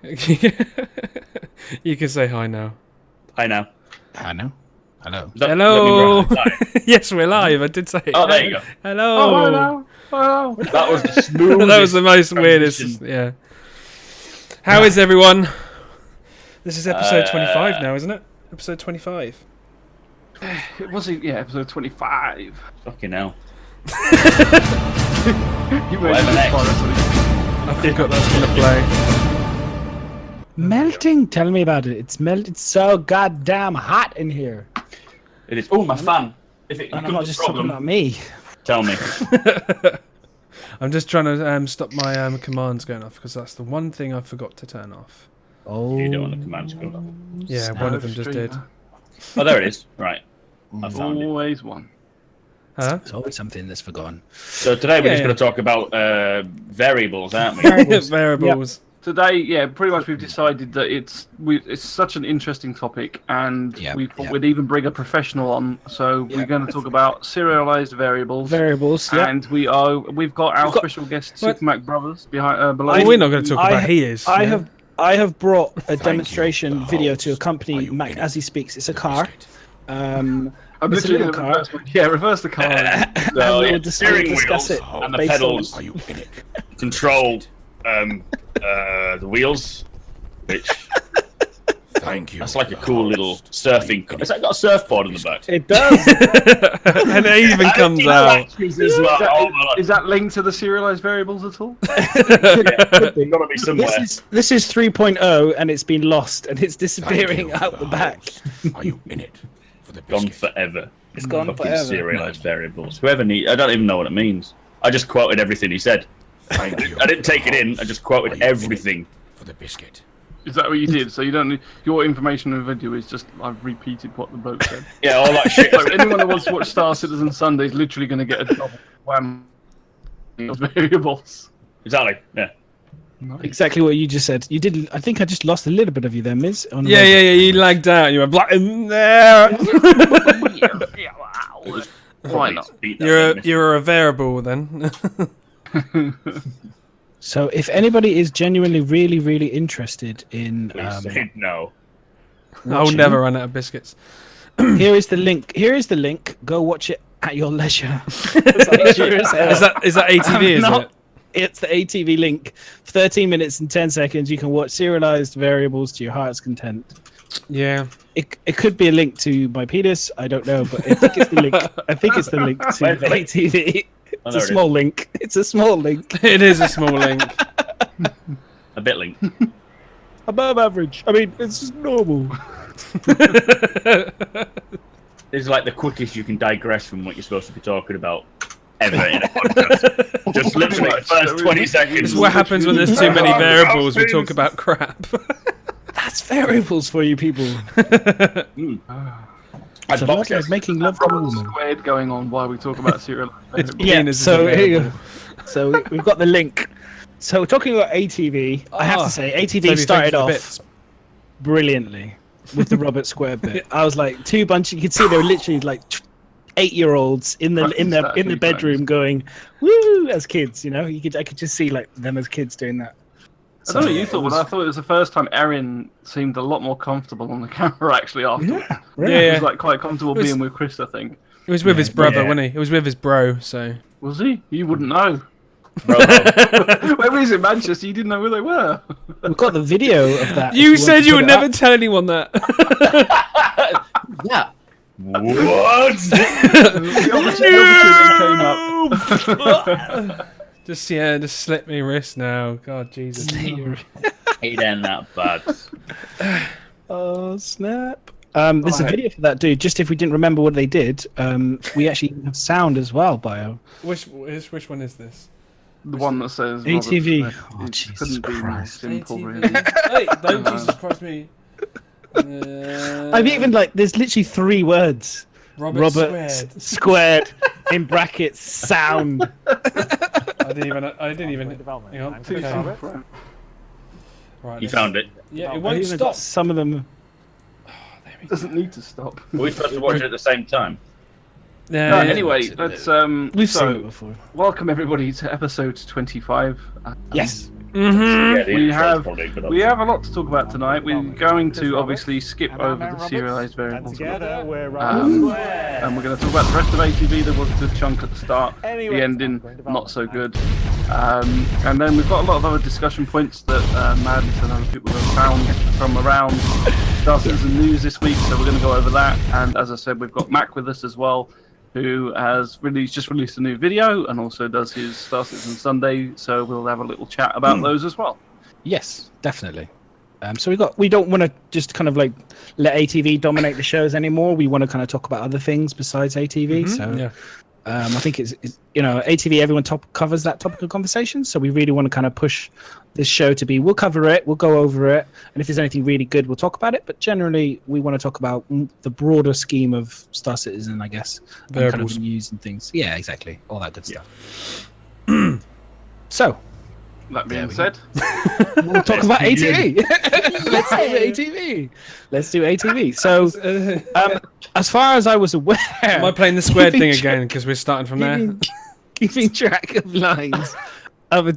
You can say hi now. Hi now. I know. Hello. Hello. Yes, we're live. I did say it. Oh, there you go. Hello. Oh, hello. Oh. That was the smoothest. That was the most weirdest. Yeah. How is everyone? This is episode 25 now, isn't it? Episode 25. It was, yeah, episode 25. Fucking hell. You Whatever next. I forgot that's going to play. Melting. Tell me about it. It's so goddamn hot in here. It is. Oh, my fan. If it And I'm not just talking about me. Tell me. I'm just trying to stop my commands going off because that's the one thing I forgot to turn off. Oh. You don't want the commands going off. Yeah, one of them just did. Oh, there it is. Right. I found it. Always one. Huh? It's always something that's forgotten. So today we're just Yeah. going to talk about variables, aren't we? Variables. Today, yeah, pretty much we've decided that it's such an interesting topic, and we thought we'd even bring a professional on. So we're going to talk about serialized variables. And we've got our special guest, Supermac Brothers, behind below. We're not going to talk about he is. I have brought a demonstration video to accompany Mac as he speaks. It's a car. I'm it's a literally little car. reverse the car. So, we'll yeah, discuss wheels it and the based pedals on- control the wheels, which Thank you. that's like a cool little surfing. Has that got a surfboard in the back? It does. And it even comes out. As well. Oh my Is that linked to the serialized variables at all? God. Gotta be somewhere. This is 3.0 and it's been lost and it's disappearing out the back. Are you in it for the Gone biscuit? forever. It's gone Fucking forever. serialized variables. Whoever I don't even know what it means. I just quoted everything he said. Thank you. I didn't take it in. I just quoted everything. For the biscuit. Is that what you did? So you don't. Your information in the video is just I've repeated what the bloke said. Yeah, all that shit. So anyone that wants to watch Star Citizen Sunday is literally going to get a double wham of variables. Exactly. Yeah. Exactly what you just said. You did. I think I just lost a little bit of you there, Miz. On the Yeah. road. You lagged out. You were black in there. Why not? You're a variable then. So, if anybody is genuinely really interested in, Please say no. I'll never run out of biscuits. here is the link. Go watch it at your leisure. Is that ATV? Is it? It's the ATV link. 13 minutes and 10 seconds. You can watch serialized variables to your heart's content. Yeah. It could be a link to my penis. I don't know, but I think it's the link. I think it's the link to Where's the link? ATV. It's a small link. It's a small link. It is a small link. A bit link. Above average. I mean, it's just normal. It's like the quickest you can digress from what you're supposed to be talking about ever in a podcast. Just literally the first 20 seconds. This is what happens when there's too many variables. We talk about crap. That's variables for you people. So box like making love to a woman. Squared going on while we talk about serialized variables. Yeah, Penis is so a here you variable. go. So we've got the link. So talking about ATV, I have to say ATV started off brilliantly with the Robert Square bit. I was like, two bunch. You could see they were literally like 8-year-olds in the bedroom going woo as kids. You know, I could just see like them as kids doing that. I don't know what you thought, but I thought it was the first time Erin seemed a lot more comfortable on the camera actually afterwards. Yeah. He was like quite comfortable being with Chris, I think. It was with his brother, wasn't he? It was with his bro, so. Was he? You wouldn't know. Bro. Where was in Manchester? You didn't know where they were. We've got the video of that. You if want said to you put would it never up. tell anyone that. Yeah. What? The opportunity came up. Just slip me wrist now. God, Jesus. Ain't that bad. Oh snap! There's a video for that, dude. Just if we didn't remember what they did, we actually have sound as well, Bio. Which one is this? The one that says ATV. Robert Smith. Oh, It Jesus couldn't be more Christ. simple, ATV. really. Hey, don't Jesus Christ me. I've even like, there's literally 3 words. Robert squared in brackets sound. I didn't even. Hang on. Okay. Right, You found it. Yeah, it I won't even got stop. some of them. It doesn't need to stop. Are we supposed to watch it at the same time? Yeah. No, yeah. anyway, let's We've seen it before. welcome everybody to episode 25. Yes. Mm-hmm. We have a lot to talk about tonight. We're going to obviously skip over the serialized variables, and we're going to talk about the rest of ATV. There was a good chunk at the start, the ending not so good, and then we've got a lot of other discussion points that Madness and other people have found from around Star Citizen news this week. So we're going to go over that, and as I said, we've got Mac with us as well, who has just released a new video and also does his Star Citizen Sunday, so we'll have a little chat about those as well. Yes, definitely. So we don't want to just kind of like let ATV dominate the shows anymore. We want to kind of talk about other things besides ATV. So I think it's ATV. Everyone covers that topic of conversation. So we really want to kind of push this show to be. We'll cover it. We'll go over it, and if there's anything really good, we'll talk about it. But generally, we want to talk about the broader scheme of Star Citizen, I guess, and kind of news and things. Yeah, exactly. All that good stuff. So. That being said, we'll talk about ATV. Let's do ATV. So, as far as I was aware, am I playing the squared thing again? Because we're starting from there. Keeping track of lines. Oh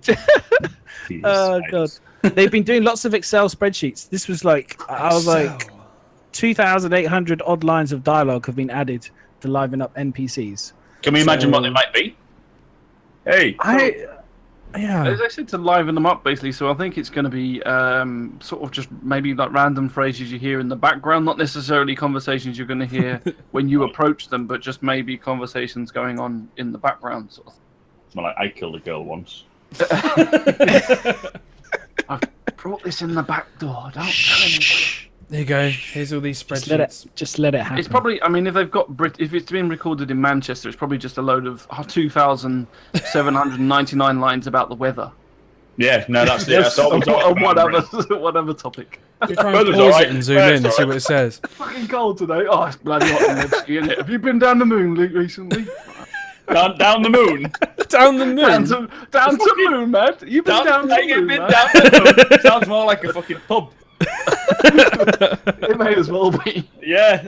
god, they've been doing lots of Excel spreadsheets. This was like 2,800 odd lines of dialogue have been added to liven up NPCs. Can we imagine what they might be? Hey, as I said, to liven them up, basically. So I think it's going to be sort of just maybe like random phrases you hear in the background, not necessarily conversations you're going to hear when you approach them, but just maybe conversations going on in the background. Sort of. It's more like I killed a girl once. I've brought this in the back door. Don't tell anybody. There you go. Here's all these spreadsheets. Just let it happen. It's probably. I mean, if they've got if it's been recorded in Manchester, it's probably just a load of 2,799 lines about the weather. Yeah, no, that's whatever topic. You try and pause it and zoom in and see what it says. It's fucking cold today. Oh, it's bloody hot in Nevsky, isn't it? Have you been down the moon recently? Down the moon. Down the moon. Down to moon, man. You've been down the moon. Down the moon. Sounds more like a fucking pub. It may as well be. Yeah.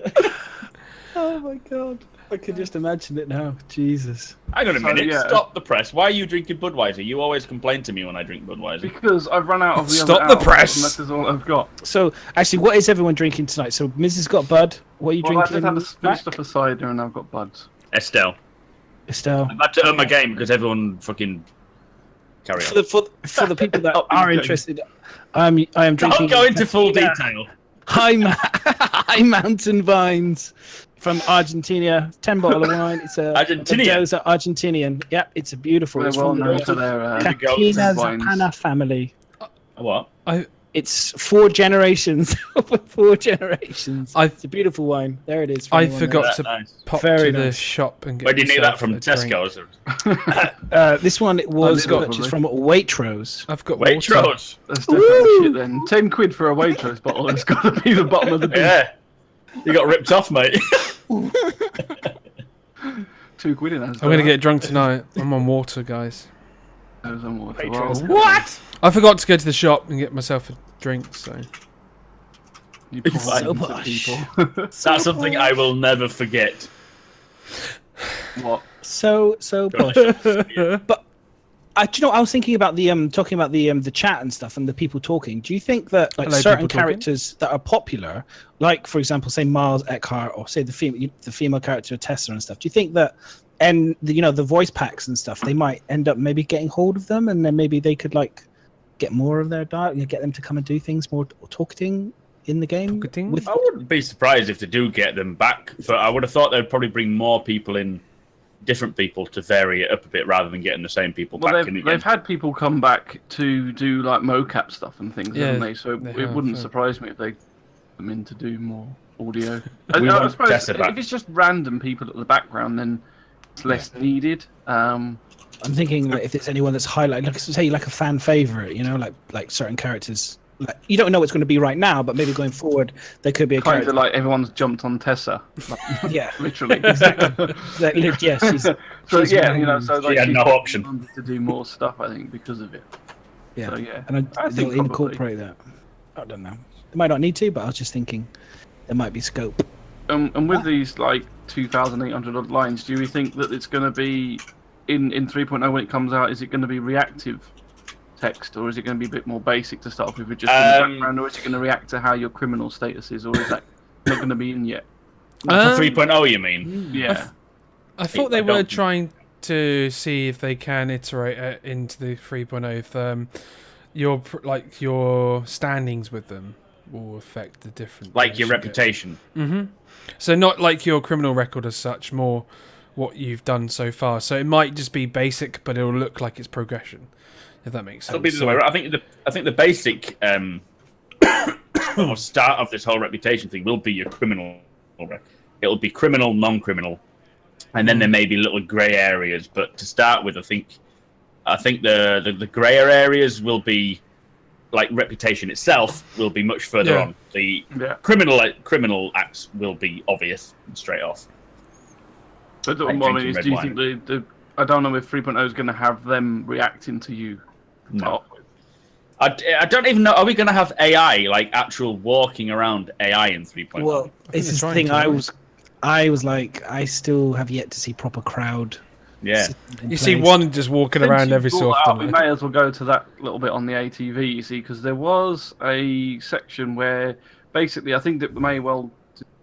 Oh my god. I can just imagine it now. Jesus. Hang on a minute. Stop the press. Why are you drinking Budweiser? You always complain to me when I drink Budweiser. Because I've run out of the Stop the press. And that is all I've got. So, actually, what is everyone drinking tonight? So, Mrs. got Bud. What are you drinking? I just finished off a cider and I've got Buds. Estelle. I'm about to earn my game because everyone fucking carry on. For the people that are interested, I am drinking. Don't go into full detail. High Mountain Vines from Argentina. 10 bottle of wine. It's a Argentinian. Yep, it's a beautiful. They're well known for their Catina Zapana family. What? It's 4 generations. 4 generations. It's a beautiful wine. There it is. I forgot to pop to the shop and get. Where did you need that from? Tesco's? This one was purchased from Waitrose. I've got Waitrose. That's definitely shit then. 10 quid for a Waitrose bottle. It's got to be the bottom of the bin. Yeah. You got ripped off, mate. 2 quid in that. I'm going to get drunk tonight. I'm on water, guys. I was on water. What? I forgot to go to the shop and get myself a drink, so. You so posh. That's something I will never forget. What? So posh. But I was thinking about the talking about the chat and stuff and the people talking. Do you think that like certain characters that are popular, like for example, say Miles Eckhart or say the female character Tessa and stuff, do you think that the voice packs and stuff, they might end up maybe getting hold of them and then maybe they could like get more of their dialogue, get them to come and do things more talking in the game? I wouldn't be surprised if they do get them back, but I would have thought they'd probably bring more people in, different people, to vary it up a bit rather than getting the same people back in again. They've had people come back to do like mocap stuff and things, haven't they? So it wouldn't surprise me if they come in to do more audio. I suppose if it's just random people at the background, then it's less needed. I'm thinking that if it's anyone that's highlighted, like say like a fan favorite, like certain characters, like you don't know what's going to be right now, but maybe going forward there could be a kind of like everyone's jumped on Tessa. Yeah, literally. Exactly. Yeah, she's so like she had no option to do more stuff, I think, because of it. Yeah, so, yeah. And I think they'll incorporate that. I don't know. They might not need to, but I was just thinking there might be scope. And with these like 2,800 odd lines, do you think that it's going to be in 3.0 when it comes out? Is it going to be reactive text, or is it going to be a bit more basic to start off with, just in the background, or is it going to react to how your criminal status is, or is that not going to be in yet? For 3.0, you mean? Yeah. I thought they were trying to see if they can iterate it into the 3.0 if your standings with them will affect the different, like your reputation. So not like your criminal record as such, more what you've done so far. So it might just be basic, but it'll look like it's progression, if that makes sense. It'll be the way. I think the basic start of this whole reputation thing will be your criminal record. It'll be criminal, non-criminal, and then there may be little grey areas. But to start with, I think the greyer areas will be like reputation itself will be much further on. The criminal acts will be obvious and straight off. But what I mean is, do you think I don't know if 3.0 is going to have them reacting to you? No. I don't even know. Are we going to have AI, like actual walking around AI in 3.0? Well, it's this thing. I was like, I still have yet to see proper crowd. Yeah. You see one just walking around every so often. We may as well go to that little bit on the ATV, you see, because there was a section where basically, I think that may well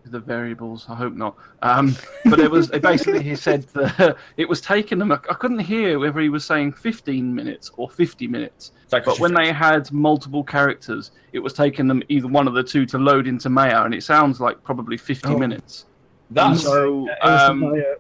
the variables. I hope not. But it basically he said that it was taking them. I couldn't hear whether he was saying 15 minutes or 50 minutes. But when they had multiple characters, it was taking them either one of the two to load into Maya, and it sounds like probably 50 minutes. That's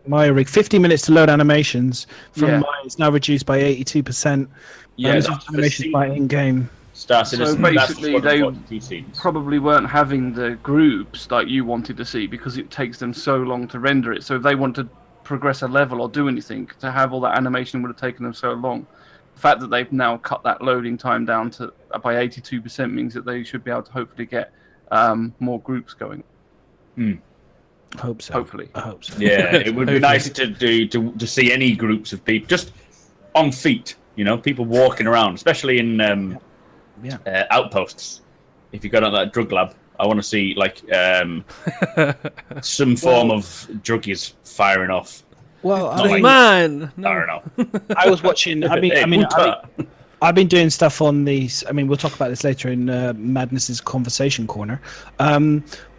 Maya rig. 50 minutes to load animations from Maya is now reduced by 82%. Yeah, animations by in-game. So basically, they probably weren't having the groups like you wanted to see because it takes them so long to render it. So if they want to progress a level or do anything, to have all that animation would have taken them so long. The fact that they've now cut that loading time down to by 82% means that they should be able to hopefully get more groups going. Hope so. Hopefully. I hope so. Yeah, it would be nice to see any groups of people just on feet. You know, people walking around, especially in outposts. If you go down that drug lab, I want to see like some form of druggies firing off. Well, Firing off. I was watching. I've been doing stuff on these. I mean, we'll talk about this later in Madness's conversation corner.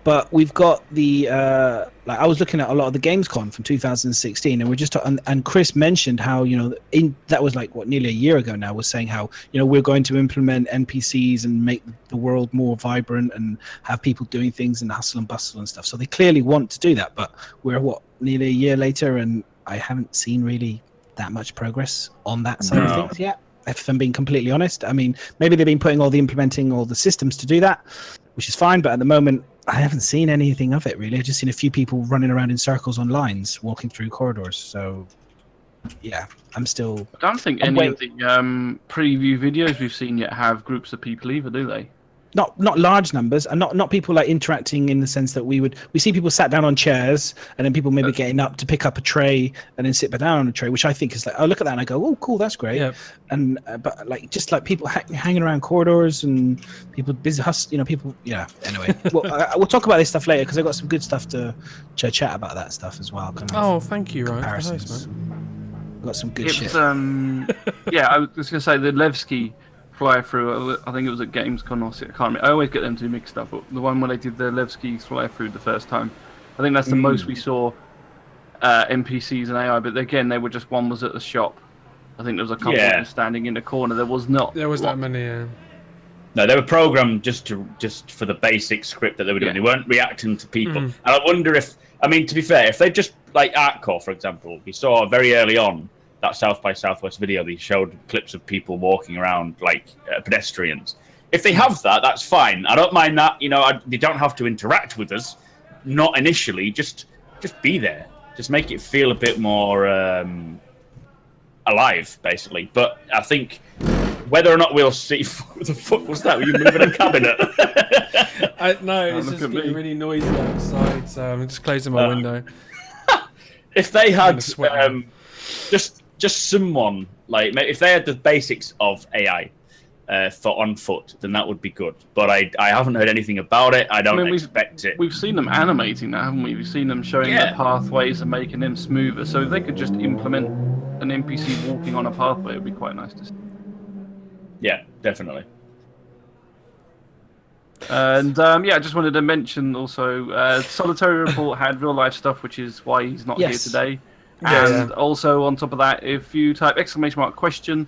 But we've got the I was looking at a lot of the Gamescom from 2016, and we're just and Chris mentioned how that was like nearly a year ago now, was saying how we're going to implement NPCs and make the world more vibrant and have people doing things and hustle and bustle and stuff. So they clearly want to do that, but we're nearly a year later, and I haven't seen really that much progress on that side of things yet. If I'm being completely honest, I mean, maybe they've been implementing all the systems to do that, which is fine, but at the moment, I haven't seen anything of it, really. I've just seen a few people running around in circles on lines, walking through corridors. So, yeah, I'm still... I don't think any of the preview videos we've seen yet have groups of people either, do they? Not large numbers, and not people like interacting in the sense that we see people sat down on chairs, and then people maybe getting up to pick up a tray and then sit back down on a tray, which I think is like, I look at that and I go, oh, cool, that's great. Yep. And but like just like people hanging around corridors and people busy people. Yeah. Anyway, we'll talk about this stuff later because I've got some good stuff to chat about that stuff as well. Thank you, Ryan. Nice, got some good shit. Yeah, I was gonna say the Levski fly through. I think it was at Gamescom or I can't remember. I always get them two mixed up. But the one where they did the Levski fly through the first time, I think that's the most we saw NPCs and AI. But again, they were just one was at the shop. I think there was a couple of them standing in the corner. There was not. There was that many. No, they were programmed just for the basic script that they were doing. They weren't reacting to people. And I wonder if, I mean, to be fair, if they just like Artcore, for example, we saw very early on that South by Southwest video, they showed clips of people walking around like pedestrians. If they have that, that's fine. I don't mind that. They don't have to interact with us. Not initially. Just be there. Just make it feel a bit more alive, basically. But I think whether or not we'll see... What the fuck was that? Were you moving a cabinet? No, it's just getting really noisy outside, so I'm just closing my window. If they had just someone, like, if they had the basics of AI for on foot, then that would be good. But I haven't heard anything about it. I don't expect it. We've seen them animating that, haven't we? We've seen them showing the pathways and making them smoother. So if they could just implement an NPC walking on a pathway, it would be quite nice to see. Yeah, definitely. And I just wanted to mention also, Solitary Report had real life stuff, which is why he's not here today. And also on top of that, if you type !question,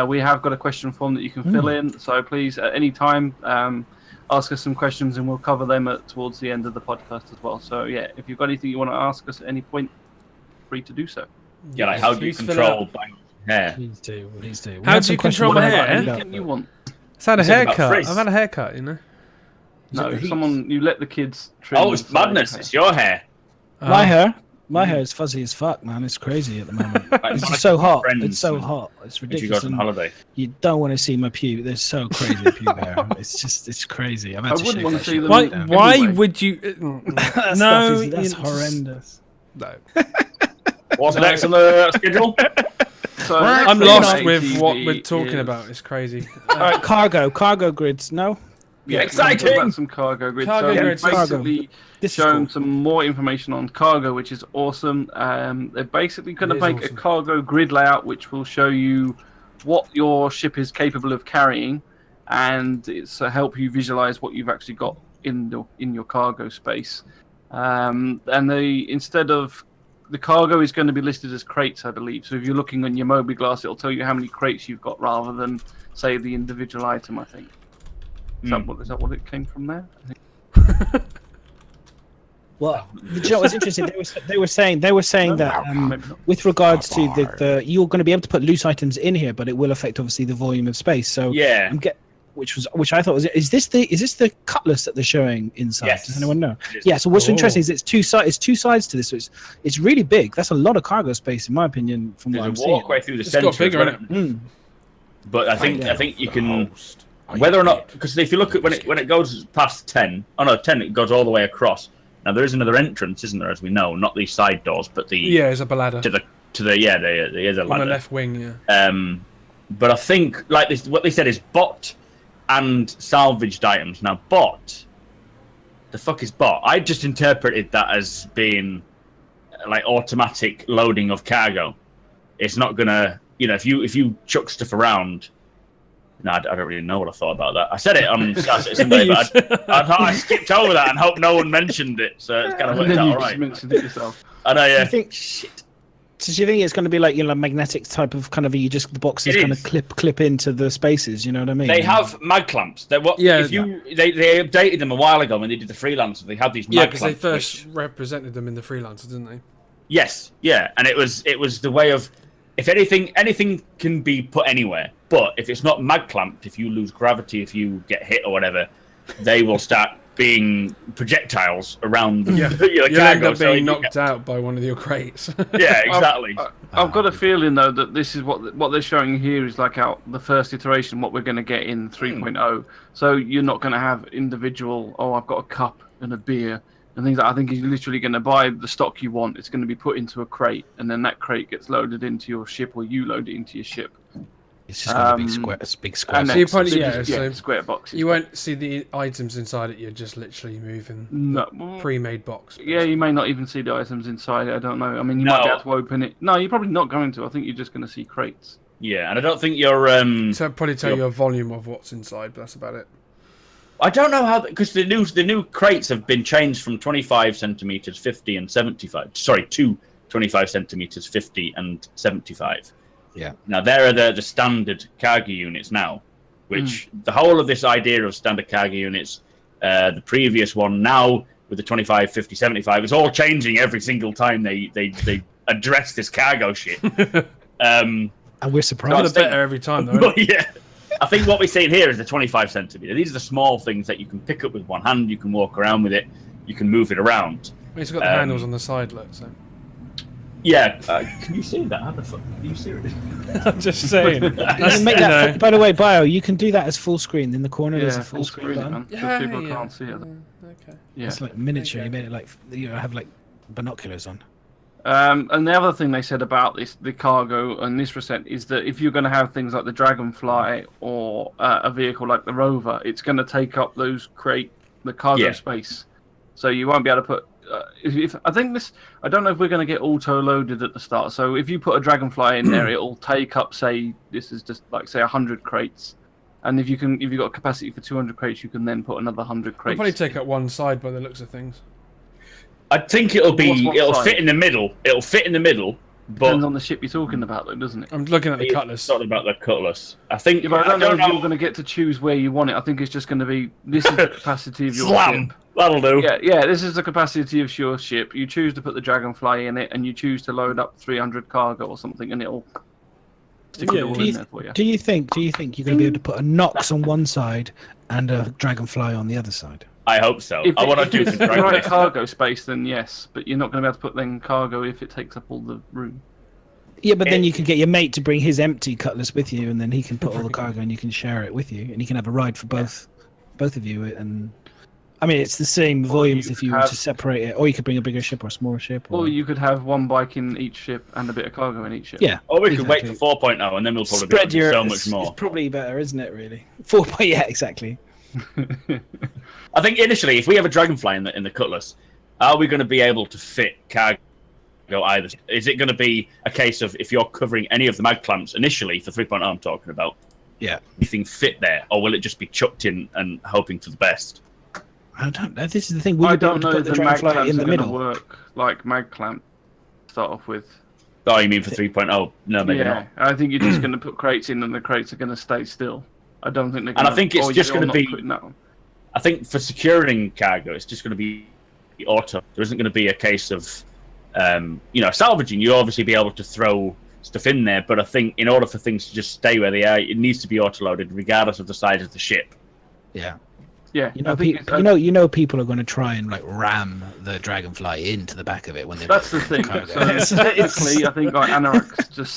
we have got a question form that you can fill in. So please, at any time, ask us some questions, and we'll cover them towards the end of the podcast as well. So yeah, if you've got anything you want to ask us at any point, free to do so. Yeah, like how do you control hair? Please do. How do you control my hair? Anything you want. It's had a haircut. I've had a haircut, you know. No, you let the kids trim. Oh, it's madness! It's your hair. My hair is fuzzy as fuck, man. It's crazy at the moment. It's just so hot. It's so hot. It's ridiculous. If you go on holiday, you don't want to see my pube. They're so crazy pube hair. It's crazy. I wouldn't want to see them. Why would you? No, that's horrendous. No. What's next on the schedule? So I'm lost with what we're talking about. It's crazy. All right, cargo grids. No. Yeah, exciting. About some cargo grids. Grids. Basically, shown some more information on cargo, which is awesome. They're basically going to make a cargo grid layout, which will show you what your ship is capable of carrying, and it's to help you visualize what you've actually got in your cargo space. And instead of the cargo is going to be listed as crates, I believe. So if you're looking on your Moby Glass, it'll tell you how many crates you've got rather than say the individual item, I think. Is that what it came from there? Well, you know what's interesting? They were saying that with regards to you're going to be able to put loose items in here, but it will affect obviously the volume of space. So yeah, which I thought was is this the cutlass that they're showing inside? Yes. Does anyone know? Yeah. So what's interesting is it's two sides to this. So it's really big. That's a lot of cargo space, in my opinion. From what I'm seeing, walkway through the center. But I think you can. Whether or not, because if you look at when it goes past 10, 10, it goes all the way across. Now there is another entrance, isn't there? As we know, not these side doors, but there's a ladder there is a ladder on the left wing. Yeah. But I think like this, what they said is bot and salvaged items. Now bot, the fuck is bot? I just interpreted that as being like automatic loading of cargo. It's not gonna, if you chuck stuff around. No, I don't really know what I thought about that. I said it on Sunday, but I skipped over that and hope no one mentioned it. So it's kind of worked out all right. You mentioned it yourself. I know, yeah. So do you think it's going to be like magnetic type of kind of the box is going to clip into the spaces? You know what I mean? They have mag clamps. They updated them a while ago when they did the Freelancer. They had these mag clamps. Yeah, because they first represented them in the Freelancer, didn't they? Yes, yeah, and it was the way of. If anything can be put anywhere, but if it's not mag clamped, if you lose gravity, if you get hit or whatever, they will start being projectiles around your cargo. You'll end up being knocked out by one of your crates. Yeah, exactly. I've got a feeling though that this is what they're showing here is like the first iteration, what we're going to get in 3.0. So you're not going to have individual. Oh, I've got a cup and a beer. And things like I think you're literally going to buy the stock you want. It's going to be put into a crate, and then that crate gets loaded into your ship, or you load it into your ship. It's just going to be big square. So square boxes. You won't see the items inside it. You're just literally moving pre-made box. Yeah, you may not even see the items inside it. I don't know. I mean, you might be able to open it. No, you're probably not going to. I think you're just going to see crates. Yeah, and I don't think you're. So it'll probably tell you a volume of what's inside, but that's about it. I don't know how, because the new crates have been changed from 25 centimeters, 50 and 75. Sorry, to 25 centimeters, 50 and 75. Yeah. Now there are the standard cargo units now, which the whole of this idea of standard cargo units, the previous one now with the 25, 50, 75, it's all changing every single time they address this cargo shit. And we're surprised. It's better every time, though. Yeah. I think what we're seeing here is the 25 centimeter. These are the small things that you can pick up with one hand. You can walk around with it. You can move it around. It's got the handles on the side, look. So. Yeah. Can you see that? How the fuck? Are you serious? I'm just saying. By the way, Bio, you can do that as full screen. In the corner, there's a full screen button. People can't see it. Okay. Yeah. It's like miniature. Yeah. You made it like have like binoculars on. And the other thing they said about the cargo and this percent is that if you're going to have things like the Dragonfly or a vehicle like the Rover, it's going to take up the cargo space. So you won't be able to put. I don't know if we're going to get auto loaded at the start. So if you put a Dragonfly in there, it'll take up, say, this is just like say 100 crates, And if you've got a capacity for 200 crates, you can then put another 100 crates. It'll probably take up one side by the looks of things. I think it'll fit in the middle. It'll fit in the middle. But depends on the ship you're talking about, though, doesn't it? I'm looking at the Cutlass. It's not about the Cutlass. I think. Yeah, but I don't know if you're going to get to choose where you want it. I think it's just going to be this is the capacity of your ship. That'll do. Yeah. This is the capacity of your ship. You choose to put the Dragonfly in it, and you choose to load up 300 cargo or something, and it'll stick it all in there for you. Do you think you're going to be able to put a Nox on one side and a Dragonfly on the other side? I hope so. If I want to do the right cargo space, then yes, but you're not going to be able to put then cargo if it takes up all the room. Yeah, but then you can get your mate to bring his empty Cutlass with you, and then he can put all the cargo, and you can share it with you, and you can have a ride for both of you. And I mean, it's the same volumes if you were to separate it, or you could bring a bigger ship or a smaller ship, or you could have one bike in each ship and a bit of cargo in each ship. Yeah, or we could wait for 4.0, and then we'll probably spread so much more. It's probably better, isn't it? Really, 4.0. Yeah, exactly. I think initially, if we have a Dragonfly in the Cutlass, are we going to be able to fit cargo either? Is it going to be a case of if you're covering any of the mag clamps initially for 3.0 I'm talking about, anything fit there, or will it just be chucked in and hoping for the best? I don't know. This is the thing. I don't know if the mag clamps in the middle work like mag clamp to start off with. Oh, you mean for 3.0? No, maybe not. I think you're just going to put crates in, and the crates are going to stay still. I don't think they're going to... And I think it's just going to be... I think for securing cargo, it's just going to be auto. There isn't going to be a case of, salvaging. You'll obviously be able to throw stuff in there, but I think in order for things to just stay where they are, it needs to be auto-loaded regardless of the size of the ship. Yeah. Yeah, you know, people are going to try and ram the Dragonfly into the back of it when they. That's the thing. So technically, I think like Anorax just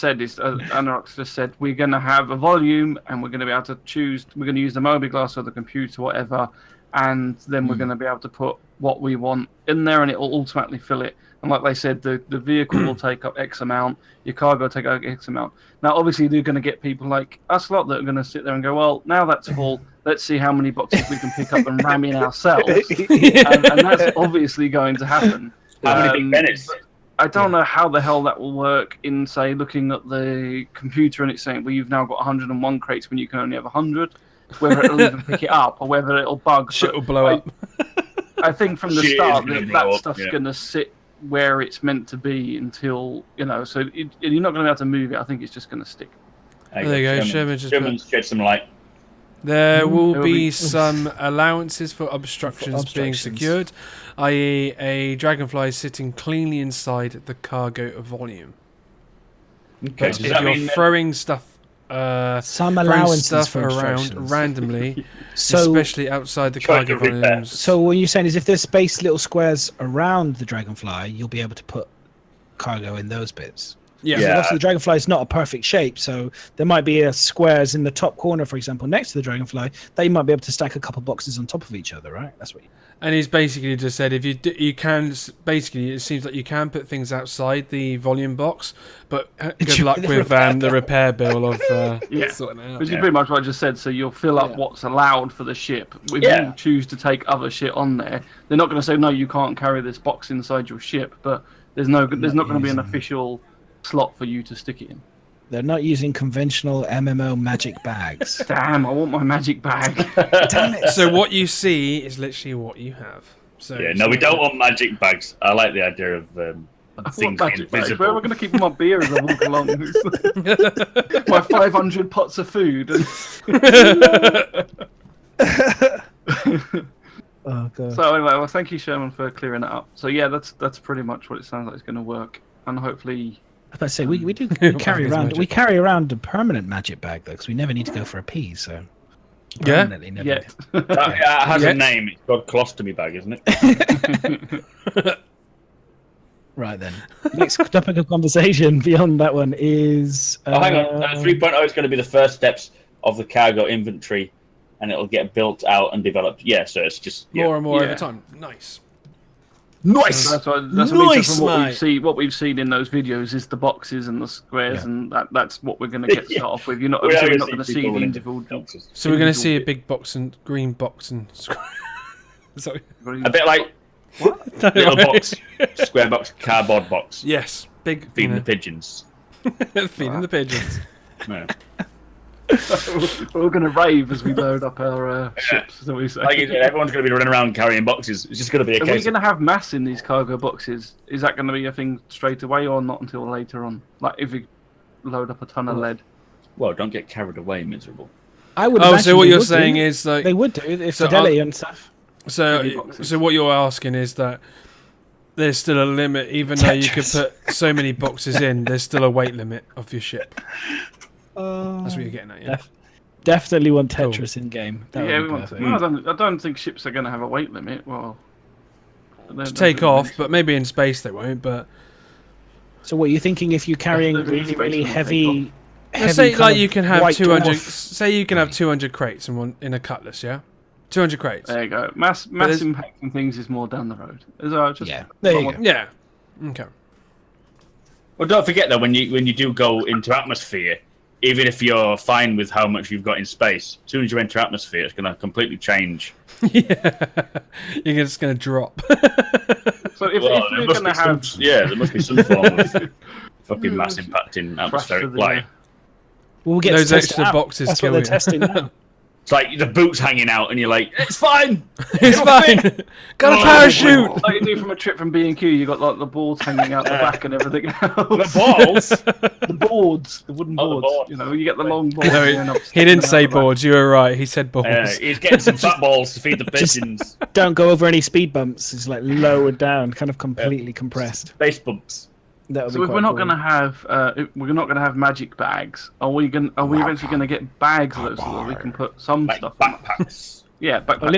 said, we're going to have a volume, and we're going to be able to choose. We're going to use the mobiGlas or the computer, whatever, and then we're going to be able to put what we want in there, and it will automatically fill it. And like they said, the vehicle will take up X amount, your cargo will take up X amount. Now, obviously, they're going to get people like us lot that are going to sit there and go, well, now that's full. Let's see how many boxes we can pick up and ram in ourselves. And that's obviously going to happen. How many big Bennett's? I don't know how the hell that will work in, say, looking at the computer and it's saying, well, you've now got 101 crates when you can only have 100. Whether it'll even pick it up or whether it'll bug. Shit will blow up. I think from the start that stuff's going to sit where it's meant to be until, so you're not going to be able to move it. I think it's just going to stick. There you go. Sherman just shed some light. There will be some allowances for obstructions being secured, i.e. a Dragonfly sitting cleanly inside the cargo volume. Okay. But if you're throwing stuff some allowances for around randomly, especially outside the cargo volumes. So what you're saying is if there's space little squares around the Dragonfly, you'll be able to put cargo in those bits. Yeah. So obviously the Dragonfly is not a perfect shape, so there might be squares in the top corner, for example, next to the Dragonfly, that you might be able to stack a couple boxes on top of each other, right? That's what. And he's basically just said if you can, basically it seems like you can put things outside the volume box, but good luck with the repair bill of sorting it out. Which is pretty much what I just said. So you'll fill up what's allowed for the ship. If you choose to take other shit on there, they're not going to say no, you can't carry this box inside your ship, but there's not going to be an official slot for you to stick it in. They're not using conventional MMO magic bags. Damn, I want my magic bag. Damn it. So what you see is literally what you have. So we don't want magic bags. I like the idea of things magic bags. Where am I going to keep my beer as I walk along? My 500 pots of food. Oh, God. So anyway, well, thank you, Sherman, for clearing that up. So yeah, that's pretty much what it sounds like it's going to work, and hopefully. I say we carry around a permanent magic bag though, because we never need to go for a pee. So it has a name. It's called colostomy bag, isn't it? Right then. Next topic of conversation beyond that one is. Hang on. 3.0 is going to be the first steps of the cargo inventory, and it'll get built out and developed. Yeah, so it's just more and more over time. Nice. Nice. That's what we've seen in those videos is the boxes and the squares, and that's what we're going to get start off with. We're not going to see the individual boxes. So we're going to see a big box and green box and sorry, a bit like what? Little box, square box, cardboard box. Yes, big feeding the pigeons. Feeding the pigeons. Yeah. We're all going to rave as we load up our ships, so we say. Like you said, everyone's going to be running around carrying boxes. It's just going to be a Are case. we going to have mass in these cargo boxes? Is that going to be a thing straight away or not until later on? Like if we load up a ton of lead? Well, don't get carried away, miserable. I would. Oh, so what you're saying is like they would do if fidelity and stuff. So what you're asking is that there's still a limit, even though you could put so many boxes in. There's still a weight limit of your ship. That's what you're getting at, yeah. Definitely want Tetris in game. Yeah, we want to. No, I don't think ships are going to have a weight limit. Well, to take off, but maybe in space they won't. But so, what you're thinking if you're carrying really heavy? Say like you can have 200. Say you can have 200 crates in a Cutlass, yeah. 200 crates. There you go. Mass impact and things is more down the road. There you go. Yeah. Okay. Well, don't forget though, when you do go into atmosphere, even if you're fine with how much you've got in space, as soon as you enter atmosphere, it's going to completely change. Yeah, you're just going to drop. So if we're going to have... there must be some form of fucking mass impact in atmospheric flight. We'll get those extra boxes. That's what they're testing now. It's like the boot's hanging out, and you're like, "It's fine, it's fine." Got a parachute. Like you do from a trip from B&Q, you got like the boards hanging out the back and everything else. The balls, the boards, the wooden boards. You know, you get the long boards. No, he didn't say boards. You were right. He said balls. He's getting some fat balls to feed the pigeons. Don't go over any speed bumps. It's like lowered down, kind of completely compressed. Space bumps. So if we're not going to have, we're not going to have magic bags. Are we eventually going to get bags of those so that we can put some stuff? Backpacks. Yeah, backpacks. A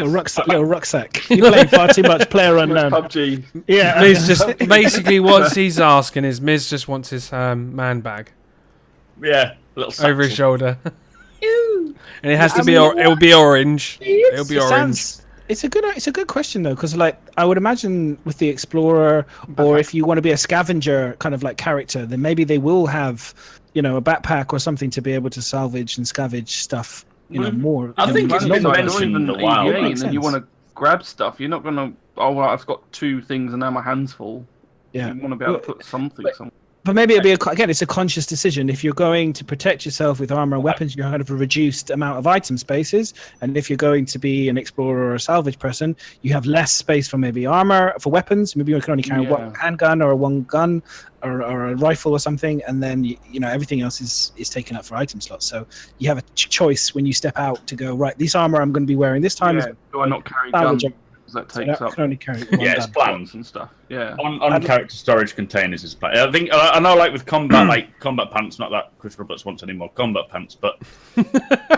little rucksack. You're playing far too much Player Unknown. PUBG. Yeah. Miz just basically what he's asking is Miz just wants his man bag. Yeah, little satchel over his shoulder. And it has to be. It'll be orange. It'll be orange. It's a good question though, because like I would imagine with the explorer, or if you want to be a scavenger kind of like character, then maybe they will have, a backpack or something to be able to salvage and scavenge stuff, more. I think it's been mentioned in a while. And then you want to grab stuff. You're not gonna. Oh well, I've got 2 things and now my hands full. Yeah, you want to be able to put something somewhere. But maybe it'll be it's a conscious decision. If you're going to protect yourself with armor and weapons, you have a reduced amount of item spaces. And if you're going to be an explorer or a salvage person, you have less space for maybe armor, for weapons. Maybe you can only carry one handgun or one gun or a rifle or something. And then, everything else is taken up for item slots. So you have a choice when you step out to go, right, this armor I'm going to be wearing this time. Do I not carry guns? That takes up. Can only carry it's planned and stuff. Yeah. On character storage containers is planned. I know, like with combat, like combat pants, not that Chris Roberts wants any more combat pants, but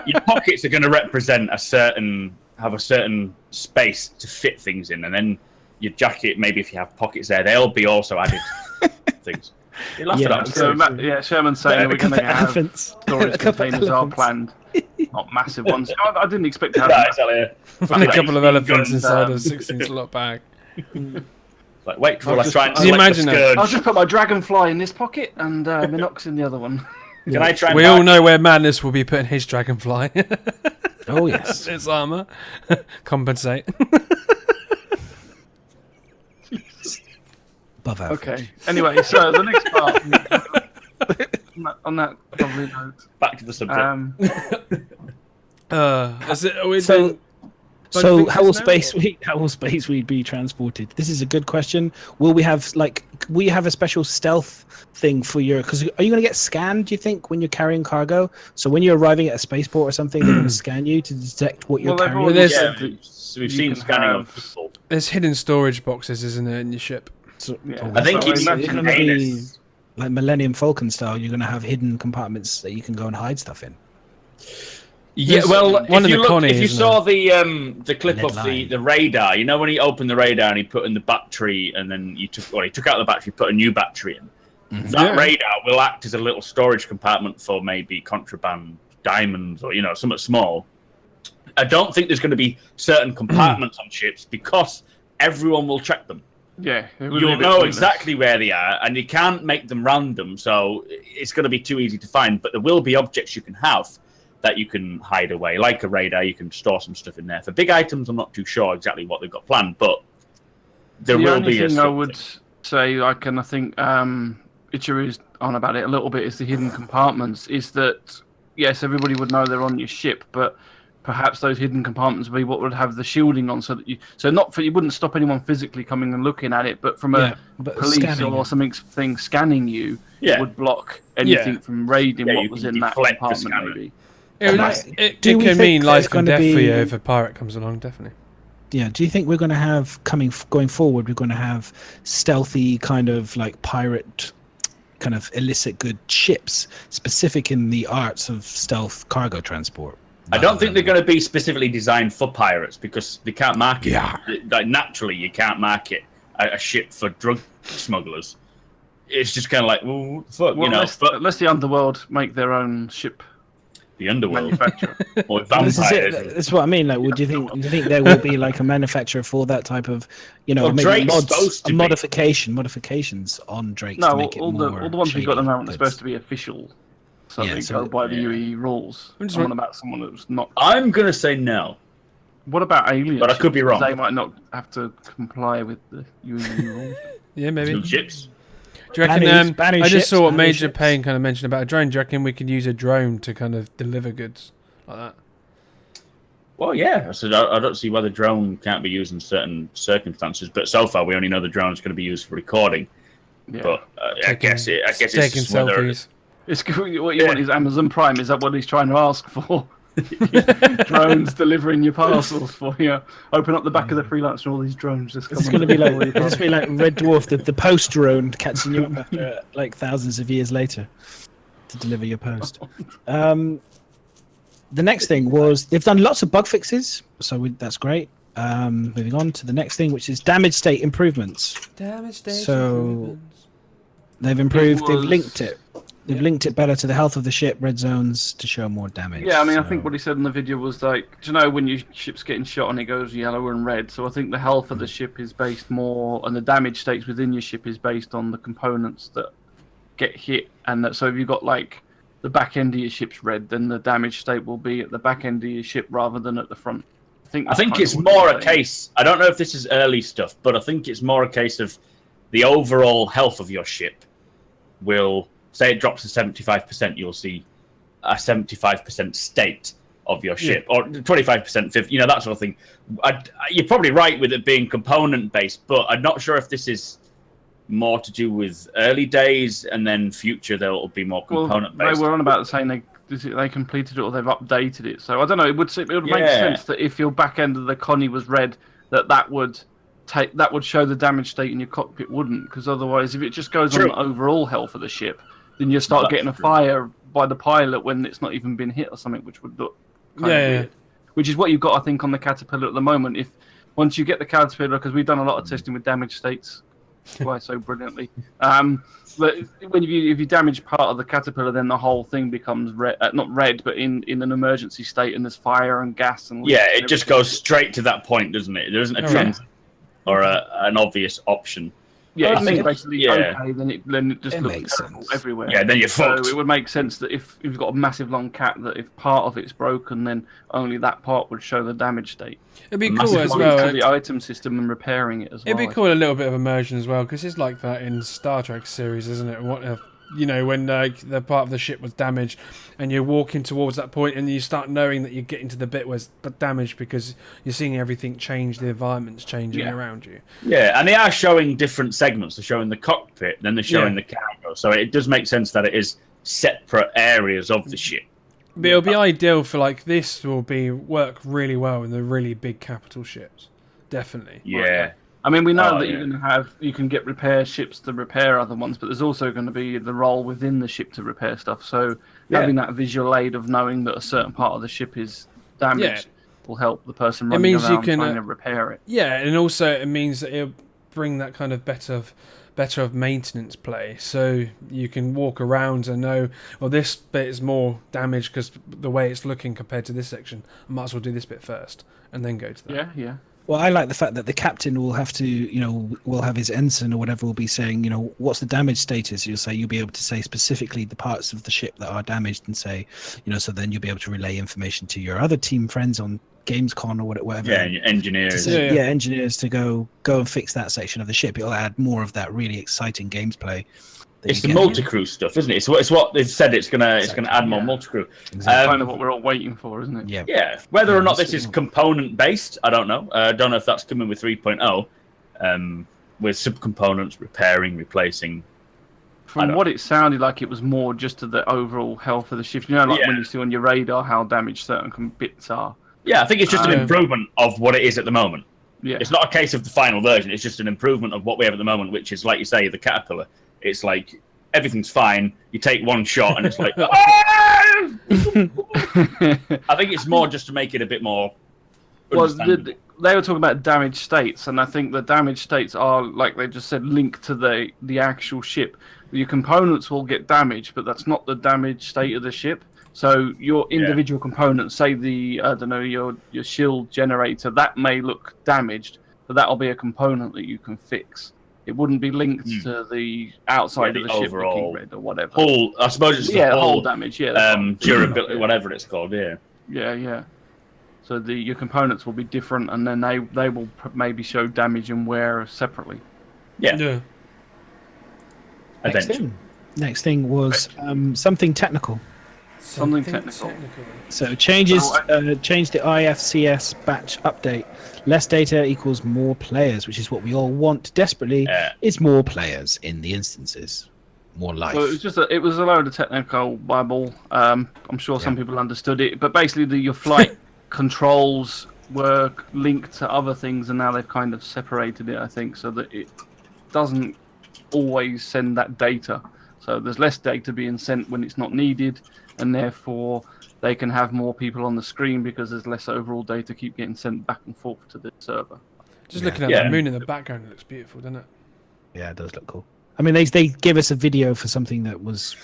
your pockets are going to represent have a certain space to fit things in, and then your jacket, maybe if you have pockets there, they'll be also added things. You laugh at that. So, Sherman's saying we're going to have storage containers are planned. Not massive ones. I didn't expect to have that. And a couple of elephants inside a 16-slot bag. Like, wait till I try and you imagine that? I'll just put my dragonfly in this pocket and Minox in the other one. Can I try? We all know where Madness will be putting his dragonfly. Oh yes, his armor. Compensate. Above average. Okay. Anyway, so the next part. On that lovely note. Back to the subject. So how will space we be transported? This is a good question. Will we have a special stealth thing for your? Because are you going to get scanned? Do you think when you're carrying cargo? So when you're arriving at a spaceport or something, they're going to scan you to detect what you're carrying. We've seen scanning on people. There's hidden storage boxes, isn't there, in your ship? So, I think it's going to be like Millennium Falcon style. You're going to have hidden compartments that you can go and hide stuff in. Yeah, well, if you saw the clip of the radar, when he opened the radar and he put in the battery, and then he took out the battery, put a new battery in. Mm-hmm. That radar will act as a little storage compartment for maybe contraband diamonds or something small. I don't think there's going to be certain compartments on ships because everyone will check them. Yeah, you'll know exactly where they are, and you can't make them random, so it's going to be too easy to find. But there will be objects you can have that you can hide away, like a radar. You can store some stuff in there. For big items, I'm not too sure exactly what they've got planned, but there will be. The only thing I would say, I think Ichiru's on about it a little bit, is the hidden compartments. Is that yes, everybody would know they're on your ship, but perhaps those hidden compartments would be what would have the shielding on, so that you wouldn't stop anyone physically coming and looking at it, but from a police or something scanning you, it would block anything from raiding what was in that compartment. Maybe it can mean life and death for you if a pirate comes along, definitely. Yeah. Do you think we're going to have going forward? We're going to have stealthy kind of like pirate, kind of illicit good ships, specific in the arts of stealth cargo transport. I don't think they're going to be specifically designed for pirates because they can't market it. Like, naturally, you can't market a ship for drug smugglers. It's just kind of like, well, what the fuck, you know. Unless the underworld make their own ship. The underworld manufacturer or vampires. That's what I mean. Like, do you think there will be like a manufacturer for that type of, maybe modifications on Drakes to make it all the ones we've got at the moment are supposed to be official. So they go by the UE rules. Someone that's not. I'm gonna say no. What about aliens? But I could be wrong. They might not have to comply with the UE rules. Yeah, maybe. Ships. Do you reckon? I just saw what Major Payne kind of mentioned about a drone. Do you reckon we could use a drone to kind of deliver goods like that? Well, yeah. So I don't see why the drone can't be used in certain circumstances. But so far, we only know the drone is going to be used for recording. Yeah. But I guess it's taking selfies. It's what you want is Amazon Prime. Is that what he's trying to ask for? Drones delivering your parcels for you. Open up the back of the Freelancer, and all these drones just come. It's going to be like Red Dwarf, the post drone catching you up after like thousands of years later to deliver your post. The next thing was they've done lots of bug fixes, so that's great. Moving on to the next thing, which is damage state improvements. They've improved. They've linked it. They've linked it better to the health of the ship, red zones, to show more damage. Yeah, I mean, I think what he said in the video was like, do you know when your ship's getting shot and it goes yellow and red? So I think the health of the ship is based more, and the damage states within your ship is based on the components that get hit. And that, so if you've got like the back end of your ship's red, then the damage state will be at the back end of your ship rather than at the front. I think it's more a case, I don't know if this is early stuff, but I think it's more a case of the overall health of your ship will... Say it drops to 75%, you'll see a 75% state of your ship, or 25%, 50, that sort of thing. You're probably right with it being component-based, but I'm not sure if this is more to do with early days, and then future there'll be more component-based. They were on about saying they completed it or they've updated it. So I don't know. It would make sense that if your back end of the Connie was red, that would show the damage state in your cockpit, wouldn't? Because otherwise, if it just goes on the overall health of the ship, then you start getting a fire by the pilot when it's not even been hit or something, which would look kind of weird. Which is what you've got, I think, on the Caterpillar at the moment. Once you get the Caterpillar, because we've done a lot of testing with damage states, why so brilliantly. But if you damage part of the Caterpillar, then the whole thing becomes red, not red, but in an emergency state, and there's fire and gas and it just goes straight to that point, doesn't it? There isn't a transit or an obvious option. Yeah, I think basically okay, then it just looks terrible everywhere. Yeah, then you're fucked. So it would make sense that if you've got a massive long cat, that if part of it's broken, then only that part would show the damage state. It'd be cool as well. The item system and repairing it as well. It'd be cool a little bit of immersion as well, because it's like that in Star Trek series, isn't it? When the part of the ship was damaged, and you're walking towards that point, and you start knowing that you're getting to the bit where it's damaged because you're seeing everything change, the environment's changing around you. Yeah, and they are showing different segments. They're showing the cockpit, then they're showing the cargo. So it does make sense that it is separate areas of the ship. But it'll be ideal for this will work really well in the really big capital ships. Definitely. Yeah. I mean, we know that you can get repair ships to repair other ones, but there's also going to be the role within the ship to repair stuff. So having that visual aid of knowing that a certain part of the ship is damaged will help the person running around trying to repair it. Yeah, and also it means that it'll bring that kind of better of maintenance play. So you can walk around and know, well, this bit is more damaged because the way it's looking compared to this section. I might as well do this bit first and then go to that. Yeah. Well, I like the fact that the captain will have to, will have his ensign or whatever will be saying, what's the damage status? You'll be able to say specifically the parts of the ship that are damaged and say, so then you'll be able to relay information to your other team friends on Gamescom or whatever. Yeah, and engineers. Engineers to go and fix that section of the ship. It'll add more of that really exciting gameplay It's the multi-crew stuff, isn't it? It's what they've said. It's gonna add more multi-crew. Exactly. Kind of what we're all waiting for, isn't it? Yeah. Yeah. Whether or not this is component based, I don't know. I don't know if that's coming with 3.0, with subcomponents repairing, replacing. From what it sounded like, it was more just to the overall health of the ship. You know, like when you see on your radar how damaged certain bits are. Yeah, I think it's just an improvement of what it is at the moment. Yeah. It's not a case of the final version. It's just an improvement of what we have at the moment, which is, like you say, the Caterpillar. It's like everything's fine. You take one shot and it's like, I think it's more just to make it a bit more. Well, they were talking about damaged states, and I think the damaged states are, like they just said, linked to the actual ship. Your components will get damaged, but that's not the damaged state of the ship. So your individual components, say your shield generator, that may look damaged, but that'll be a component that you can fix. It wouldn't be linked to the outside of the ship looking red or whatever. I suppose it's the whole damage. Durability, whatever it's called. Yeah. Yeah. So your components will be different, and then they will maybe show damage and wear separately. Yeah. Next thing was something technical. Something technical. So change the IFCS batch update. Less data equals more players, which is what we all want desperately. Is more players in the instances, more life. So it was a load of technical babble. I'm sure some people understood it, but basically your flight controls were linked to other things, and now they've kind of separated it. I think so that it doesn't always send that data. So there's less data being sent when it's not needed, and therefore they can have more people on the screen because there's less overall data keep getting sent back and forth to the server. Just looking at the moon in the background, it looks beautiful, doesn't it? Yeah, it does look cool. I mean, they gave us a video for something that was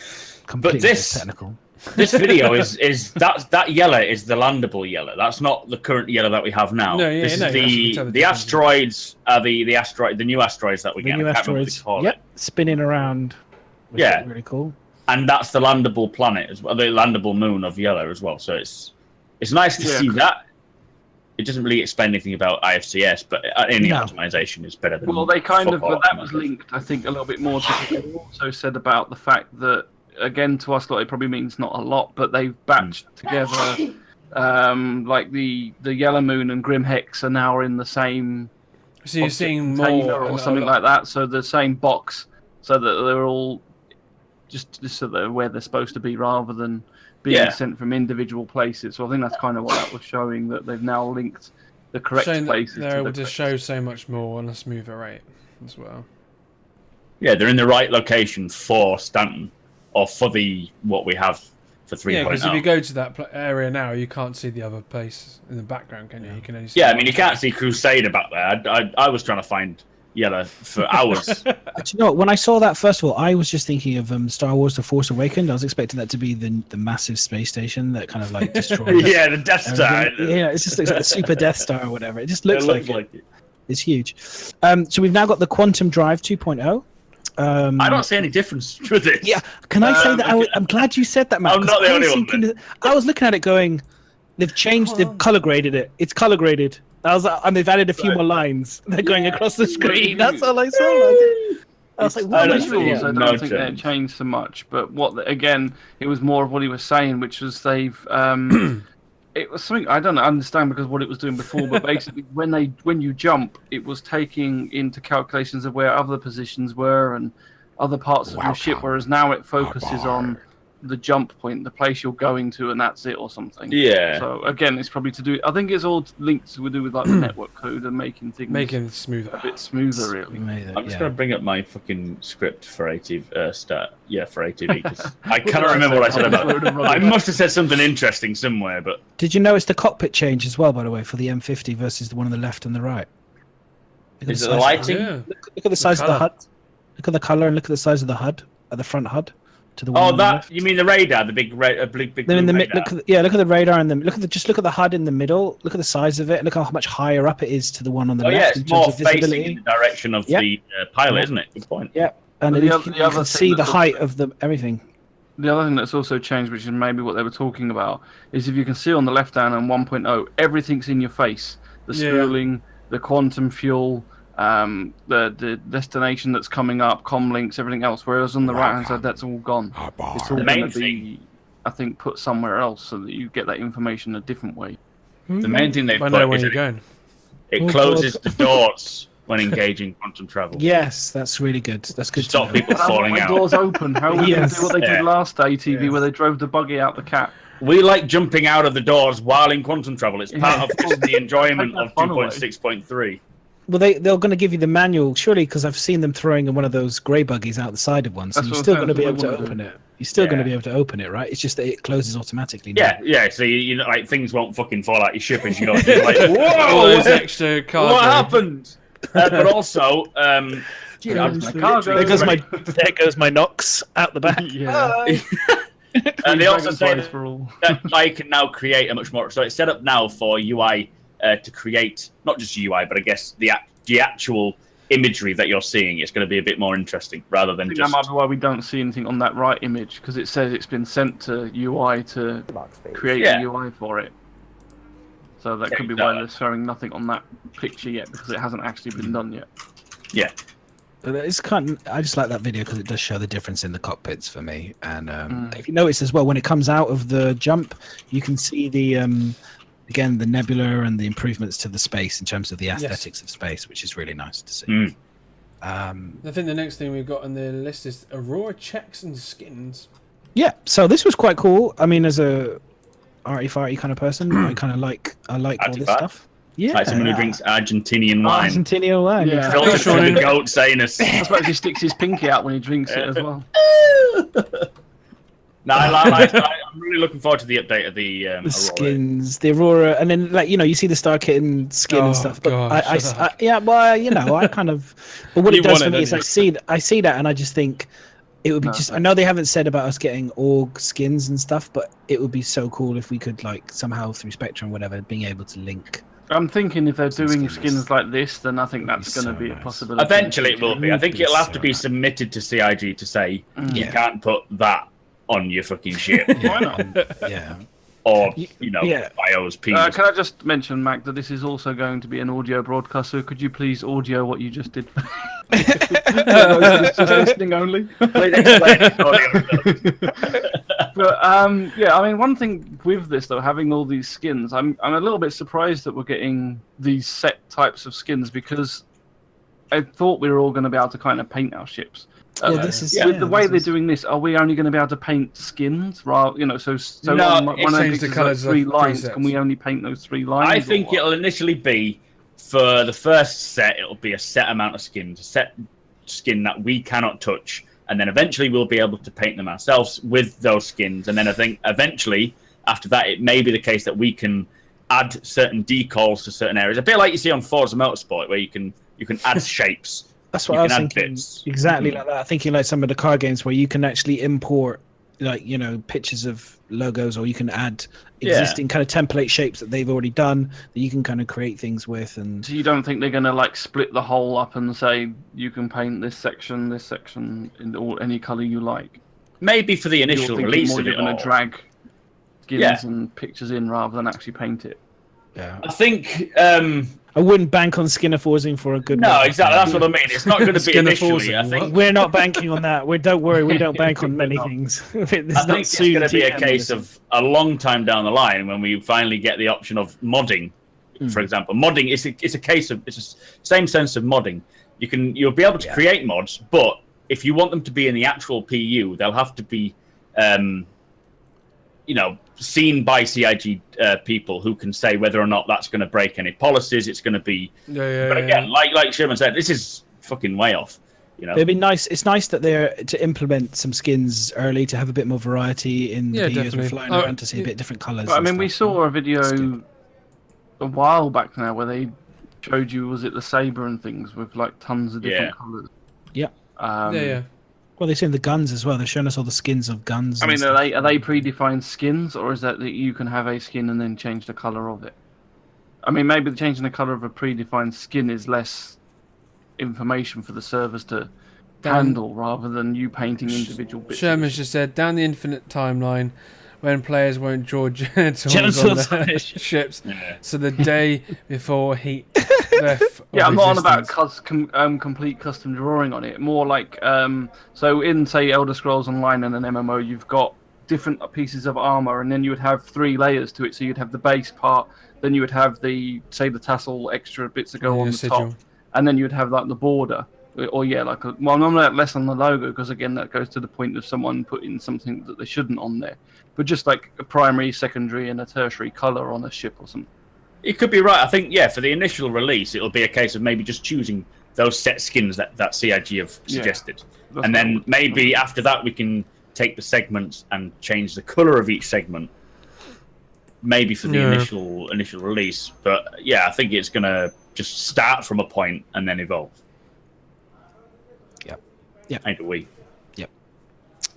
completely technical. This video is that yellow is the landable yellow. That's not the current yellow that we have now. This is the asteroids are the new asteroids that we get. New asteroids. Spinning around. Which is really cool. And that's the landable planet as well, the landable moon of yellow as well. So it's nice to see that. It doesn't really explain anything about IFCS, but any optimization is better than. Well, they kind of, but that was linked, I think, a little bit more to what they also said about the fact that, again, to us, it probably means not a lot, but they've batched together, like the Yellow Moon and Grim Hex are now in the same. So you're seeing more or something like that. So the same box, so that they're all just so they're where they're supposed to be, rather than being sent from individual places. So I think that's kind of what that was showing, that they've now linked the correct places. They're able to show so much more on a smoother rate as well. Yeah, they're in the right location for Stanton, or for what we have for 3.0. Yeah, because if you go to that area now, you can't see the other place in the background, can you? You can only see. Yeah, I mean, you can't see Crusader back there. I was trying to find yellow for hours. But you know, when I saw that, first of all, I was just thinking of Star Wars: The Force Awakens. I was expecting that to be the massive space station that kind of like destroys. The Death Star. Yeah, it just looks like the Super Death Star or whatever. It just looks like it. It's huge. So we've now got the Quantum Drive 2.0. I don't see any difference with this. Yeah, can I say that? I'm glad you said that, Matt. I'm not the only one. I was looking at it going, they've color graded it. It's color graded. And they've added a few more lines. They're going across the screen. That's all I saw. I was like, what visuals, I don't think they changed so much. But again, it was more of what he was saying, which was they've. It was something I don't understand because of what it was doing before, but basically when you jump, it was taking into calculations of where other positions were and other parts of the ship, whereas now it focuses on the jump point, the place you're going to, and that's it or something. Yeah. So again, it's probably to do. I think it's all linked to do with like the network code and making things smoother, a bit smoother. Really. I'm just gonna bring up my fucking script for ATV for ATV because I cannot remember what I said about it. I must have said something interesting somewhere, but did you notice the cockpit change as well? By the way, for the M50 versus the one on the left and the right. Is it the lighting? Yeah. Look at the size of the HUD. Look at the color and look at the size of the HUD at the front HUD. To the one you mean the radar, the big radar? Look at the radar and look at the HUD in the middle. Look at the size of it. Look how much higher up it is to the one on the left. Yeah, it's more facing in the direction of the pilot, isn't it? Good point. Yeah, and you can see the height of everything. The other thing that's also changed, which is maybe what they were talking about, is if you can see on the left hand and 1.0, everything's in your face. The spooling, the quantum fuel, the destination that's coming up, com links, everything else. Whereas on the right hand side, that's all gone. It's all going to be, I think, put somewhere else so that you get that information a different way. The main thing they've I put know where is you're going. it closes the doors when engaging quantum travel. Yes, that's really good. That's good. Stop people falling out. Doors open. How are we going to do what they did last ATV, where they drove the buggy out the cat? We like jumping out of the doors while in quantum travel. It's part of just the enjoyment of 2.6.3. Well, they're going to give you the manual, surely, because I've seen them throwing in one of those grey buggies out the side of one, so you're still going to be able to open it. You're still going to be able to open it, right? It's just that it closes automatically now. Yeah. So you know, like things won't fucking fall out your ship as you go. You're like, whoa, All those extra cargo. what happened? But also, there goes my Nox out the back. and they also say that I can now create a much more. So it's set up now for UI to create not just UI, but I guess the actual imagery that you're seeing. It's going to be a bit more interesting rather than just. That might be why we don't see anything on that right image, because it says it's been sent to UI to create a UI for it. So that could be why they're showing nothing on that picture yet, because it hasn't actually been done yet. Yeah. It's I just like that video because it does show the difference in the cockpits for me. And if you notice as well, when it comes out of the jump, you can see the again the nebula and the improvements to the space in terms of the aesthetics of space, which is really nice to see. I think the next thing we've got on the list is Aurora checks and skins. Yeah, so this was quite cool. I mean, as a arty-farty kind of person, I like all this stuff. Yeah, like someone who drinks Argentinian wine. Argentinian wine. Yeah. Filtered through the goat's anus. I suppose he sticks his pinky out when he drinks it as well. No, I'm really looking forward to the update of the Aurora. Skins, the Aurora, and then you see the Star Kitten skin and stuff. But I kind of. But what it does for me is I see that, and I just think it would be I know they haven't said about us getting org skins and stuff, but it would be so cool if we could somehow through Spectrum, whatever, being able to link. I'm thinking if they're doing skins like this, then I think that's going to be a possibility. Eventually, it will be. I think it'll have to be submitted to CIG to say you can't put that on your fucking ship. Why not? Yeah. Or BIOS P. Can I just mention, Mac, that this is also going to be an audio broadcast, so could you please audio what you just did? Just listening only. But I mean, one thing with this though, having all these skins, I'm a little bit surprised that we're getting these set types of skins, because I thought we were all going to be able to kind of paint our ships. With the way they're doing this, are we only going to be able to paint skins? Rather, so when I change the colours of 3 lines, can we only paint those 3 lines? I think it'll initially be for the first set. It'll be a set amount of skins, a set skin that we cannot touch, and then eventually we'll be able to paint them ourselves with those skins. And then I think eventually, after that, it may be the case that we can add certain decals to certain areas, a bit like you see on Forza Motorsport, where you can add shapes. That's what I was thinking. Bits. Exactly like that. Thinking like some of the car games where you can actually import, pictures of logos, or you can add existing kind of template shapes that they've already done that you can kind of create things with. And so you don't think they're going to split the whole up and say you can paint this section in any color you like? Maybe for the initial release of it, you're going to drag skins and pictures in rather than actually paint it. Yeah, I think. I wouldn't bank on Skinner forcing for a good. No, exactly. That's what I mean. It's not going to be initially. I think we're not banking on that. Don't worry. We don't bank on many things. I think it's going to be a case of a long time down the line when we finally get the option of modding. For example, modding is it's a same sense of modding. You'll be able to create mods, but if you want them to be in the actual PU, they'll have to be, seen by CIG people who can say whether or not that's going to break any policies. It's going to be, but again, like Sherman said, this is fucking way off. It'd be nice. It's nice that they're to implement some skins early to have a bit more variety in the videos we're flying around to see a bit different colours. I mean, we saw a video a while back now where they showed you, was it the Sabre and things with tons of different colours. Yeah. Yeah. Well, they've seen the guns as well. They've shown us all the skins of guns. I mean, are they predefined skins, or is that you can have a skin and then change the colour of it? I mean, maybe changing the colour of a predefined skin is less information for the servers to handle rather than you painting individual bits. Sherman's just said, down the infinite timeline, when players won't draw genitals on their ships. Yeah. So the day before heat death. Yeah, I'm not on about complete custom drawing on it. More like, so in, say, Elder Scrolls Online and an MMO, you've got different pieces of armor, and then you would have 3 layers to it. So you'd have the base part, then you would have the tassel extra bits that go on the sigil. top, and then you'd have like the border. Or well, I'm less on the logo because again that goes to the point of someone putting something that they shouldn't on there, but just like a primary, secondary, and a tertiary color on a ship or something. It could be right. I think for the initial release, it'll be a case of maybe just choosing those set skins that CIG have suggested, and then maybe after that we can take the segments and change the color of each segment. Maybe for the initial release, but I think it's gonna just start from a point and then evolve. Yeah. Either way. Yep.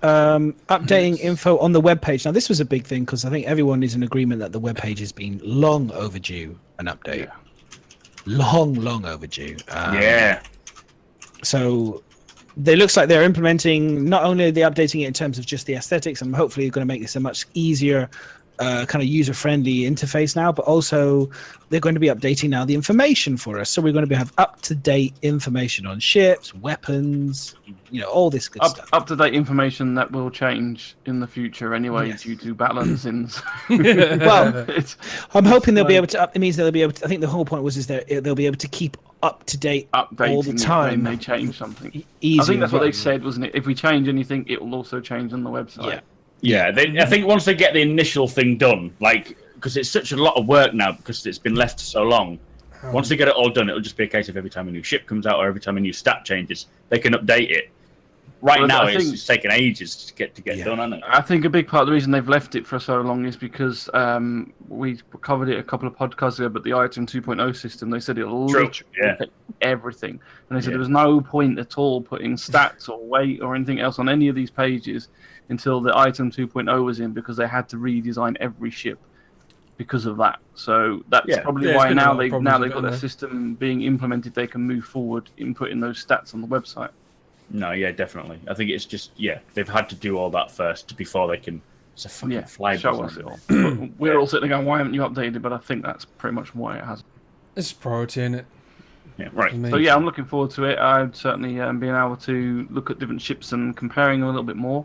Updating info on the webpage. Now, this was a big thing because I think everyone is in agreement that the webpage has been long overdue an update. Yeah. Long overdue. Yeah. So it looks like they're implementing, not only are they updating it in terms of just the aesthetics, and hopefully going to make this a much easier kind of user-friendly interface now, but also they're going to be updating now the information for us. So we're going to have up-to-date information on ships, weapons, all this good stuff. Up-to-date information that will change in the future anyway due to balancings. Well, I'm hoping they'll be able to. It means they'll be able to. I think the whole point was they'll be able to keep up-to-date all the time. When they change something. Easier, I think that's what they said, wasn't it? If we change anything, it will also change on the website. Yeah, I think once they get the initial thing done, because it's such a lot of work now because it's been left so long, once they get it all done, it'll just be a case of every time a new ship comes out or every time a new stat changes, they can update it. Right now, it's taken ages to get done, hasn't it? I think a big part of the reason they've left it for so long is because we covered it a couple of podcasts ago, but the Item 2.0 system, they said it'll literally affect everything. And they said there was no point at all putting stats or weight or anything else on any of these pages until the Item 2.0 was in, because they had to redesign every ship because of that. So that's probably why now they've got their system being implemented, they can move forward in putting those stats on the website. No, definitely. I think it's just, they've had to do all that first before they can fly. Show us it all. But we're all sitting there going, why haven't you updated? But I think that's pretty much why it hasn't. It's a priority, isn't it? Yeah, right. Amazing. So I'm looking forward to it. I've certainly been able to look at different ships and comparing them a little bit more.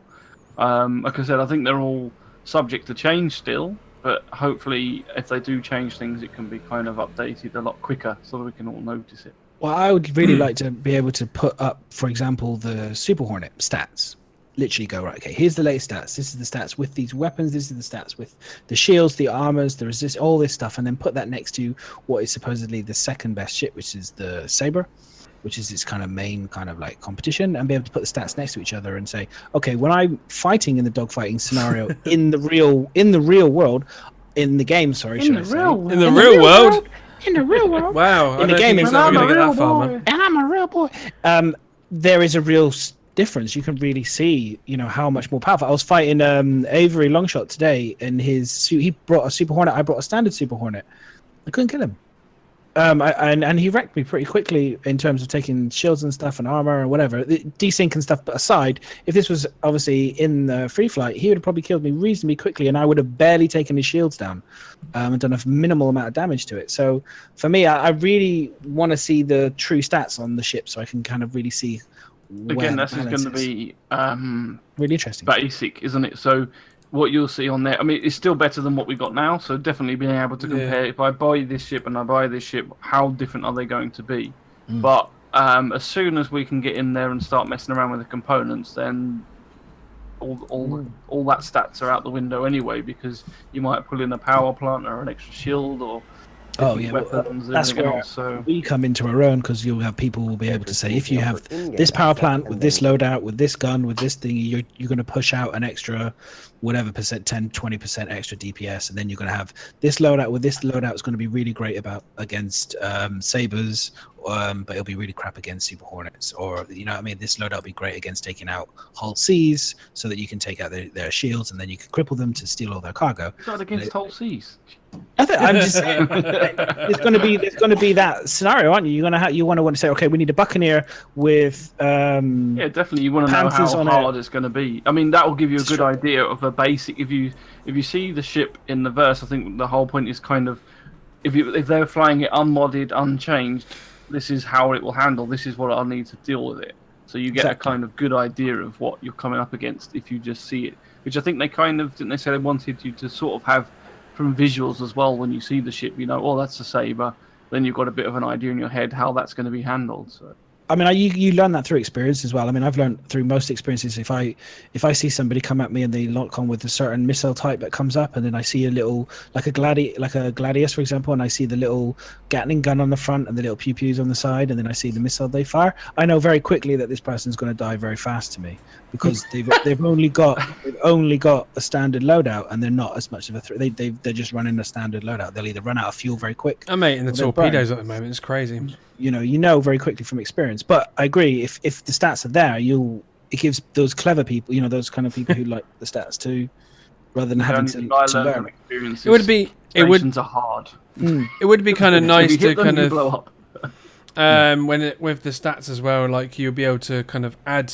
Like I said, I think they're all subject to change still, but hopefully if they do change things, it can be kind of updated a lot quicker so that we can all notice it. Well, I would really like to be able to put up, for example, the Super Hornet stats. Literally go, right, okay, here's the latest stats. This is the stats with these weapons. This is the stats with the shields, the armors, the resist, all this stuff. And then put that next to what is supposedly the second best ship, which is the Saber, which is its kind of main kind of like competition, and be able to put the stats next to each other and say, okay, when I'm fighting in the dogfighting scenario in the real world, in the game, sorry, should I say? In the real world? In the real world. Wow. In the game, it's not going to get that far, man. And I'm a real boy. There is a real difference. You can really see, how much more powerful. I was fighting Avery Longshot today, and he brought a Super Hornet. I brought a standard Super Hornet. I couldn't kill him. And he wrecked me pretty quickly in terms of taking shields and stuff and armor and whatever. Desync and stuff aside, if this was obviously in the free flight, he would have probably killed me reasonably quickly, and I would have barely taken his shields down and done a minimal amount of damage to it. So for me, I really want to see the true stats on the ship so I can kind of really see. Again, this is going to be really interesting. Basic, isn't it? So what you'll see on there, I mean, it's still better than what we got now. So definitely being able to compare, if I buy this ship and I buy this ship, how different are they going to be? But as soon as we can get in there and start messing around with the components, then all that stats are out the window anyway, because you might pull in a power plant or an extra shield or weapons. That's where we come into our own, because you'll have people who will be able to say, if you have this power plant with this loadout, with this gun, with this thing, you're going to push out an extra whatever percent, 10-20% extra DPS, and then you're going to have this loadout with this loadout is going to be really great against Sabers, but it'll be really crap against Super Hornets, or this loadout will be great against taking out Hull Seas, so that you can take out their shields and then you can cripple them to steal all their cargo. Is that against Hull Seas? I'm just saying, there's going to be that scenario, aren't you? You want to say, okay, we need a Buccaneer with definitely. You want to know how hard it's going to be. I mean, that will give you a good idea of a basic. If you see the ship in the verse, I think the whole point is kind of if they're flying it unmodded, unchanged, this is how it will handle. This is what I'll need to deal with it. So you get a kind of good idea of what you're coming up against if you just see it. Which I think they kind of didn't they say they wanted you to sort of have from visuals as well. When you see the ship, you know, oh, that's a saber. Then you've got a bit of an idea in your head how that's going to be handled. So. I mean, you learn that through experience as well. I mean, I've learned through most experiences. If I see somebody come at me and they lock on with a certain missile type that comes up, and then I see a little like a gladius, for example, and I see the little Gatling gun on the front and the little pew pews on the side, and then I see the missile they fire, I know very quickly that this person's going to die very fast to me because they've only got a standard loadout, and they're not as much of a threat. They're just running a standard loadout. They'll either run out of fuel very quick. Oh, mate, and the torpedoes at the moment is crazy. You know very quickly from experience. But I agree, if the stats are there, it gives those clever people, those kind of people who like the stats too, rather than having to learn. It would be are hard. It would be kind of nice to kind of blow up. with the stats as well, like you'll be able to kind of add.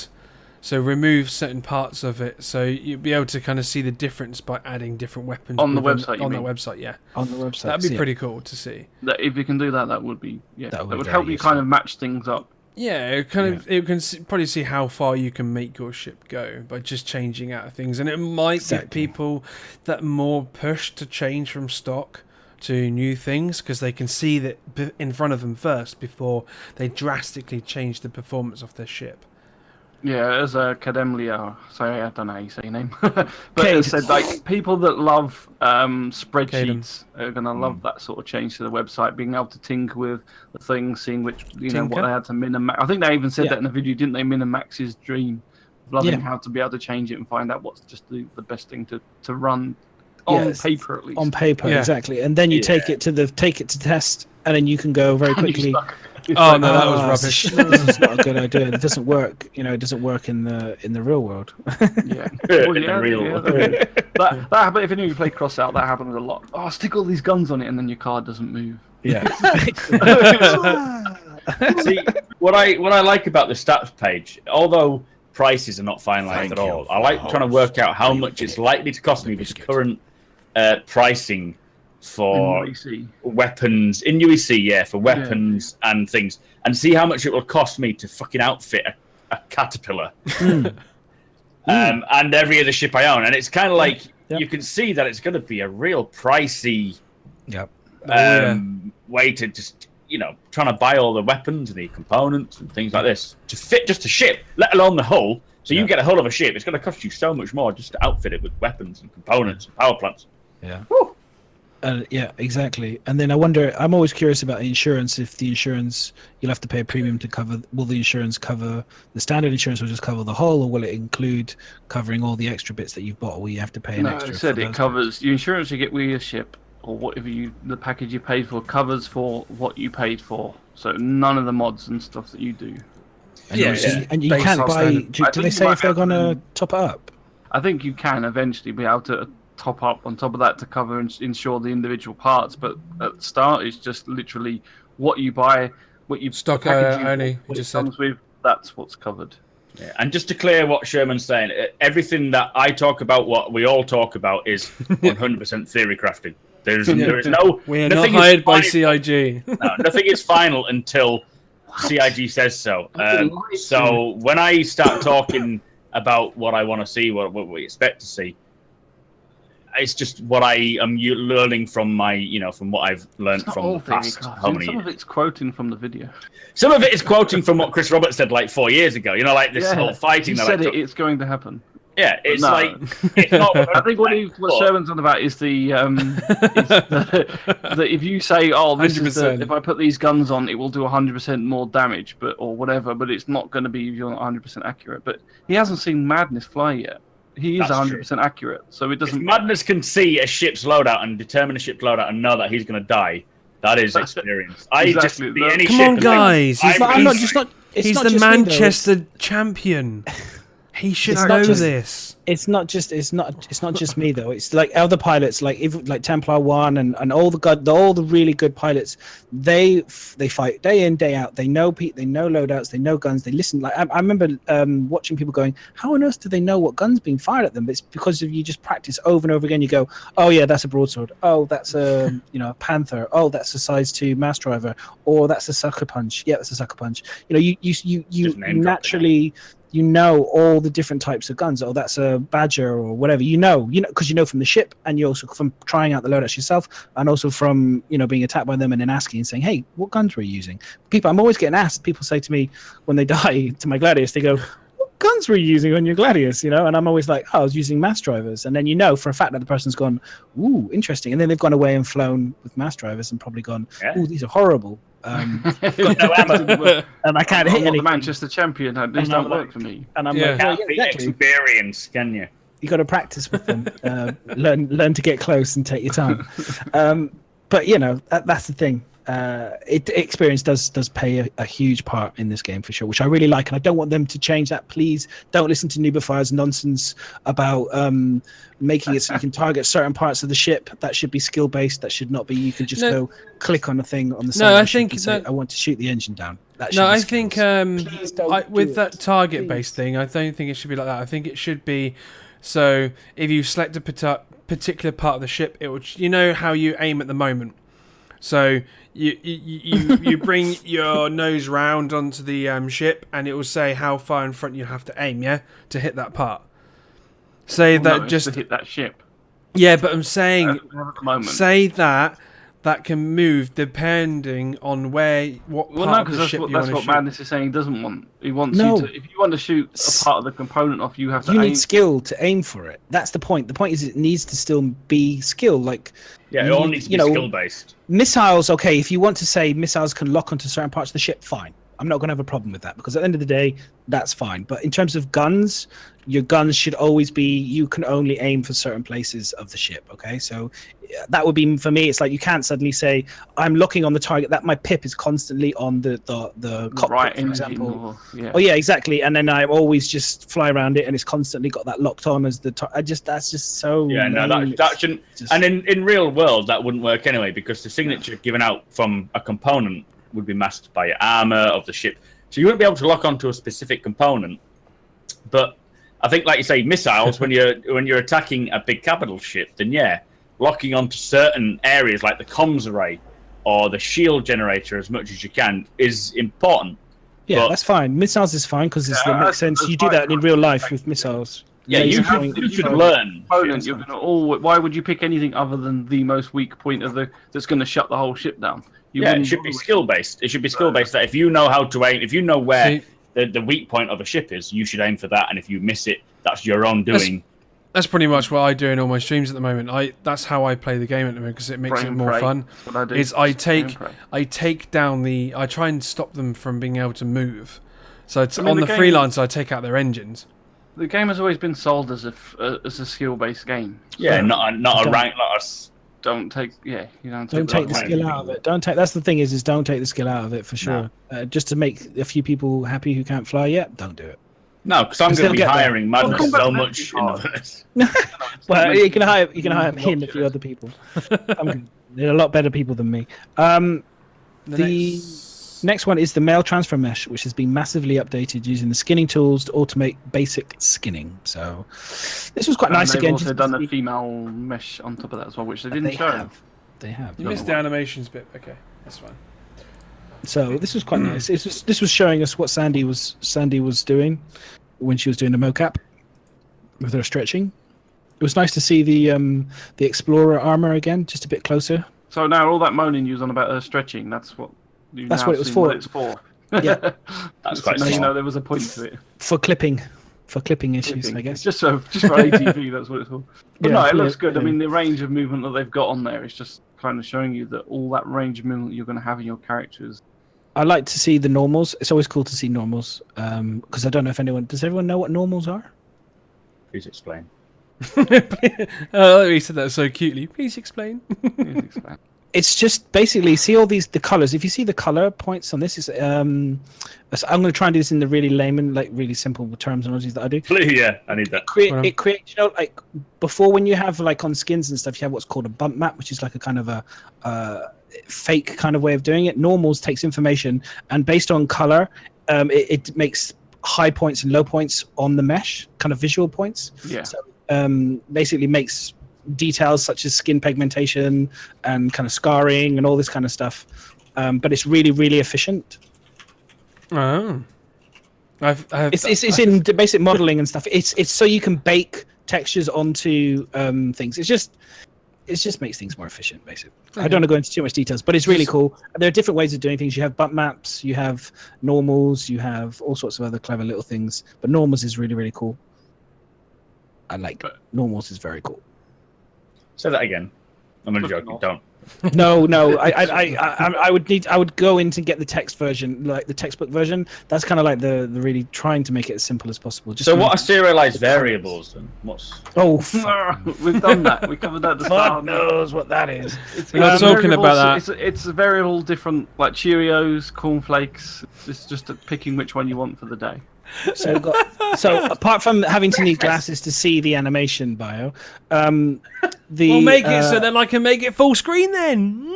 So remove certain parts of it, so you'll be able to kind of see the difference by adding different weapons on the website. On the website, yeah. On the website, that'd be pretty cool to see. If you can do that, that would be that would help you kind of match things up. Yeah, it can probably see how far you can make your ship go by just changing out things, and it might give people that more push to change from stock to new things because they can see that in front of them first before they drastically change the performance of their ship. Yeah, as a Kademlia, sorry, I don't know how you say your name, but it said like people that love spreadsheets are gonna love that sort of change to the website, being able to tinker with the things, seeing which what they had to min and max. I think they even said that in the video, didn't they? Min and max's dream, loving how to be able to change it and find out what's just the best thing to run on paper at least. On paper, exactly, and then you take it to test, and then you can go very quickly. Oh no, that was rubbish. This is not a good idea. It doesn't work. It doesn't work in the real world. That happened if you play Crossout. That happens a lot. Oh, stick all these guns on it, and then your card doesn't move. Yeah. See, what I like about the stats page, although prices are not finalized at all, I like trying to work out how much it's likely to cost me with current pricing for weapons in UEC, for weapons and things, and see how much it will cost me to fucking outfit a caterpillar and every other ship I own. And it's kind of like you can see that it's going to be a real pricey way to just trying to buy all the weapons and the components and things like this to fit just a ship, let alone the hull. So you get a hull of a ship, it's going to cost you so much more just to outfit it with weapons and components and power plants. Yeah. Woo! Yeah, exactly. And then I wonder, I'm always curious about insurance. If the insurance, you'll have to pay a premium to cover, will the insurance cover, the standard insurance will just cover the hull, or will it include covering all the extra bits that you've bought, or will you have to pay an extra? No, it said it covers the insurance you get with your ship, or whatever the package you paid for covers for what you paid for. So none of the mods and stuff that you do. And and you can't buy, do they say if they're going to top it up? I think you can eventually be able to top up on top of that to cover and insure the individual parts, but at the start it's just literally what you buy, what you stock only just comes with, that's what's covered. Yeah, and just to clear what Sherman's saying, everything that I talk about, what we all talk about, is 100% theory crafting. There is no. We are not hired by CIG. No, nothing is final until CIG says so. So when I start talking about what I want to see, what we expect to see, it's just what I am learning from my, from what I've learned from the past. Some of it's quoting from the video. Some of it is quoting from what Chris Roberts said like 4 years ago. Like this whole fighting. He said it's going to happen. Yeah, it's it's not. I think what Sherman's on about is the if you say, oh, this is if I put these guns on, it will do 100% more damage, or whatever, but it's not going to be if you're not 100% accurate. But he hasn't seen Madness fly yet. He is 100% accurate, so it doesn't. If Madness can see a ship's loadout and determine a ship's loadout and know that he's going to die, that is experience. Come on, guys! He's the Manchester champion. He should know this. It's not just me though. It's like other pilots, like Templar 1 and all the really good pilots. They fight day in, day out. They know loadouts, they know guns. They listen. Like I remember watching people going, "How on earth do they know what guns being fired at them?" But it's because you just practice over and over again. You go, "Oh yeah, that's a broadsword. Oh, that's a a Panther. Oh, that's a size 2 mass driver. Or that's a sucker punch. Yeah, that's a sucker punch." You naturally. You know all the different types of guns. Oh, that's a Badger or whatever. Because you know from the ship, and you also from trying out the loadouts yourself, and also from being attacked by them and then asking and saying, "Hey, what guns were you using?" I'm always getting asked. People say to me when they die to my Gladius, they go, "What guns were you using on your Gladius?" And I'm always like, "Oh, I was using mass drivers." And then for a fact that the person's gone, "Ooh, interesting," and then they've gone away and flown with mass drivers and probably gone, "Ooh, these are horrible." Got no ammo, and I can't hit anything. The Manchester champion. These don't work for me. And I'm like, exactly. Experience, can you? You got to practice with them. Learn to get close and take your time. But that's the thing. Experience does play a huge part in this game for sure, which I really like, and I don't want them to change that. Please don't listen to Noobifire's nonsense about making it so you can target certain parts of the ship. That should be skill based. That should not be. You can just go click on a thing on the side. No, I think and say, I want to shoot the engine down. I think with that target based thing, I don't think it should be like that. I think it should be so if you select a particular part of the ship, it would how you aim at the moment. So you bring your nose round onto the ship, and it will say how far in front you have to aim, to hit that part. Just to hit that ship. Yeah, but I'm saying, say that can move depending on what part of the ship you want to shoot. That's what Madness is saying he doesn't want. He wants you to. If you want to shoot a part of the component off, you have to. You need skill to aim for it. That's the point. The point is it needs to still be skill. Like it all needs to be skill based. Missiles, okay. If you want to say missiles can lock onto certain parts of the ship, fine. I'm not going to have a problem with that because at the end of the day, that's fine. But in terms of guns, your guns should always be, you can only aim for certain places of the ship, okay? So that would be, for me, it's like you can't suddenly say, I'm looking on the target, that my pip is constantly on the cockpit, right, for example. Oh, yeah, exactly. And then I always just fly around it and it's constantly got that locked on as the that's just so... Yeah, no, that shouldn't... And in real world, that wouldn't work anyway because the signature given out from a component would be masked by your armor of the ship. So you wouldn't be able to lock onto a specific component. But I think, like you say, missiles, when you're attacking a big capital ship, then locking onto certain areas like the comms array or the shield generator as much as you can is important. Yeah, that's fine. Missiles is fine because it makes sense. You do that in real life with missiles. Yeah, you should learn. Why would you pick anything other than the most weak point that's going to shut the whole ship down? It should be skill based. It should be skill based that if you know how to aim, if you know where the weak point of a ship is, you should aim for that. And if you miss it, that's your own doing. That's pretty much what I do in all my streams at the moment. That's how I play the game at the moment because it makes it more fun. That's what I do. I take down I try and stop them from being able to move. So on the freelance, I take out their engines. The game has always been sold as a skill based game. Yeah, not a rank, not a. Don't take the skill out of it. That's the thing is don't take the skill out of it for sure. No. Just to make a few people happy who can't fly yet, don't do it. No, because I'm going to be hiring Madness so much in this. Well, you can hire me and a few other people. They're a lot better people than me. The next one is the male transfer mesh, which has been massively updated using the skinning tools to automate basic skinning. So this was quite nice again. They've also done a female mesh on top of that as well, which they didn't show. They have. You missed the animations bit. Okay, that's fine. So this was quite nice. This was showing us what Sandy was doing when she was doing the mocap with her stretching. It was nice to see the Explorer armor again, just a bit closer. So now all that moaning you was on about her stretching, that's what it was for. Yeah, that's quite. Now there was a point to it for clipping issues, I guess. Just for ATV, that's what it's for. But it looks good. I mean, the range of movement that they've got on there is just kind of showing you that all that range of movement you're going to have in your characters. I like to see the normals. It's always cool to see normals because I don't know if does everyone know what normals are? Please explain. He said that so cutely. Please explain. It's just basically see all the colors. If you see the color points on this, is I'm going to try and do this in the really layman, like really simple terminology that I do. Yeah, I need that. It creates, like before when you have like on skins and stuff, you have what's called a bump map, which is like a kind of a fake kind of way of doing it. Normals takes information and based on color, it makes high points and low points on the mesh, kind of visual points. Yeah. So basically makes details such as skin pigmentation and kind of scarring and all this kind of stuff, but it's really, really efficient. Oh, it's in the basic modeling and stuff. It's so you can bake textures onto things. It just makes things more efficient, basically. Okay. I don't want to go into too much details, but it's really cool. There are different ways of doing things. You have bump maps, you have normals, you have all sorts of other clever little things. But normals is really, really cool. I like normals is very cool. Say that again. I'm only joking. Don't. No. I would go in to get the text version, like the textbook version. That's kind of like the really trying to make it as simple as possible. So what are serialized variables then? We've done that. We covered that at the start. God knows what that is. We're not talking about that. It's a variable different, like Cheerios, cornflakes. It's just picking which one you want for the day. So apart from having to need glasses to see the animation bio, we'll make it so then I can make it full screen then.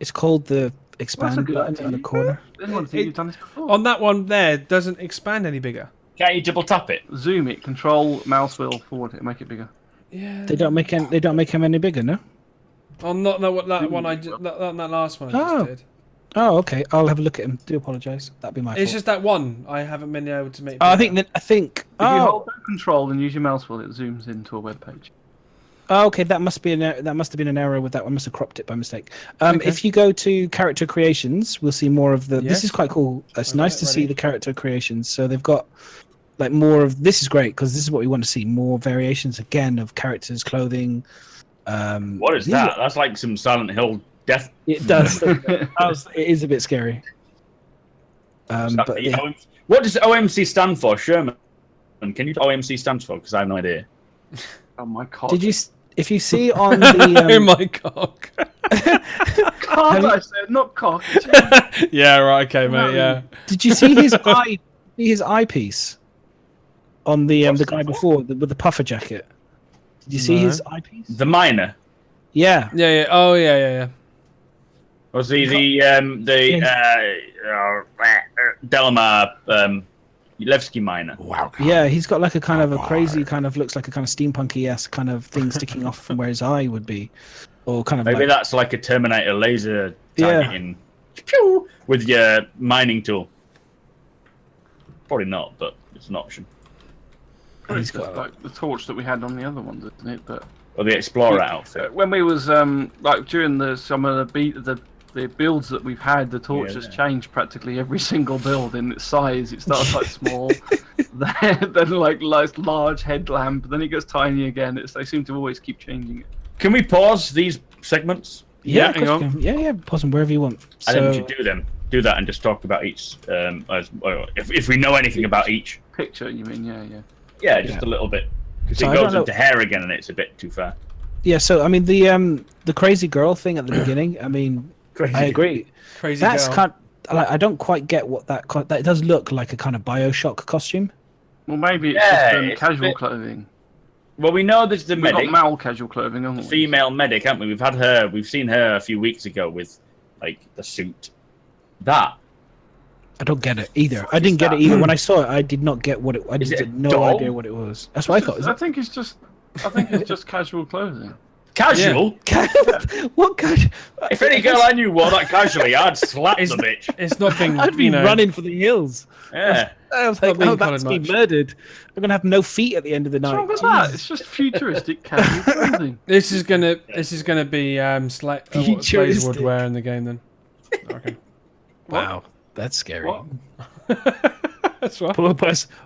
It's called the expand button in the corner. You've done this before. On that one there, doesn't expand any bigger. Can't you double tap it? Zoom it, control mouse wheel forward it, make it bigger. Yeah. They don't make him any bigger, no? On that last one I just did. Oh, okay. I'll have a look at him. Do apologise. That'd be my fault. It's just that one I haven't been able to make. I think. If you hold down control and use your mouse wheel, it zooms into a web page. Oh, okay. That must have been an error with that one. I must have cropped it by mistake. If you go to character creations, we'll see more of the. Yes. This is quite cool. It's nice to see the character creations. So they've got like more of. This is great because this is what we want to see. More variations again of characters' clothing. What is that? That's like some Silent Hill. Death. It does. It is a bit scary. What does OMC stand for, Sherman? Can you tell what OMC stands for? Because I have no idea. Oh my god! If you see on the oh my cock. Cock, I said, not cock. Yeah, right. Okay, mate. Yeah. Did you see his eye? His eyepiece on the guy before with the puffer jacket. Did you see his eyepiece? The miner. Yeah. Yeah. Oh, yeah. Was he the Delmar Levski miner? Wow. Yeah, he's got like a kind of a crazy kind of looks like a kind of steampunky-esque kind of thing sticking off from where his eye would be, or kind of maybe that's like a Terminator laser targeting with your mining tool. Probably not, but it's an option. He's got like the torch that we had on the other ones, isn't it? But or the Explorer outfit. When we was like during some of the builds that we've had, the torch has changed practically every single build in its size. It starts like small, then like large headlamp, then it gets tiny again. They seem to always keep changing it. Can we pause these segments? Yeah, pause them wherever you want. I think we should do them. Do that and just talk about each. If we know anything about each picture, you mean? Yeah, just a little bit. Because it goes into hair again, and it's a bit too far. Yeah, so I mean the crazy girl thing at the beginning. I mean, I agree. Crazy That's girl. kind. I don't quite get what that does look like a kind of BioShock costume. Well, maybe it's just casual clothing. Well, we know there's the medic. We've got Mal casual clothing, haven't we? Female medic, haven't we? We've had her. We've seen her a few weeks ago with like the suit. That. I don't get it either. I didn't get it either. When I saw it, I did not get what it. I just had no idea what it was. That's what I thought. I think it's just casual clothing. Casual? Yeah. What casual? If any girl I knew wore that casually, I'd slap the bitch. It's nothing. I'd be running for the hills. Yeah. I was like, I'm about to be murdered. I'm gonna have no feet at the end of the night. What's wrong with that? It's just futuristic casual clothing. This is gonna be what Blaze would wear in the game then. Okay. Wow, that's scary. What? That's right.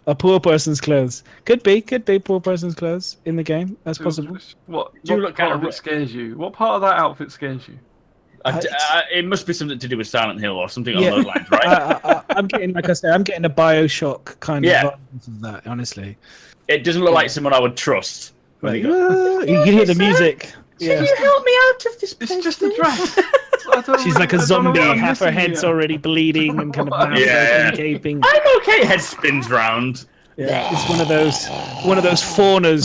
A poor person's clothes. Could be poor person's clothes in the game. That's possible. What part of it scares you? What part of that outfit scares you? It must be something to do with Silent Hill or something along those lines, right? I'm getting, like I said, I'm getting a BioShock kind of vibe of that. Honestly, it doesn't look like someone I would trust. Like, you can hear the music. Can you help me out of this place? It's just a dress. She's like a zombie. Half her head's already bleeding and kind of mouth open, gaping. I'm okay. Head spins round. Yeah, it's one of those faunas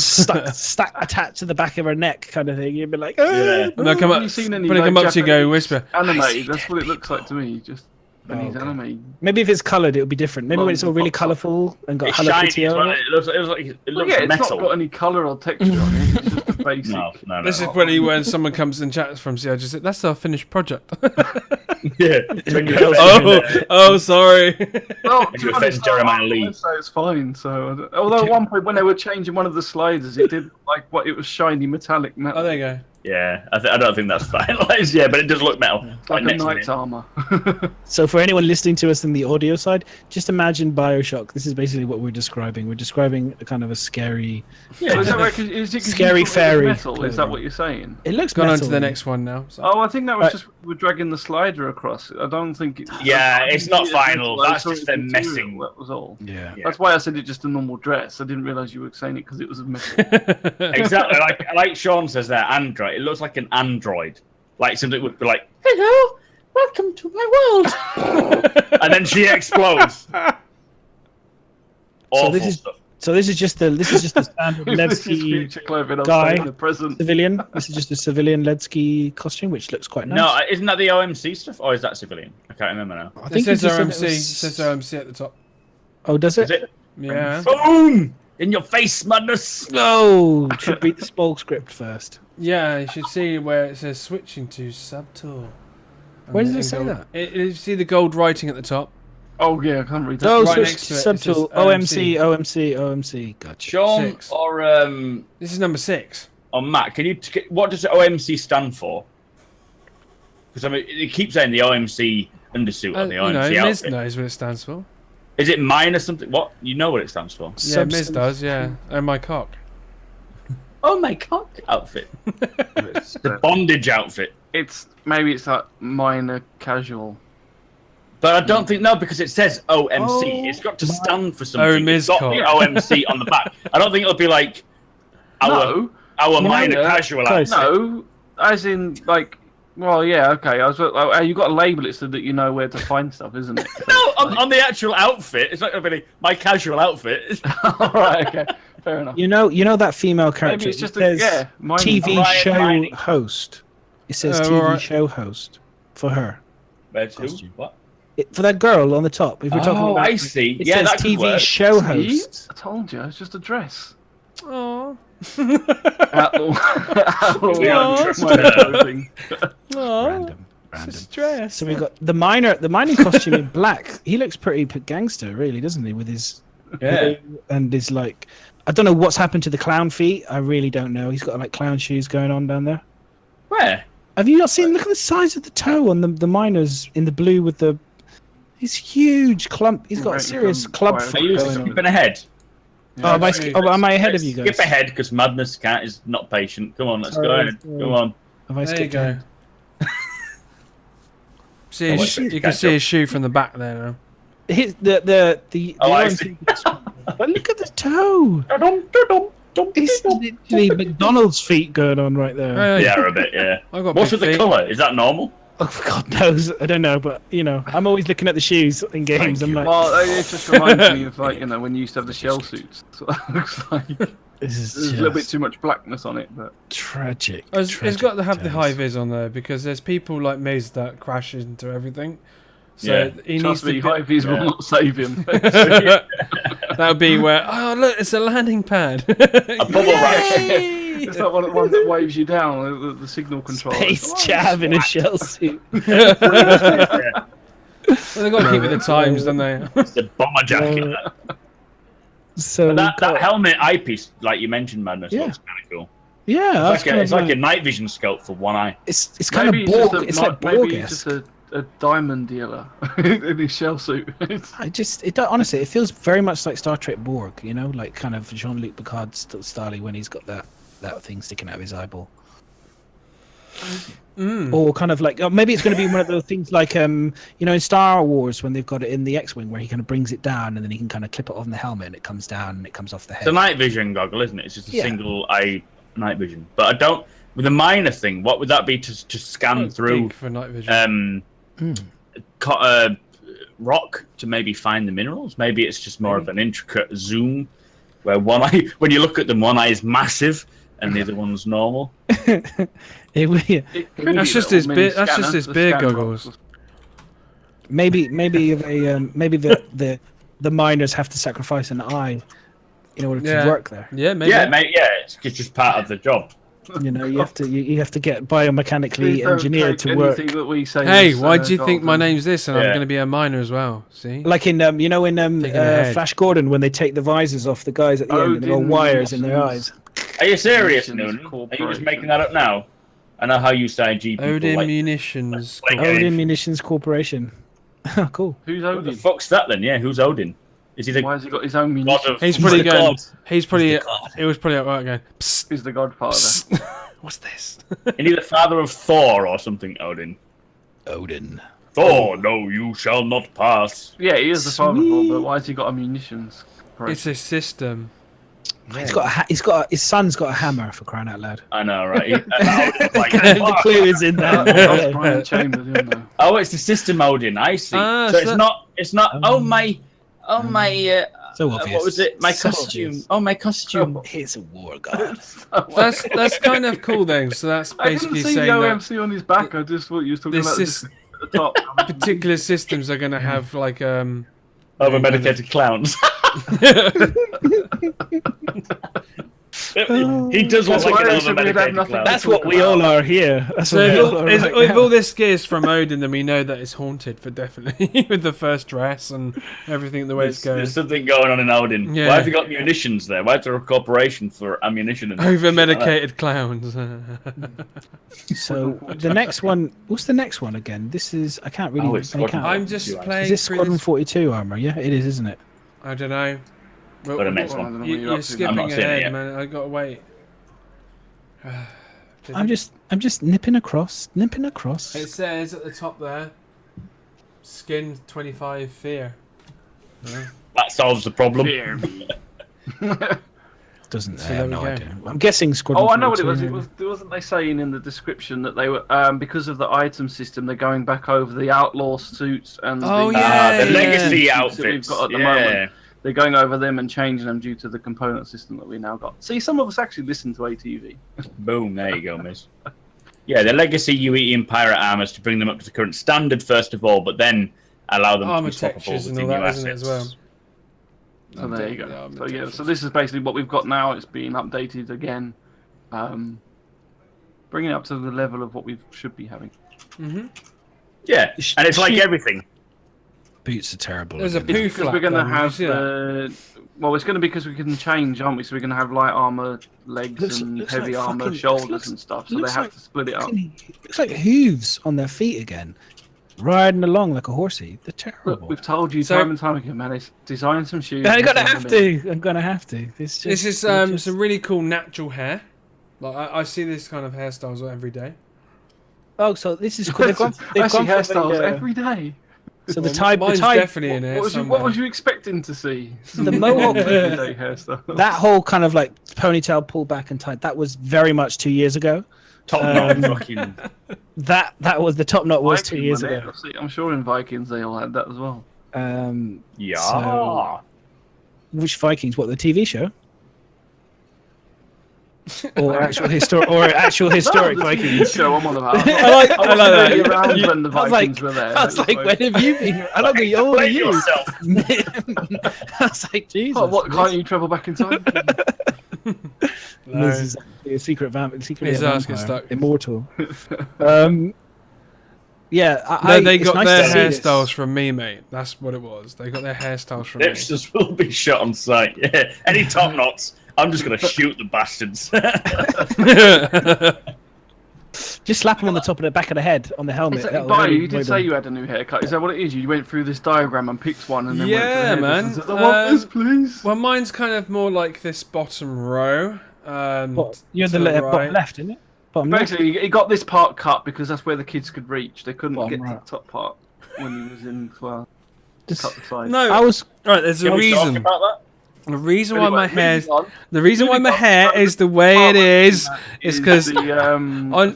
stuck attached to the back of her neck, kind of thing. You'd be like, and they'll come up, come up to you, go whisper. Animated. That's what it looks like to me. Just when he's animated. Maybe if it's coloured, it would be different. Maybe when it's all really colourful and got Hello Kitty on it. It looks it's metal. not got any colour or texture on it. It's just a basic. No. This is probably when someone comes and chats from CIG. Say, that's our finished project. Yeah. Oh, sorry. Well, You offend Jeremiah Lee. So it's fine. So, although at one point when they were changing one of the sliders, it did like what it was shiny metallic metal. Oh, there you go. Yeah, I don't think that's finalised. Yeah, but it does look metal. It's like a knight's armour. So for anyone listening to us in the audio side, just imagine Bioshock. This is basically what we're describing. We're describing a kind of a scary, So is that right? Is it scary fairy. metal? Is that what you're saying? It looks Gone on metal. to the next one now. So. Oh, I think that was just we're dragging the slider across. I don't think it's. It's not final. That's just them messing. That was all. Yeah. That's why I said it's just a normal dress. I didn't realise you were saying it because it was a metal. Exactly. Like Sean says there, Android. It looks like an android. Like something would be like, "Hello, welcome to my world," and then she explodes. So this is just the standard Ledsky guy in the present. civilian. This is just a civilian Ledsky costume, which looks quite nice. No, isn't that the OMC stuff, or is that civilian? I can't remember now. I think it says it OMC. It says OMC at the top. Oh, does it? Is it? Yeah. Boom! In your face, madness. No, should read the spoil script first. Yeah, you should see where it says switching to subtool. Where does it say that? You see the gold writing at the top. Oh yeah, I can't read that. Oh, Right switch next to it, it subtool. says OMC. Gotcha. Sean 6. or This is number 6. Matt, what does OMC stand for? Because I mean, it keeps saying the OMC undersuit on the OMC Miz outfit. knows what it stands for. Is it minus something? What? You know what it stands for? Yeah, Miz does, yeah. And my cock. Oh, my cock outfit. The bondage outfit. Maybe it's like minor casual. But I don't think, no, because it says OMC. It's got to stand for something. Miz It's got the OMC on the back. I don't think it'll be like our minor casual outfit. No, as in like, well, yeah, okay. I was you got to label it so that you know where to find stuff, isn't it? No, on the actual outfit. It's not going to be my casual outfit. All right, okay, fair enough. You know that female character. Maybe it's just TV show host. It says TV show host for her. Where's who? What? For that girl on the top. If we're talking about, I see. It Yeah, says that could TV work. show host. I told you, it's just a dress. Aww. Random. Stress. So we got the mining costume in black. He looks pretty gangster, really, doesn't he? With his and his like, I don't know what's happened to the clown feet. I really don't know. He's got like clown shoes going on down there. Where? Have you not seen? Look at the size of the toe on the miners in the blue with the. He's huge clump. He's got a serious clump Are foot you going on. skipping ahead? Oh, am I ahead of you guys? Skip ahead because Madness Cat is not patient. Come on, let's go ahead. Come on. Have I There you skipped go. ahead? You can see his shoe from the back there now. I see. But look at the toe. It's literally McDonald's feet going on right there. Yeah, a bit, yeah. I've got What's big with the feet. colour? Is that normal? Oh, God knows. I don't know, but I'm always looking at the shoes in games. I'm like, Well, it just reminds me of like when you used to have the shell suits. So it looks like this is there's a little bit too much blackness on it, but tragic. It's got to have the high vis on there because there's people like Miz that crash into everything. So Yeah. he needs trust to me, high vis will not save him. that would be where look, it's a landing pad. A bubble rush. It's like one that waves you down, the signal control. Space Chav in a shell suit. Yeah. Well, they've got to keep with the times, don't they? It's the bomber jacket. So But that helmet eyepiece, like you mentioned, Madness, looks kind of cool. yeah, It's like a night vision scope for one eye. it's kind of Borg. It's like maybe it's Borg-esque. just a diamond dealer in his shell suit. Honestly, it feels very much like Star Trek Borg. Like kind of Jean-Luc Picard style when he's got that thing sticking out of his eyeball. Or kind of like, maybe it's going to be one of those things like in Star Wars when they've got it in the X-wing where he kind of brings it down and then he can kind of clip it on the helmet and it comes down and it comes off the head. It's a night vision goggle, isn't it? It's just a single eye night vision. But with a miner thing, what would that be to scan through for night vision. rock to maybe find the minerals? Maybe it's just more of an intricate zoom where one eye, when you look at them, one eye is massive and the other one's normal. That's just his beer. That's just his beer goggles. Maybe the miners have to sacrifice an eye in order to work there. Yeah, maybe. Yeah, mate. Yeah, it's just part of the job. You know, you have to get biomechanically engineered to work. That we say hey, why do you think my name's this and I'm going to be a miner as well? See, like in Flash Gordon when they take the visors off the guys at the end and there are wires in their eyes. Are you serious, Noonan? Are you just making that up now? I know how you say G people. Odin like, Munitions. Odin Munitions Corporation. Cool. Who's What Odin? the fuck's that then? Yeah, who's Odin? Is he the Why has he got his own god munitions? of? He's probably the going. god? He's probably. It was probably right going. Psst, He's the godfather. psst. What's this? Isn't he the father of Thor or something? Odin. Thor, no, you shall not pass. Yeah, he is the father of all, but why has he got a munitions? It's a system. His son's got a hammer, for crying out loud. I know, right? Odin's like, The clue is in there. That's Brian Chambers, isn't it? oh, it's the system Odin. I see. Ah, so so it's not. Oh my. So obvious. What was it? My So costume. obvious. Oh, my costume. He's a war god. that's kind of cool then. So that's I didn't basically see saying the that OMC on his back. I just thought you were talking this about is this at the top. particular systems are going to have like Over medicated clowns. He does look That's like why an they said we'd have over-medicated nothing clown. to That's what we all are here. That's So what we all are if, right if now. all this gear is from Odin, then we know that it's haunted for definitely with the first dress and everything the way it's going. There's something going on in Odin. Yeah. Why have you got munitions there? Why is there a corporation for ammunition? And Over medicated clowns. So the next one, what's the next one again? This is I can't really. Oh, it's make out. I'm just playing. Is this through Squadron this- 42 armor? Yeah, it is, isn't it? I don't know. Well, Got the next one. you're I'm skipping not seeing it ahead, yet. man. I gotta wait. I'm just nipping across. It says at the top there, skin 25 fear. That solves the problem. Fear me. Doesn't So I there have we no go. idea. I'm guessing Squadron. Oh, I know what it was. 42. Wasn't they saying in the description that they were because of the item system, they're going back over the outlaw suits and Oh, the, yeah, the yeah. legacy suits that we've outfits. got at the yeah. moment. They're going over them and changing them due to the component system that we now got. See, some of us actually listen to ATV. Boom, there you go, miss. Yeah, the legacy UE and pirate armors to bring them up to the current standard first of all, but then allow them Armor to be swappable textures with and the all new that, isn't it, assets. as well? So there you Yeah, go. armor So yeah, textures. so this is basically what we've got now. It's being updated again, bringing it up to the level of what we should be having. Yeah, and it's like everything. Boots are terrible. There's a again. poo Because flap. we're going to then, have you see that? well, it's going to be because we can change, aren't we? So we're going to have light armor legs and looks heavy like armor fucking- shoulders looks- and stuff. So they looks have like to split it up. Looks like hooves on their feet again, riding along like a horsey. They're Look, terrible. we've told you So- time and time again, man. It's design some shoes. I'm and gonna send have them in. to. I'm gonna have to. This is some really cool natural hair. Like I see this kind of hairstyles every day. Oh, so this is cool. They've gone. They've I see gone from hairstyles the, every day. So the Well, tie. The mine's tie. definitely in here What somewhere. was you expecting to see? The mohawk. Everyday hairstyle. That whole kind of like ponytail pulled back and tied. That was very much 2 years ago. Top knot fucking. That was the top knot was Viking 2 years one, ago. See, I'm sure in Vikings they all had that as well. Yeah. So- Which Vikings? What, the TV show? Or actual historic No, the TV Vikings? show I'm on about. I like I that. wasn't really around You- when the I was Vikings like- were there. I was like, when have you been? I don't know, old are Blame you? yourself. I was like, Jesus. Oh, what, can't you travel back in time? This is a secret vampire. His ass gets stuck. Immortal. Yeah, No, they it's got nice their to see this. hairstyles from me, mate. That's what it was. They got their hairstyles from me. Hipsters will be shot on sight. Yeah. Any top knots, I'm just going to shoot the bastards. Just slap them on the top of the back of the head on the helmet. That'll Bio, really you did annoy say them. you had a new haircut. Is that what it is? You went through this diagram and picked one and then Yeah, went to the man. hairdresser and said, I want this, please. Well, mine's kind of more like this bottom row. You're to the the bottom right. left, isn't it? Bottom left. Basically, he got this part cut because that's where the kids could reach. They couldn't Bottom get to right. the top part when he was in, well, Just- cut the side. No, I was. right. There's a Can we talk reason. about that? The reason why Anyway, my hair, moving on. the reason why my hair is the way it is because the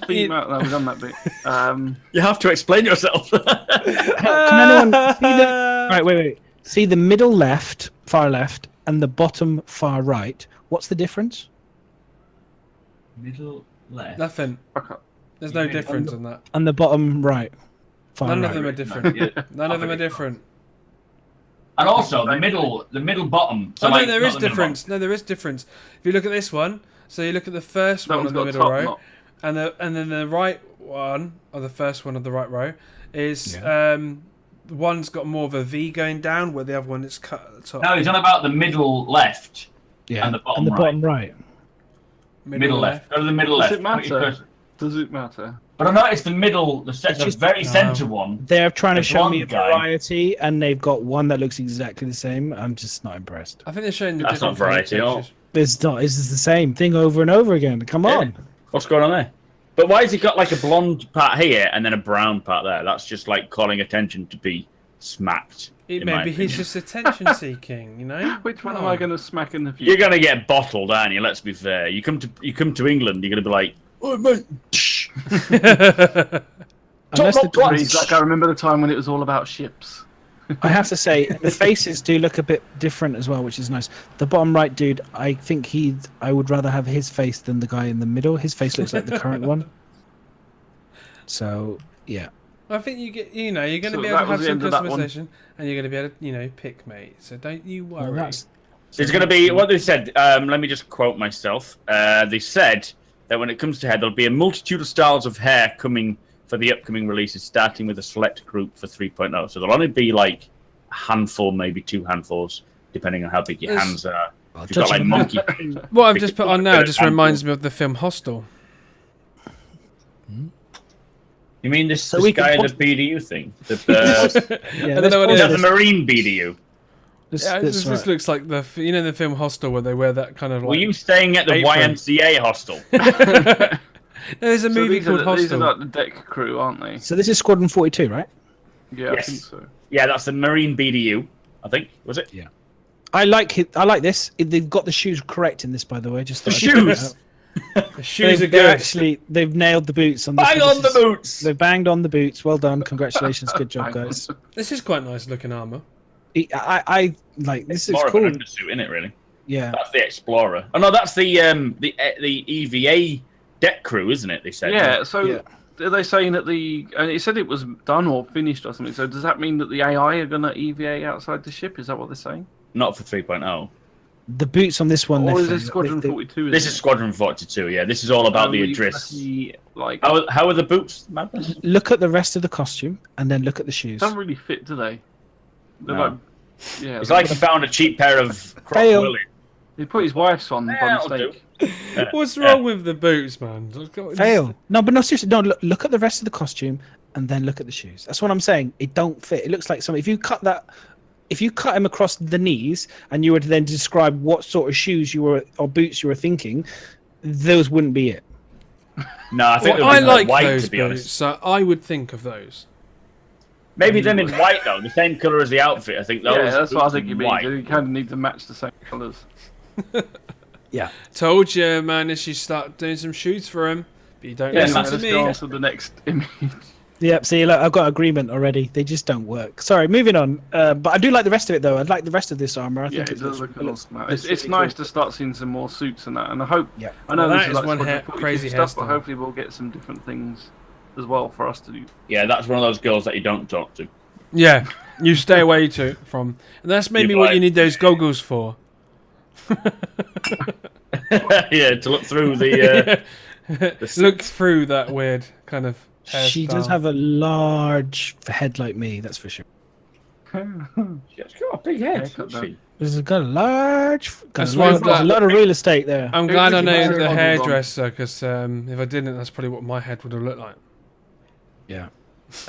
female. No, we've done that bit. You have to explain yourself. Can anyone see the? Right, wait. See the middle left, far left, and the bottom far right. What's the difference? Middle left. nothing. Okay. There's no difference in that. And the bottom right. Far None right. of them are different. Yeah. None of them are different. And also the middle bottom. So Oh like, no, there not is the middle difference. No, there is difference. If you look at this one, so you look at the first That one on one's the got a middle top row, knot. and then the right one, or the first one of the right row, is one's got more of a V going down, where the other one is cut at the top. No, he's on about the middle left. Yeah. And the bottom right. Middle left. Go to the middle Does left. it matter? Does it matter? But I noticed the middle, the very centre one. They're trying to The show me a blonde guy. variety, and they've got one that looks exactly the same. I'm just not impressed. I think they're showing the That's not different variety, colour oh. textures. It's not. It's just the same thing over and over again. Come on. What's going on there? But why has he got like a blonde part here and then a brown part there? That's just like calling attention to be smacked. Maybe he's just attention seeking, you know. Which one am I going to smack in the future? You're gonna get bottled, aren't you? Let's be fair. You come to England, you're gonna be like, oh mate. Unless the He's like, I remember the time when it was all about ships. I have to say, the faces do look a bit different as well, which is nice. The bottom right dude, I think I would rather have his face than the guy in the middle. His face looks like the current one. So, yeah. I think you're going to So be able to that was have the some end of that one. customization, and you're going to be able to, pick, mate. So don't you worry. Well, that's There's going to be what they said. Let me just quote myself. They said that when it comes to hair, there'll be a multitude of styles of hair coming for the upcoming releases, starting with a select group for 3.0. So there'll only be like a handful, maybe 2 handfuls, depending on how big your hands are. If you've got like monkey. What I've just put on now just reminds me of the film Hostel. You mean this we guy can in the BDU thing? yeah, I don't know what it The is. marine BDU. Yeah, this looks like the the film Hostel where they wear that kind of like. Were you staying at the apron. YMCA hostel? There's a movie called These are Hostel. like the deck crew, aren't they? So this is Squadron 42, right? Yeah, Yes. I think so. Yeah, that's the marine BDU. I think was it? Yeah. I like it. I like this. They've got the shoes correct in this, by the way. Just The thought I'd point it shoes. out. The shoes are They're good. actually, they've nailed the boots on this. Bang one. on the boots. They've banged on the boots. Well done. Congratulations. Good job, guys. This is quite nice looking armor. I like this. It's Is more cool. of an undersuit, isn't it? Really? Yeah. That's the Explorer. Oh no, that's the EVA deck crew, isn't it? They said. Yeah, so Yeah. are they saying that and it said it was done or finished or something, so does that mean that the AI are going to EVA outside the ship? Is that what they're saying? Not for 3.0. The boots on this one. Or they're is it fine. Squadron They- 42? This is Squadron 42. Yeah, this is all about the address. Like, How are the boots, Madness? Look at the rest of the costume and then look at the shoes. don't really fit, do they? They're No. like, yeah. It's like he found a cheap pair of Croc Fail. Willie. he put his wife's on by That'll mistake. What's wrong with the boots, man? Fail. No, but no, seriously. No, look at the rest of the costume and then look at the shoes. That's what I'm saying. It don't fit. It looks like something. If you cut him across the knees and you were to then describe what sort of shoes or boots you were thinking, those wouldn't be it. No, I think Well, they'll I be like white, those to be boots, honest. so I would think of those. Maybe them in white though, the same colour as the outfit. I think those. Yeah, that's what I boots think in you mean. white. You kind of need to match the same colours. Yeah. Told you, man, if you start doing some shoots for him, but you don't Yeah, listen man, to Let's me. go on to the next image. Yep. See, look, I've got agreement already. They just don't work. Sorry, moving on. But I do like the rest of it, though. I like the rest of this armor. I Yeah, think it does look awesome. looks It's really nice cool. to start seeing some more suits and that, and I hope. Yeah. I know Well, this that is is like one Squadron 42 crazy stuff, but hairstyle. hopefully we'll get some different things as well for us to do. Yeah, that's one of those girls that you don't talk to. Yeah, you stay away from. And that's maybe You're what right. you need those goggles for. Yeah, to look through the. Look through that weird kind of She hairstyle. does have a large head like me, that's for sure. She's got a big head. Haircut, hasn't she? She's got a large. That's Got why a lot of real estate there. I'm glad I know Everything the else is hairdresser, because if I didn't, that's probably what my head would have looked like. Yeah.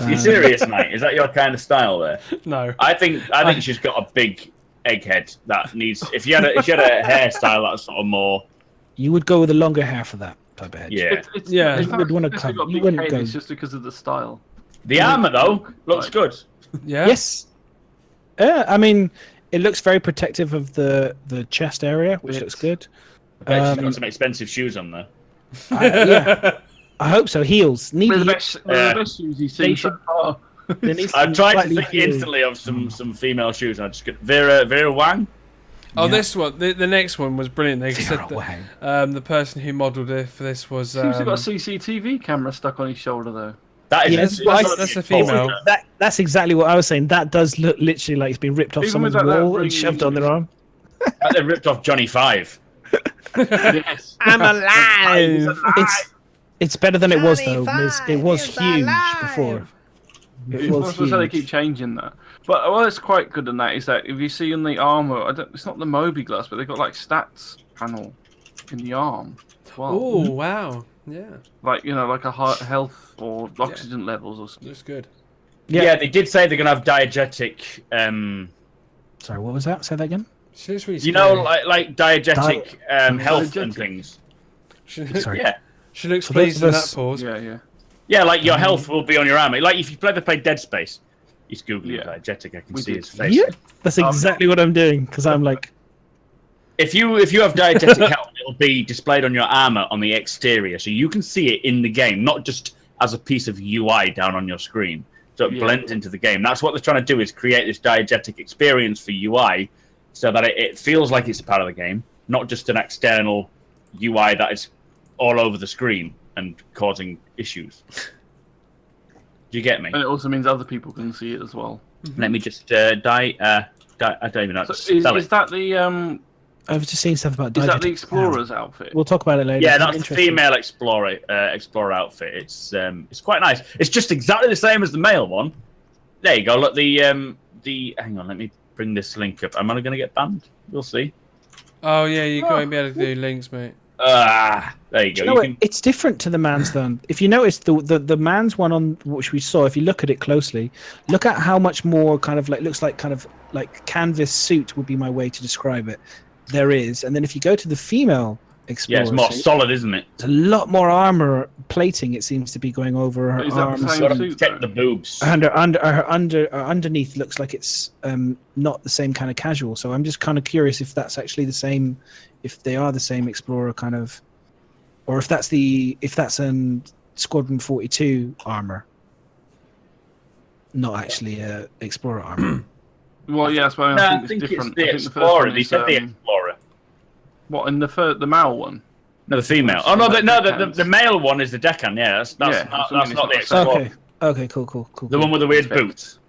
Are you serious, mate? Is that your kind of style there? No. I think she's got a big egghead that needs. If you had a hairstyle that's sort of more. You would go with a longer hair for that type of head. Yeah. Yeah. It's You not would wanna because cut- they've got you big wouldn't head, go- It's just because of the style. The armor though looks good. Yeah. Yes. I mean, It looks very protective of the chest area, which looks good. She's got some expensive shoes on there. Yeah, I hope so. Heels. Need the best shoes you've seen so far. I'm trying to think instantly of some female shoes. And I just get Vera Wang. Oh, this one. The next one was brilliant. They said that the person who modelled it for this was. Seems to got a CCTV camera stuck on his shoulder though. That is that's a female. That's exactly what I was saying. That does look literally like it's been ripped off someone's wall and shoved on their arm. They ripped off Johnny Five. Yes. I'm alive. It's better than it was though, Miz. It was huge before. It was huge. They keep changing that. But what's quite good in that is that if you see in the armor, it's not the Moby glass, but they've got like stats panel in the arm as well. Oh wow. Yeah. Like, like a health or oxygen levels or something. Looks good. Yeah, they did say they're going to have diegetic... Sorry, what was that? Say that again? Really like diegetic health and things. Sorry. Yeah. She looks pleased in that pause. Yeah. Yeah, like your health will be on your arm. Like if you've ever played Dead Space, he's googling diegetic. I can see his face. Yeah, that's exactly what I'm doing because I'm like... If you have diegetic health, it'll be displayed on your armor on the exterior, so you can see it in the game, not just as a piece of UI down on your screen. So it blends into the game. That's what they're trying to do, is create this diegetic experience for UI, so that it feels like it's a part of the game, not just an external UI that is all over the screen and causing issues. Do you get me? And it also means other people can see it as well. Let me just I don't even know how to spell it. Is that the I've just seen stuff about. Is that the Explorer's outfit? We'll talk about it later. Yeah, that's the female Explorer outfit. It's quite nice. It's just exactly the same as the male one. There you go. Look, the hang on, let me bring this link up. Am I going to get banned? We'll see. Oh yeah, you're going to be able to do links, mate. There you go. It's different to the man's though. If you notice the man's one on which we saw, if you look at it closely, look at how much more kind of like looks like kind of like canvas suit would be my way to describe it. There is, and then if you go to the female Explorer, it's more solid, isn't it? There's a lot more armor plating. It seems to be going over her arms. Got to protect the boobs. Underneath looks like it's not the same kind of casual. So I'm just kind of curious if that's actually the same, if they are the same Explorer kind of, or if that's Squadron 42 armor, not actually Explorer armor. Well, yeah, that's why I think it's different. It's the Explorer. They said the Explorer. What, in the male one? No, the female. Oh no, the male one is the deckhand. Yeah, that's not the Explorer. Okay, cool. The one with the weird boots.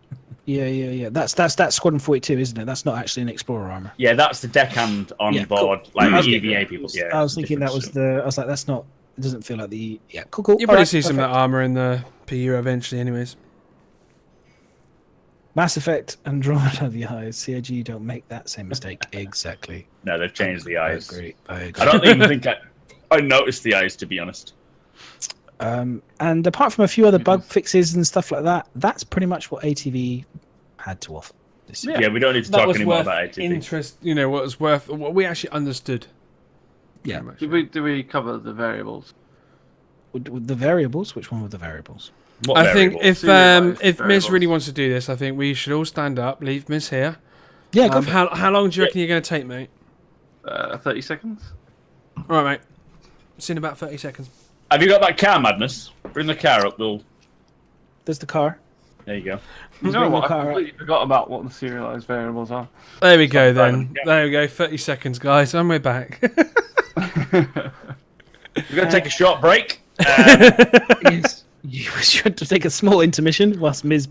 Yeah. That's Squadron 42, isn't it? That's not actually an Explorer armor. Yeah, that's the deckhand on board, like the EVA people. Yeah, I was thinking that was the. I was like, that's not. It doesn't feel like the. Yeah, cool. You'll probably see some of that armor in the PU eventually, anyways. Mass Effect Andromeda, the eyes. CIG don't make that same mistake. Exactly. No, they've changed the eyes. I agree. I don't even think I noticed the eyes, to be honest. And apart from a few other bug fixes and stuff like that, that's pretty much what ATV had to offer. Yeah, we don't need to talk anymore about ATV. What was worth, what we actually understood. Yeah. Did we cover the variables? The variables? Which one were the variables? I think if Miz really wants to do this, I think we should all stand up, leave Miz here. Yeah, go how long do you reckon you're going to take, mate? 30 seconds. All right, mate. See you in about 30 seconds. Have you got that car, Madness? Bring the car up, There's the car. There you go. You know what? I completely forgot about what the serialized variables are. There we go, then. There we go. 30 seconds, guys, and we're back. We're going to take a short break. Yes. You should take a small intermission whilst Miz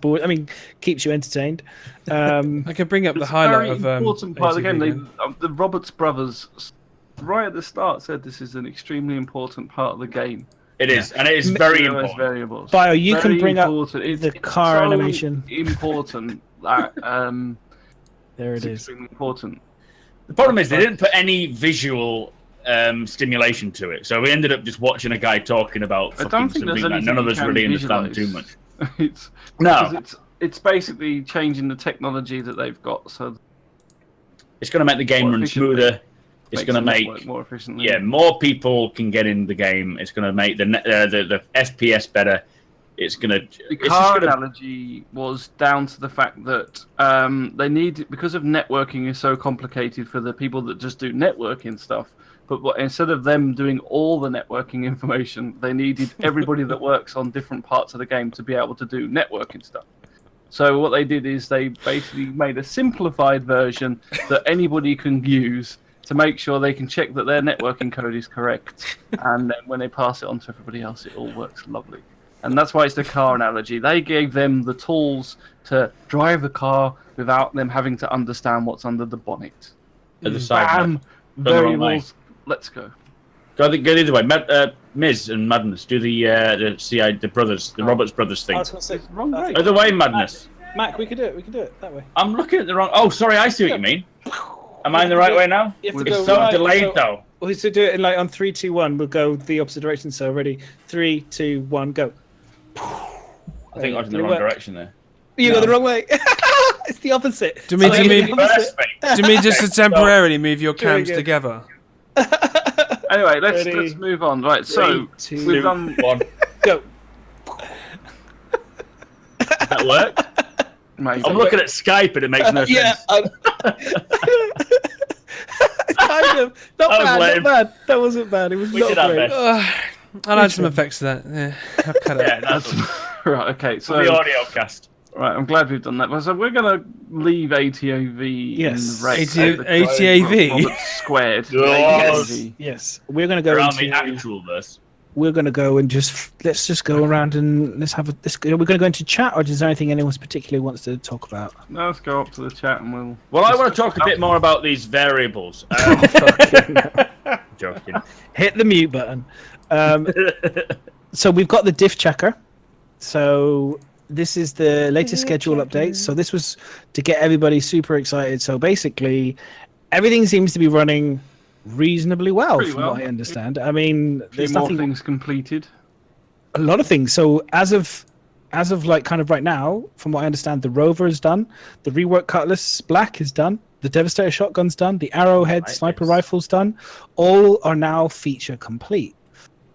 keeps you entertained. I can bring up the highlight of important part of the game. The Roberts brothers, right at the start, said this is an extremely important part of the game. It is, and it is very important. Variables. Bio, you can bring up the car animation. Important that there it is. Extremely important. The problem is they didn't put any visual stimulation to it, so we ended up just watching a guy talking about something that none of us really understand too much. It's basically changing the technology that they've got, so it's going to make the game run smoother. It's going to make more efficiently. Yeah, more people can get in the game. It's going to make the FPS better. it's gonna. The car analogy was down to the fact that they need, because of networking is so complicated for the people that just do networking stuff. But instead of them doing all the networking information, they needed everybody that works on different parts of the game to be able to do networking stuff. So what they did is they basically made a simplified version that anybody can use to make sure they can check that their networking code is correct. And then when they pass it on to everybody else, it all works lovely. And that's why it's the car analogy. They gave them the tools to drive the car without them having to understand what's under the bonnet. At the side, variables. Let's go. Go the other way. Miz and Madness do the CI, the brothers, the Roberts brothers thing. I was going to say wrong way. Other way, Madness. Mac, we could do it. We could do it that way. I'm looking at the wrong. Oh, sorry, I see what you mean. Am I in the right way now? It's so delayed though. We should do it in on 3, 2, 1. We'll go the opposite direction. So ready, 3, 2, 1, go. I think I was in the wrong direction there. You got the wrong way. It's the opposite. Do you mean just to temporarily move your cams together? Anyway, let's move on. Right, we've done one. Go. Does that work? Mate, I'm looking at Skype and it makes no sense. Kind of. Not bad. That wasn't bad. It was not great. I'll add some effects to that. Yeah, I'll cut it. Yeah, that's right. Okay, so the audio cast. Right, I'm glad we've done that. So we're gonna leave ATV. Yes. ATV squared. Yes. We're gonna go around into the actual verse. We're gonna go and let's just go around and let's have this. We're gonna go into chat, or is there anything anyone particularly wants to talk about? No, let's go up to the chat and we'll. Well, I want to talk a bit more about these variables. Joking. Hit the mute button. So we've got the diff checker. So this is the latest schedule update. So this was to get everybody super excited. So basically, everything seems to be running reasonably well, from what I understand. I mean, there's more things completed. A lot of things. So as of kind of right now, from what I understand, the Rover is done. The rework Cutlass Black is done. The Devastator shotgun's done. The Arrowhead sniper rifle's done. All are now feature complete.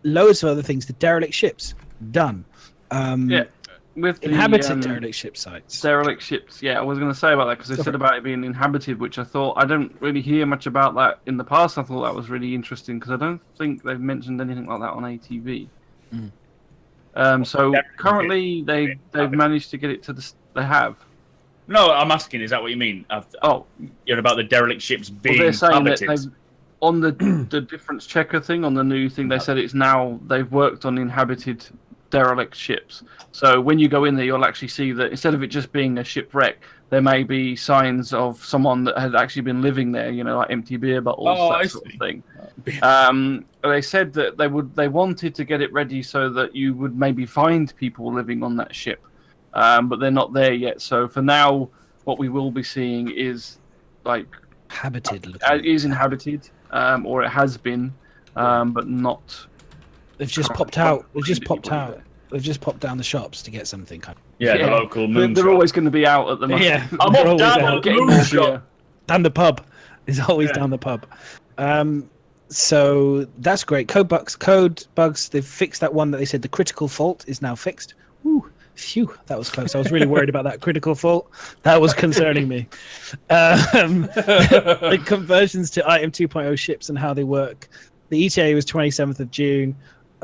Loads of other things. The derelict ships done. With the inhabited derelict ship sites. Derelict ships, yeah, I was going to say about that because they said about it being inhabited, which I thought, I don't really hear much about that in the past. I thought that was really interesting because I don't think they've mentioned anything like that on ATV. So currently they've managed to get it to they have. No, I'm asking, is that what you mean? You're about the derelict ships being they're saying inhabited. That on the difference checker thing, on the new thing, they said it's now, they've worked on inhabited derelict ships. So when you go in there, you'll actually see that instead of it just being a shipwreck, there may be signs of someone that had actually been living there, like empty beer bottles, that sort of thing. They said that they wanted to get it ready so that you would maybe find people living on that ship, but they're not there yet. So for now, what we will be seeing is inhabited, or it has been, but not. They've just popped out. They've just popped out. They've just popped down the shops to get something. The local moon They're always going to be out at the moment. Yeah, I'm off down the moon shop. Down the pub. It's always down the pub. So that's great. Code bugs. They've fixed that one that they said the critical fault is now fixed. Ooh, phew, that was close. I was really worried about that critical fault. That was concerning me. The conversions to Item 2.0 ships and how they work. The ETA was 27th of June.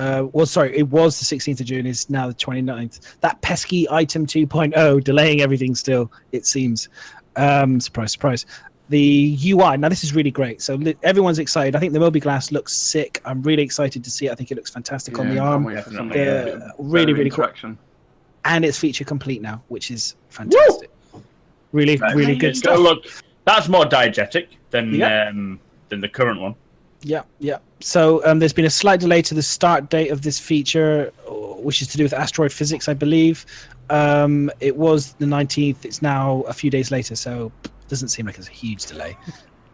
It was the 16th of June. It's now the 29th. That pesky Item 2.0 delaying everything still, it seems. Surprise, surprise. The UI, now this is really great. So everyone's excited. I think the Moby Glass looks sick. I'm really excited to see it. I think it looks fantastic on the arm. Really, really cool. And it's feature complete now, which is fantastic. Woo! Really good stuff. So look, that's more diegetic than the current one. Yeah. So there's been a slight delay to the start date of this feature, which is to do with asteroid physics, I believe. It was the 19th. It's now a few days later, so it doesn't seem like it's a huge delay.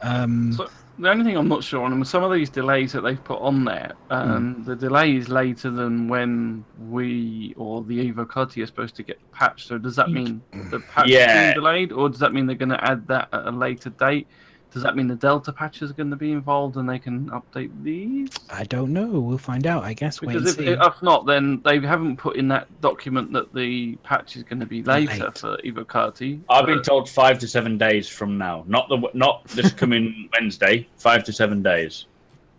So the only thing I'm not sure on, some of these delays that they've put on there, the delay is later than when we or the Evo Cuddy are supposed to get patched. So does that mean the patch is being delayed, or does that mean they're going to add that at a later date Does that mean the Delta patches are going to be involved and they can update these? I don't know. We'll find out, I guess. Because if not, then they haven't put in that document that the patch is going to be later for Evocati. I've been told 5 to 7 days from now. Not this coming Wednesday. 5 to 7 days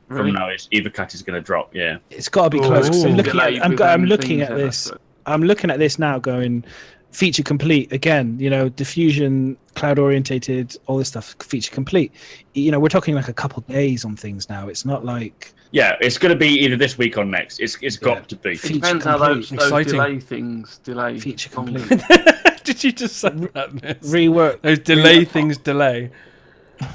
from now, Evocati is going to drop. Yeah, it's got to be close. 'Cause I'm looking at this. I'm looking at this now, going feature complete again. You know, diffusion, cloud orientated, all this stuff, feature complete. You know, we're talking like a couple days on things now. It's not like it's going to be either this week or next. It's got to be. It depends how those delay things delay. Feature complete. Did you just say that? Rework those delay things delay.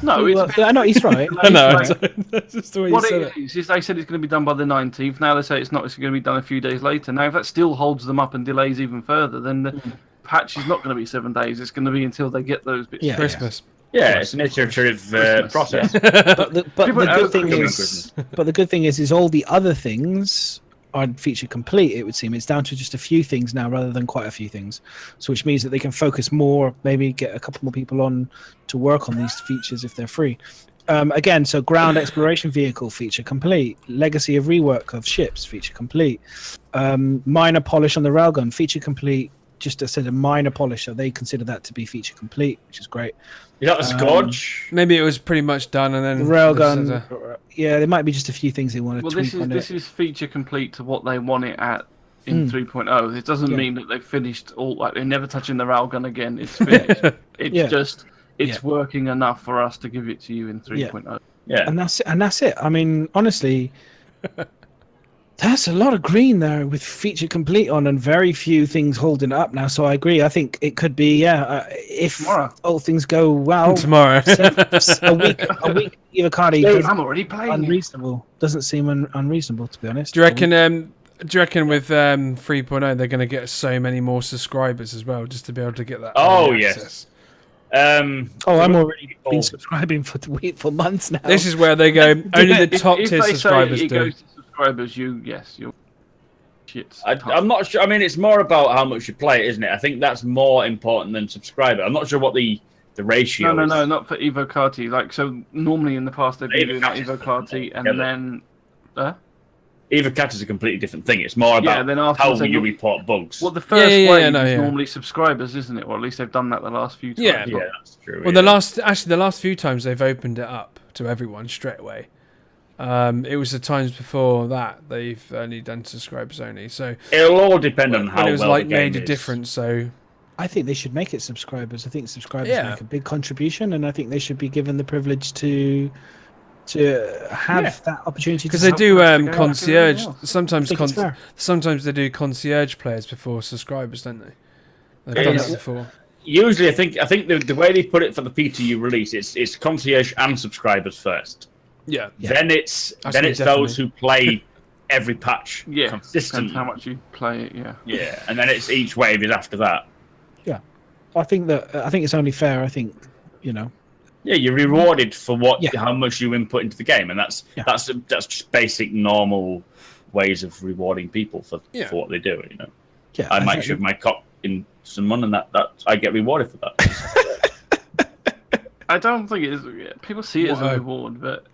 No, I know he's right. I know. That's just the way you said it is they said it's going to be done by the 19th. Now they say it's not. It's going to be done a few days later. Now, if that still holds them up and delays even further, then the patch is not going to be 7 days. It's going to be until they get those bits. Christmas. Yeah, it's an iterative process. But the good thing is all the other things are feature complete. It would seem it's down to just a few things now, rather than quite a few things. So, which means that they can focus more, maybe get a couple more people on to work on these features if they're free. Again, so ground exploration vehicle feature complete, legacy of rework of ships feature complete, minor polish on the railgun feature complete. Just I said a minor polish, so they consider that to be feature complete, which is great. You got the Scourge? Maybe it was pretty much done, and then railgun. Yeah, there might be just a few things they want to tweak on it. This is feature complete to what they want it at in 3.0. It doesn't mean that they've finished all. Like they're never touching the railgun again. It's finished. It's working enough for us to give it to you in 3.0. Yeah, and that's it. I mean, honestly. That's a lot of green there with feature complete on and very few things holding it up now. So I agree. I think it could be, if tomorrow. All things go well. Tomorrow. a week Evocati. I'm already playing. Unreasonable. Doesn't seem unreasonable, to be honest. Do you reckon with 3.0 they're going to get so many more subscribers as well, just to be able to get that? Yes. I'm already been subscribing for months now. This is where they go. Only the top tier subscribers do. Subscribers, you're shit. I'm not sure. I mean, it's more about how much you play it, isn't it? I think that's more important than subscriber. I'm not sure what the ratio is. No, not for Evocati. Like, so normally in the past they've been doing Evocati and then... Evocati is a completely different thing. It's more about how you report bugs. Well, the first wave is normally subscribers, isn't it? Or at least they've done that the last few times. Yeah, that's true. Well, the last few times they've opened it up to everyone straight away. It was the times before that they've only done subscribers only. So it'll all depend on how it was well like the game made a is. difference. So I think they should make it subscribers. I think subscribers make a big contribution, and I think they should be given the privilege to have that opportunity. Because they do concierge. Sometimes they do concierge players before subscribers, don't they? They've done that before. Usually, I think the way they put it for the PTU release, it's concierge and subscribers first. Yeah. Then it's those who play every patch consistently. How much you play it, Yeah, and then it's each wave is after that. Yeah, I think it's only fair. I think Yeah, you're rewarded for how much you input into the game, and that's just basic normal ways of rewarding people for what they do. Yeah, I might shove my cock in someone, and that I get rewarded for that. I don't think it is. People see it as a reward, but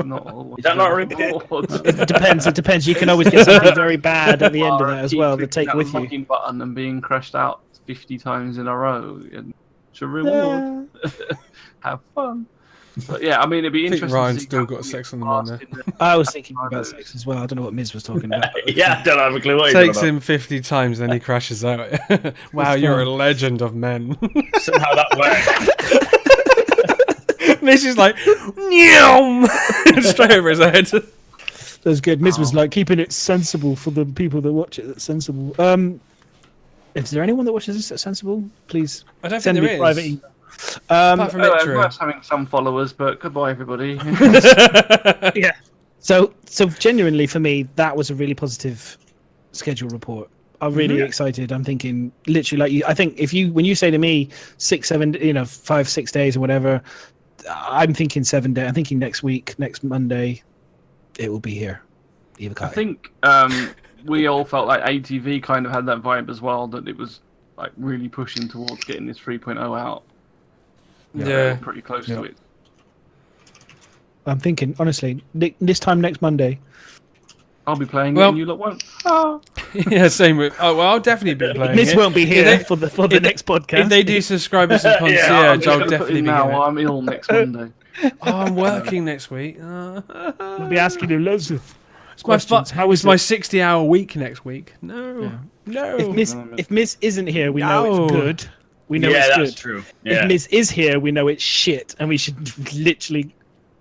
not always. Is that not a reward? It depends. You can always get something very bad at the end of that as well to take with you. Button and being crashed out 50 times in a row. It's a reward. Have fun. But yeah, I mean, it'd be interesting. Ryan's still got sex on the mind there. I was thinking about sex as well. I don't know what Miz was talking about. I don't have a clue what takes him 50 times, then he crashes out. Wow, you're a legend of men. Somehow that works. Miz is like, straight over his head. That's good. Miz was like keeping it sensible for the people that watch it. That's sensible. Is there anyone that watches this that's sensible? Please send me a private email. Apart from Perhaps having some followers, but goodbye, everybody. Yeah. So genuinely for me, that was a really positive schedule report. I'm really excited. I'm thinking literally like you. I think when you say to me 6, 7, 5, 6 days or whatever, I'm thinking 7 days. I'm thinking next week, next Monday, it will be here. I think we all felt like AtV kind of had that vibe as well, that it was like really pushing towards getting this 3.0 out. Yeah, pretty close to it. I'm thinking, honestly, this time next Monday. I'll be playing it and you lot won't. Oh. Yeah, same with. Oh well, I'll definitely be playing This it. won't be here for the next podcast. If they do subscribers and concierge, I'm I'll definitely be now. getting it. I'm ill next Monday. Oh, I'm working next week. I'll be asking you loads of It's questions. How is my 60-hour week next week? No. If Miss isn't here, we know it's good. We know it's good. That's true. Yeah. If Miss is here, we know it's shit, and we should literally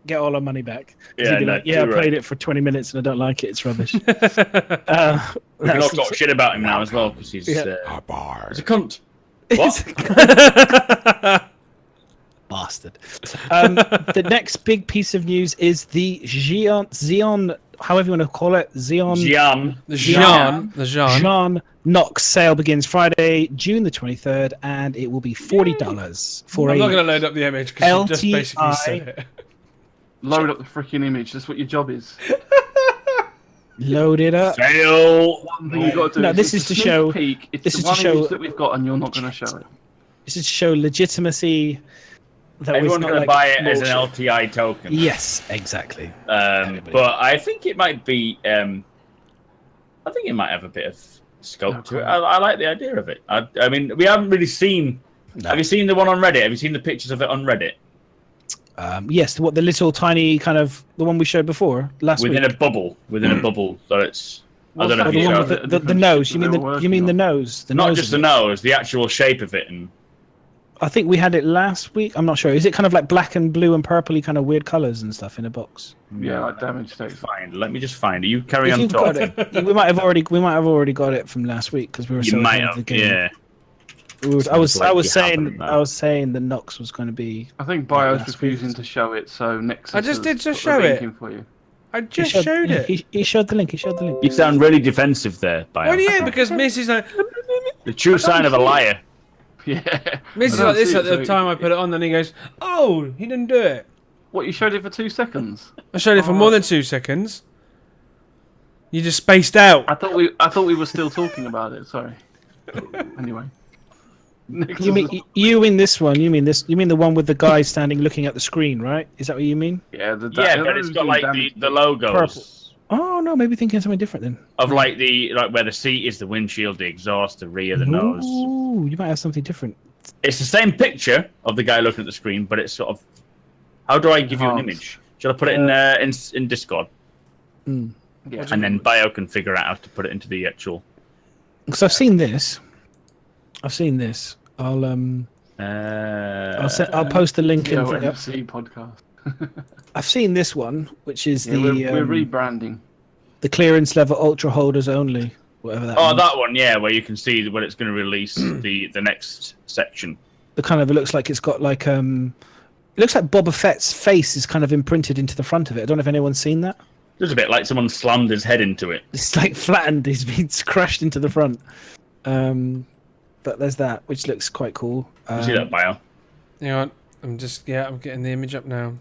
get all our money back. Yeah, be like, I played it for 20 minutes and I don't like it. It's rubbish. We can all talk shit about him now as well because he's a cunt. What? Bastard. The next big piece of news is the Xeon, however you want to call it, Xian Nox sale begins Friday, June the 23rd, and it will be $40 for I'm not going to load up the image because you just basically said it. Load up the freaking image. That's what your job is. Load it up. Fail. One thing you got to do. No, this is to show. Peek. It's this the is one to show image that we've got, and you're not going to show it. This is to show legitimacy. That everyone's going to buy it as an LTI token. Yes, exactly. But I think it might be. I think it might have a bit of scope to it. I like the idea of it. I mean, we haven't really seen. No. Have you seen the one on Reddit? Have you seen the pictures of it on Reddit? Yes, the little tiny kind of the one we showed before last week. Within a bubble, so it's. I don't know. The one with the nose. You mean the nose? Not just the nose, the actual shape of it. And I think we had it last week. I'm not sure. Is it kind of like black and blue and purpley kind of weird colours and stuff in a box? Yeah, like damage text. Fine. Let me just find it. You carry on talking. We might have already got it from last week because we were so ahead of the game. Yeah. I was saying the Nox was going to be. I think Bio's refusing to show it, so Nexus. I just did just show it. For you. I just showed it. He showed the link. You sound really defensive there, Bio. Well, yeah, because Miss is like the true sign of a liar. Yeah. Miss is like this at the time I put it on, then he goes, "Oh, he didn't do it." What, you showed it for 2 seconds? I showed it for more than 2 seconds. You just spaced out. I thought we were still talking about it. Sorry. Anyway. You mean this one? You mean the one with the guy standing looking at the screen, right? Is that what you mean? Yeah, but it's got like the logos. Purple. Oh no, maybe thinking something different then. Of like where the seat is, the windshield, the exhaust, the rear, the nose. Ooh, you might have something different. It's the same picture of the guy looking at the screen, but it's sort of. How do I give you an image? Should I put it in Discord? Yeah. And then Bio can figure out how to put it into the actual. Because I've seen this. I'll post the link in the OMC podcast. I've seen this one, which is we're rebranding. The clearance level ultra holders only, whatever that. Oh, that one, yeah, where you can see when it's going to release the next section. The kind of it looks like it's got like it looks like Boba Fett's face is kind of imprinted into the front of it. I don't know if anyone's seen that. Just a bit like someone slammed his head into it. It's like flattened. He's been crushed into the front. But there's that, which looks quite cool. You see that, Bio? Hang on, I'm getting the image up now.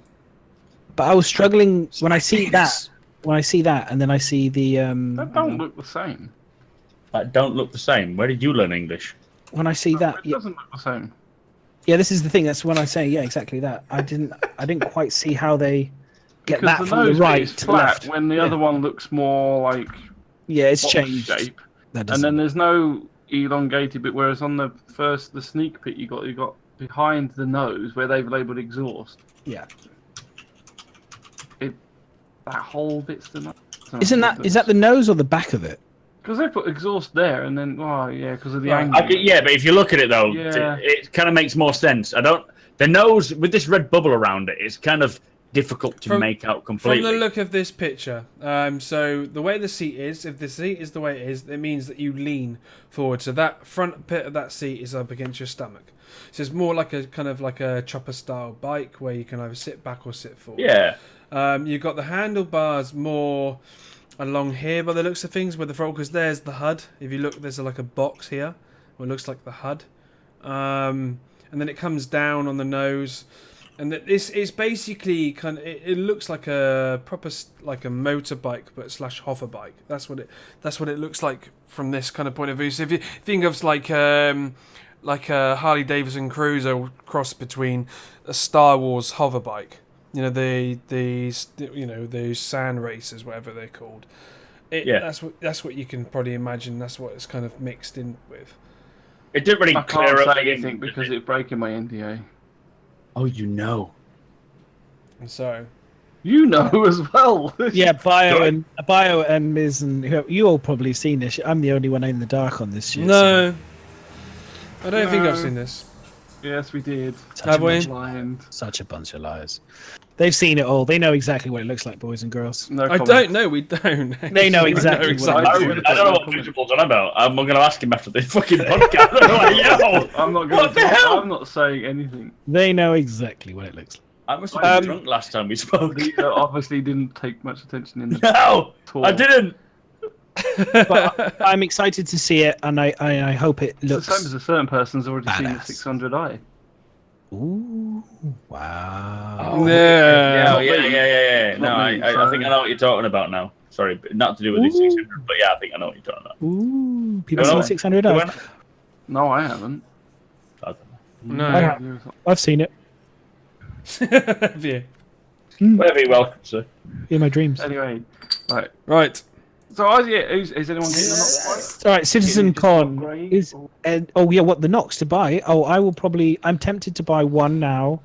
But I was struggling when I see that. When I see that, and then I see the. That don't look the same. That don't look the same. Where did you learn English? When I see that, it doesn't look the same. Yeah, this is the thing. That's when I say, yeah, exactly that. I didn't quite see how they get because that from the right to flat, left. When the other one looks more like. Yeah, it's changed. Shape. And then there's no elongated bit, whereas on the sneak peek you got behind the nose where they've labelled exhaust. Yeah. That whole bit's the nose. Is that the nose or the back of it? Because they put exhaust there, and then because of the angle. Yeah, but if you look at it though, it kind of makes more sense. The nose with this red bubble around it is kind of difficult to make out completely. From the look of this picture, so the way the seat is, if the seat is the way it is, it means that you lean forward. So that front bit of that seat is up against your stomach. So it's more like a kind of like a chopper style bike where you can either sit back or sit forward. Yeah. You've got the handlebars more along here by the looks of things with the throttle, because there's the HUD. If you look, there's like a box here where it looks like the HUD. And then it comes down on the nose. And this is basically kind of, it looks like a proper like a motorbike but / hover bike. That's what it looks like from this kind of point of view. So if you think of like a Harley Davidson Cruiser cross between a Star Wars hover bike, those sand races, whatever they're called. That's what you can probably imagine. That's what it's kind of mixed in with. It didn't really I clear can't up say anything because it's breaking my NDA. Oh, you know. And so. You know as well. Yeah, Bio and Miz and you all probably seen this. I'm the only one in the dark on this shit. No, I don't think I've seen this. Yes, we did. Such a bunch of liars. They've seen it all. They know exactly what it looks like, boys and girls. No I don't know. We don't. They know exactly what I don't know what Visual's on about. I'm going to ask him after this fucking podcast. I'm not going to. I'm not saying anything. They know exactly what it looks like. I must have been drunk last time we spoke. You obviously didn't take much attention in the No, I didn't. But I'm excited to see it, and I hope it looks. It's the same as a certain person's already seen the 600i. Ooh! Wow! Oh, yeah. No, I think I know what you're talking about now. Sorry, but not to do with the 600, but yeah, I think I know what you're talking about. Ooh! People see 600i. No, I haven't. No, I've seen it. Yeah. Very welcome, sir. In my dreams. Anyway, Right. So, is anyone getting the Nox? All right, Citizen Con is, what the Nox to buy? Oh, I'm tempted to buy one now,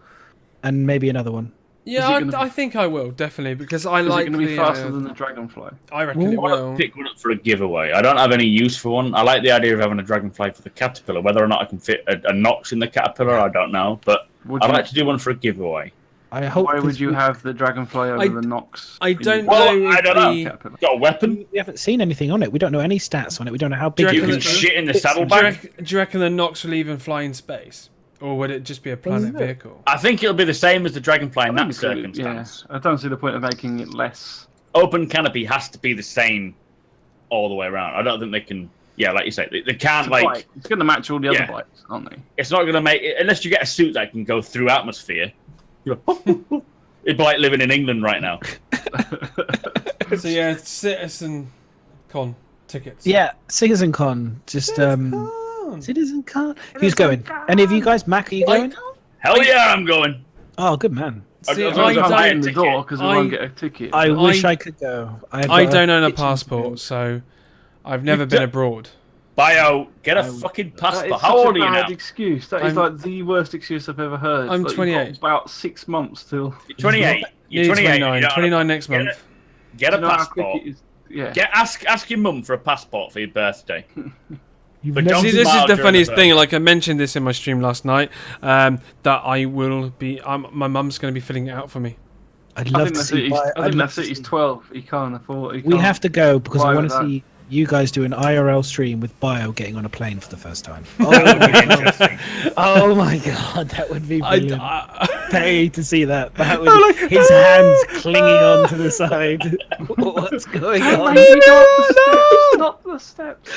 and maybe another one. Yeah, I think I will definitely because I like. Is it going to be faster than the Dragonfly? I reckon it will. Pick one up for a giveaway. I don't have any use for one. I like the idea of having a Dragonfly for the Caterpillar. Whether or not I can fit a Nox in the Caterpillar, I don't know. But I'd like to do one for a giveaway. Why would you have the Dragonfly over the Nox? I don't know. Well, I don't know. Got a weapon? We haven't seen anything on it. We don't know any stats on it. We don't know how big you can shit in the saddlebag. Do you reckon the Nox will even fly in space? Or would it just be a planet vehicle? I think it'll be the same as the Dragonfly in that circumstance. Yeah. I don't see the point of making it less. Open canopy has to be the same all the way around. I don't think they can... Yeah, like you say, they can't It's going to match all the other bikes, aren't they? It's not going to make... Unless you get a suit that can go through atmosphere. It'd be like living in England right now. So yeah, Citizen Con tickets. Yeah, Citizen Con. Just Citizen Con. Who's going? Any of you guys? Mac, are you going? Hell yeah, I'm going. Oh, good man. See, I'm not in the door because we won't get a ticket. I wish I could go. I don't own a passport, so I've never been abroad. Bio, get a fucking passport. How old are you now? Excuse. That is like the worst excuse I've ever heard. I'm 28. About 6 months till. You're 28. You're 28. 29 next month. Get a passport. Yeah. Ask your mum for a passport for your birthday. See, this is the funniest thing. Like I mentioned this in my stream last night, that I will be. My mum's going to be filling it out for me. I'd love to see. I think that's it. He's 12. He can't afford. We have to go because I want to see you guys do an IRL stream with Bio getting on a plane for the first time. Oh my god, that would be brilliant. Pay to see that. That would, his hands clinging onto the side. What's going on? Not the steps.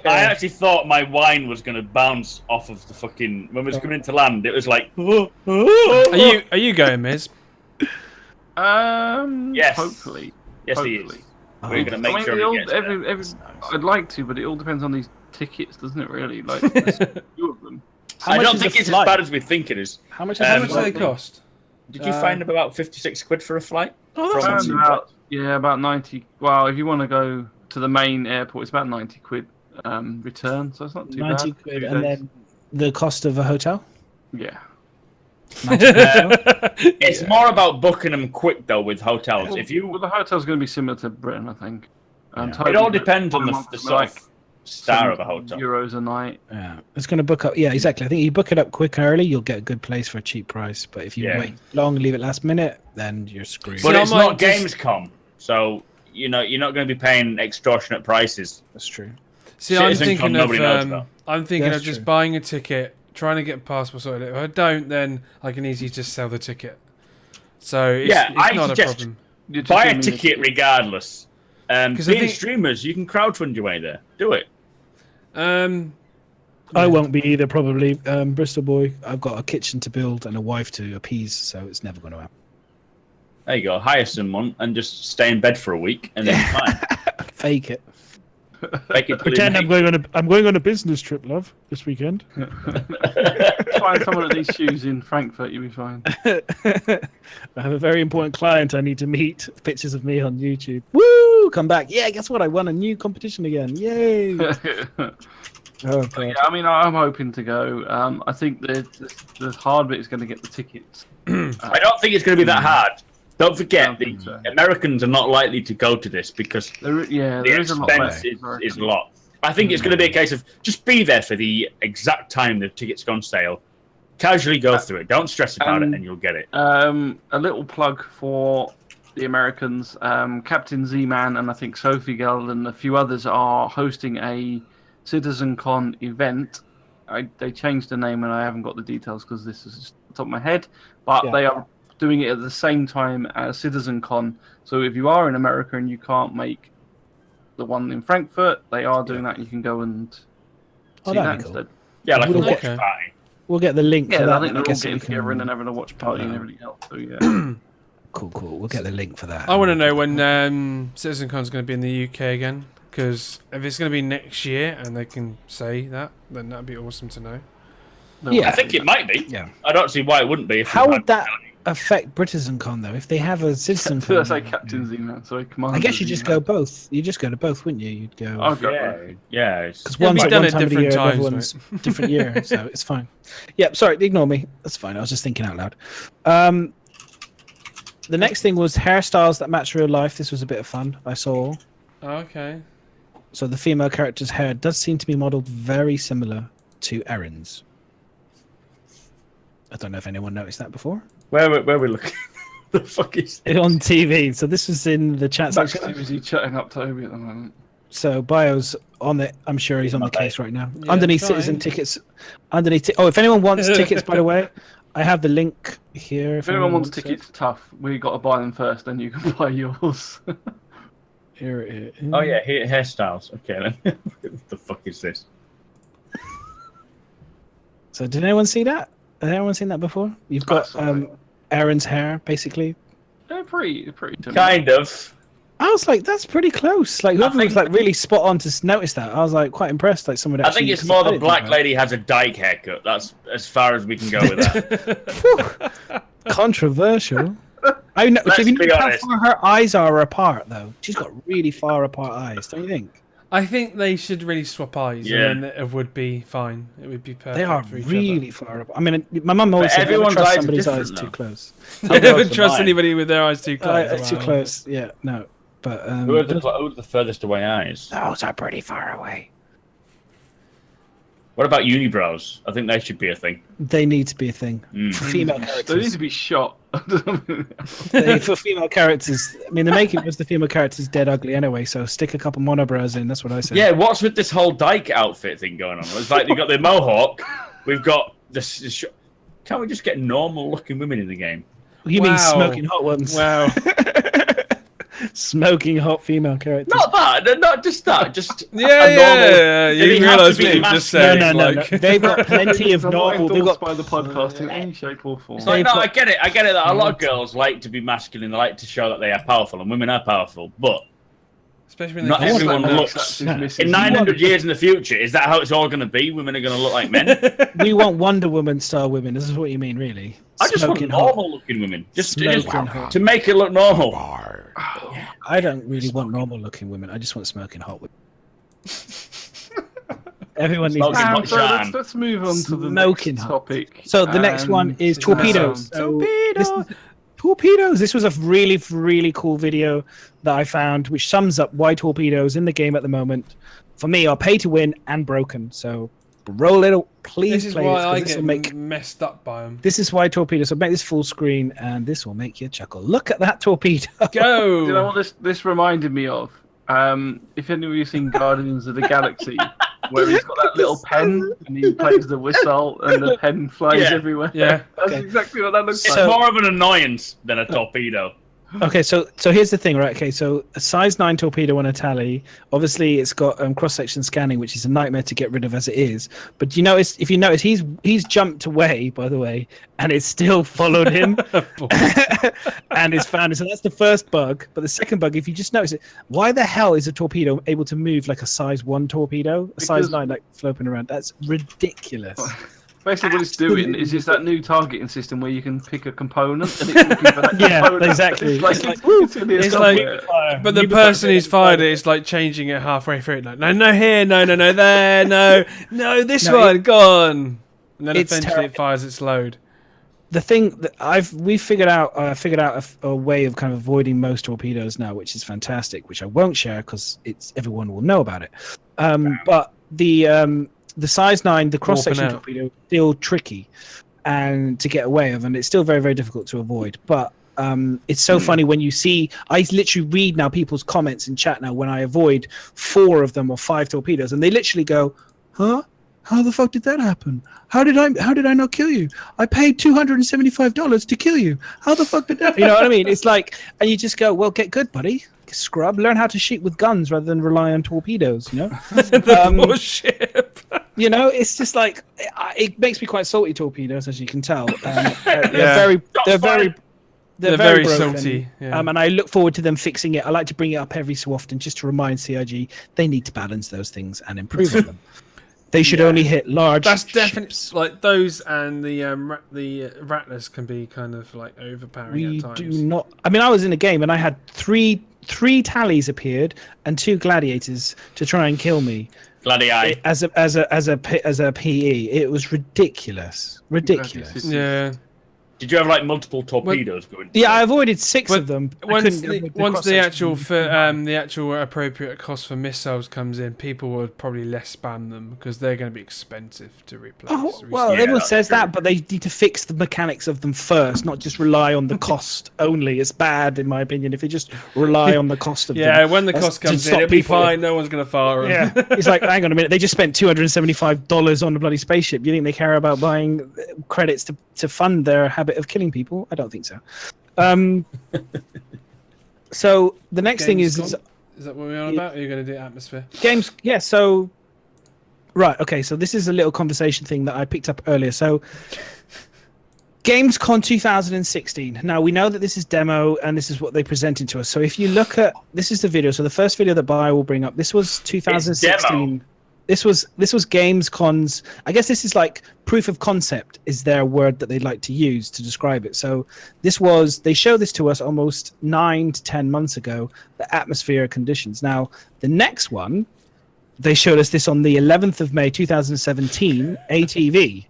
I actually thought my wine was going to bounce off of the fucking... When we was coming into land, it was like... Are you going, Miz? Yes. Hopefully. Yes, he is. We're going to make sure he gets there. I'd like to, but it all depends on these tickets, doesn't it, really? Like, there's a few of them. I don't think it's as bad as we think it is. How much do they cost? Did you find about 56 quid for a flight? About 90. Well, if you want to go to the main airport, it's about 90 quid return, so it's not too 90 bad. quid, and then the cost of a hotel? Yeah. It's more about booking them quick though with hotels. Well, the hotel's going to be similar to Britain, I think. It all depends on the sort of star of a hotel. €7 a night. Yeah, it's going to book up. Yeah, exactly. I think you book it up quick and early, you'll get a good place for a cheap price. But if you wait long, leave it last minute, then you're screwed. But it's not Gamescom, so you're not going to be paying extortionate prices. That's true. See, I'm thinking of just buying a ticket, trying to get a passport sorted. If I don't, then I can easily just sell the ticket. So it's not a problem. Buy a ticket regardless. Being streamers, you can crowdfund your way there. Do it. I won't be either, probably. Bristol boy, I've got a kitchen to build and a wife to appease, so it's never going to happen. There you go. Hire someone and just stay in bed for a week, and then fine. Fake it. Pretend I'm going on a business trip, love, this weekend. Find someone at these shoes in Frankfurt, you'll be fine. I have a very important client I need to meet. Pictures of me on YouTube. Woo! Come back. Yeah, guess what? I won a new competition again. Yay! Oh, yeah, I mean, I'm hoping to go. I think the hard bit is going to get the tickets. I don't think it's going to be that hard. Don't forget, the Americans are not likely to go to this because the expense is a lot. I think it's going to be a case of just be there for the exact time the tickets go on sale. Casually go through it. Don't stress about it, and you'll get it. A little plug for the Americans. Captain Z-Man and I think Sophie Geld and a few others are hosting a CitizenCon event. They changed the name, and I haven't got the details because this is just the top of my head. But they are doing it at the same time as CitizenCon. So if you are in America and you can't make the one in Frankfurt, they are doing that. You can go and see that instead. Yeah, like a watch party. We'll get the link. Yeah, I think they're all getting together and having a watch party and everything else. So yeah. Cool. We'll get the link for that. I want to know when CitizenCon is going to be in the UK again, because if it's going to be next year and they can say that, then that'd be awesome to know. Yeah, I think it might be. Yeah, I don't see why it wouldn't be. How would that affect BritainCon though? If they have a CitizenCon, that's like Captain Z-Man. Sorry, Commander. I guess you just go both. You just go to both, wouldn't you? You'd go. Yeah. Because one's at done one time of the year, times, the other one's different year, so it's fine. Yeah, sorry, ignore me. That's fine. I was just thinking out loud. The next thing was hairstyles that match real life. This was a bit of fun. I saw. Okay. So the female character's hair does seem to be modelled very similar to Erin's. I don't know if anyone noticed that before. Where we're looking? The fuck is this? On TV. So this was in the chat section. Max is chatting up Toby at the moment. So Bio's on it. I'm sure he's on the case right now. Yeah, underneath citizen tickets. Underneath. If anyone wants tickets, by the way, I have the link here. If anyone wants tickets, tough. We got to buy them first, then you can buy yours. Here it is. Oh yeah, hairstyles. Okay then. What the fuck is this? So did anyone see that? Has anyone seen that before? You've got Erin's hair, basically. They're pretty. Kind of. I was like, that's pretty close. Like whoever was like really spot on to notice that. I was like quite impressed. Like someone. I think it's more the black lady has a dyke haircut. That's as far as we can go with that. Controversial. I know. Have you noticed how far her eyes are apart though? She's got really far apart eyes. Don't you think? I think they should really swap eyes, and then it would be fine. It would be perfect. They are for each really other. far apart. I mean, my mum always said never trust somebody's eyes too close. I never trust anybody with their eyes too close. Too close. Yeah, no. But who are the furthest away eyes? Those are pretty far away. What about unibrows? I think they should be a thing. They need to be a thing for female characters. They need to be shot. For female characters, I mean, the making was the female characters dead ugly anyway. So stick a couple monobrows in. That's what I said. Yeah, what's with this whole dyke outfit thing going on? It's like you've got the mohawk, we've got this. Can't we just get normal looking women in the game? You mean smoking hot ones? Wow. Smoking hot female characters. Not that, not just that. Just yeah. You realise what you just said. No. They've got plenty of normal. They've got by the podcast in any shape or form. Like, no, I get it. That a lot of girls like to be masculine. They like to show that they are powerful, and women are powerful. But especially when not everyone looks. In 900 years in the future, is that how it's all going to be? Women are going to look like men. We want Wonder Woman style women. This is what you mean, really? I just want normal-looking women, just to make it look normal. I don't really want normal-looking women. I just want smoking hot women. Everyone needs to let's move on to the next topic. So the next one is torpedoes. Torpedoes. This was a really, really cool video that I found, which sums up why torpedoes in the game at the moment, for me, are pay to win and broken. So roll it, please. This is play why I this get messed up by them. This is why torpedoes. So make this full screen, and this will make you chuckle. Look at that torpedo. Go. You know what this reminded me of? If any of you seen Guardians of the Galaxy, where he's got that little pen and he plays the whistle and the pen flies everywhere. Yeah, that's exactly what that looks like. It's more of an annoyance than a torpedo. Okay, so here's the thing, right? Okay, so a size 9 torpedo on a tally. Obviously, it's got cross-section scanning, which is a nightmare to get rid of as it is. But if you notice, he's jumped away, by the way, and it's still followed him, and it's found him. So that's the first bug. But the second bug, if you just notice it, why the hell is a torpedo able to move like a size 1 torpedo, a size 9 like floating around? That's ridiculous. Basically, what it's doing is it's that new targeting system where you can pick a component and it's looking for that component. Exactly. It's like, but the person who's fired it is like changing it halfway through. Like, no, here, no, there, no, this one, gone. And then eventually it fires its load. The thing that we figured out a way of kind of avoiding most torpedoes now, which is fantastic, which I won't share because everyone will know about it. But the size 9, the cross-section torpedo, is still tricky and to get away of, and it's still very, very difficult to avoid. But it's so funny when you see, I literally read now people's comments in chat now when I avoid 4 of them or 5 torpedoes, and they literally go, huh? How the fuck did that happen? How did I not kill you? I paid $275 to kill you. How the fuck did that? You know what I mean? It's like, and you just go, well, get good, buddy. Scrub. Learn how to shoot with guns rather than rely on torpedoes. You know, bullshit. You know, it's just like it makes me quite salty. Torpedoes, as you can tell, they're very salty. Yeah. And I look forward to them fixing it. I like to bring it up every so often just to remind CIG they need to balance those things and improve on them. They should only hit large. That's definitely like those, and the rattlers can be kind of like overpowering at times. We do not. I mean, I was in a game and I had three tallies appeared and 2 gladiators to try and kill me. Gladi as a PE. It was ridiculous. Yeah. Did you have like multiple torpedoes going? Yeah, I avoided 6 of them. Once the actual appropriate cost for missiles comes in, people will probably less spam them because they're going to be expensive to replace. Oh, well, everyone says that, but they need to fix the mechanics of them first, not just rely on the cost only. It's bad, in my opinion, if you just rely on the cost of them. Yeah, when the cost comes in, it'll be fine. No one's going to fire them. Yeah, it's like, hang on a minute, they just spent $275 on the bloody spaceship. You think they care about buying credits to fund their habit of killing people? I don't think so. So the next thing is that what we're on about? Or are you going to do atmosphere? Games, yeah. So right, okay. So this is a little conversation thing that I picked up earlier. So Gamescom 2016. Now we know that this is demo and this is what they presented to us. So if you look at, this is the video. So the first video that Bio will bring up, this was 2016. This was Gamescom's. I guess this is like proof of concept is their word that they like to use to describe it. So they showed this to us almost 9 to 10 months ago, the atmospheric conditions. Now the next one, they showed us this on the 11th of May 2017, AtV,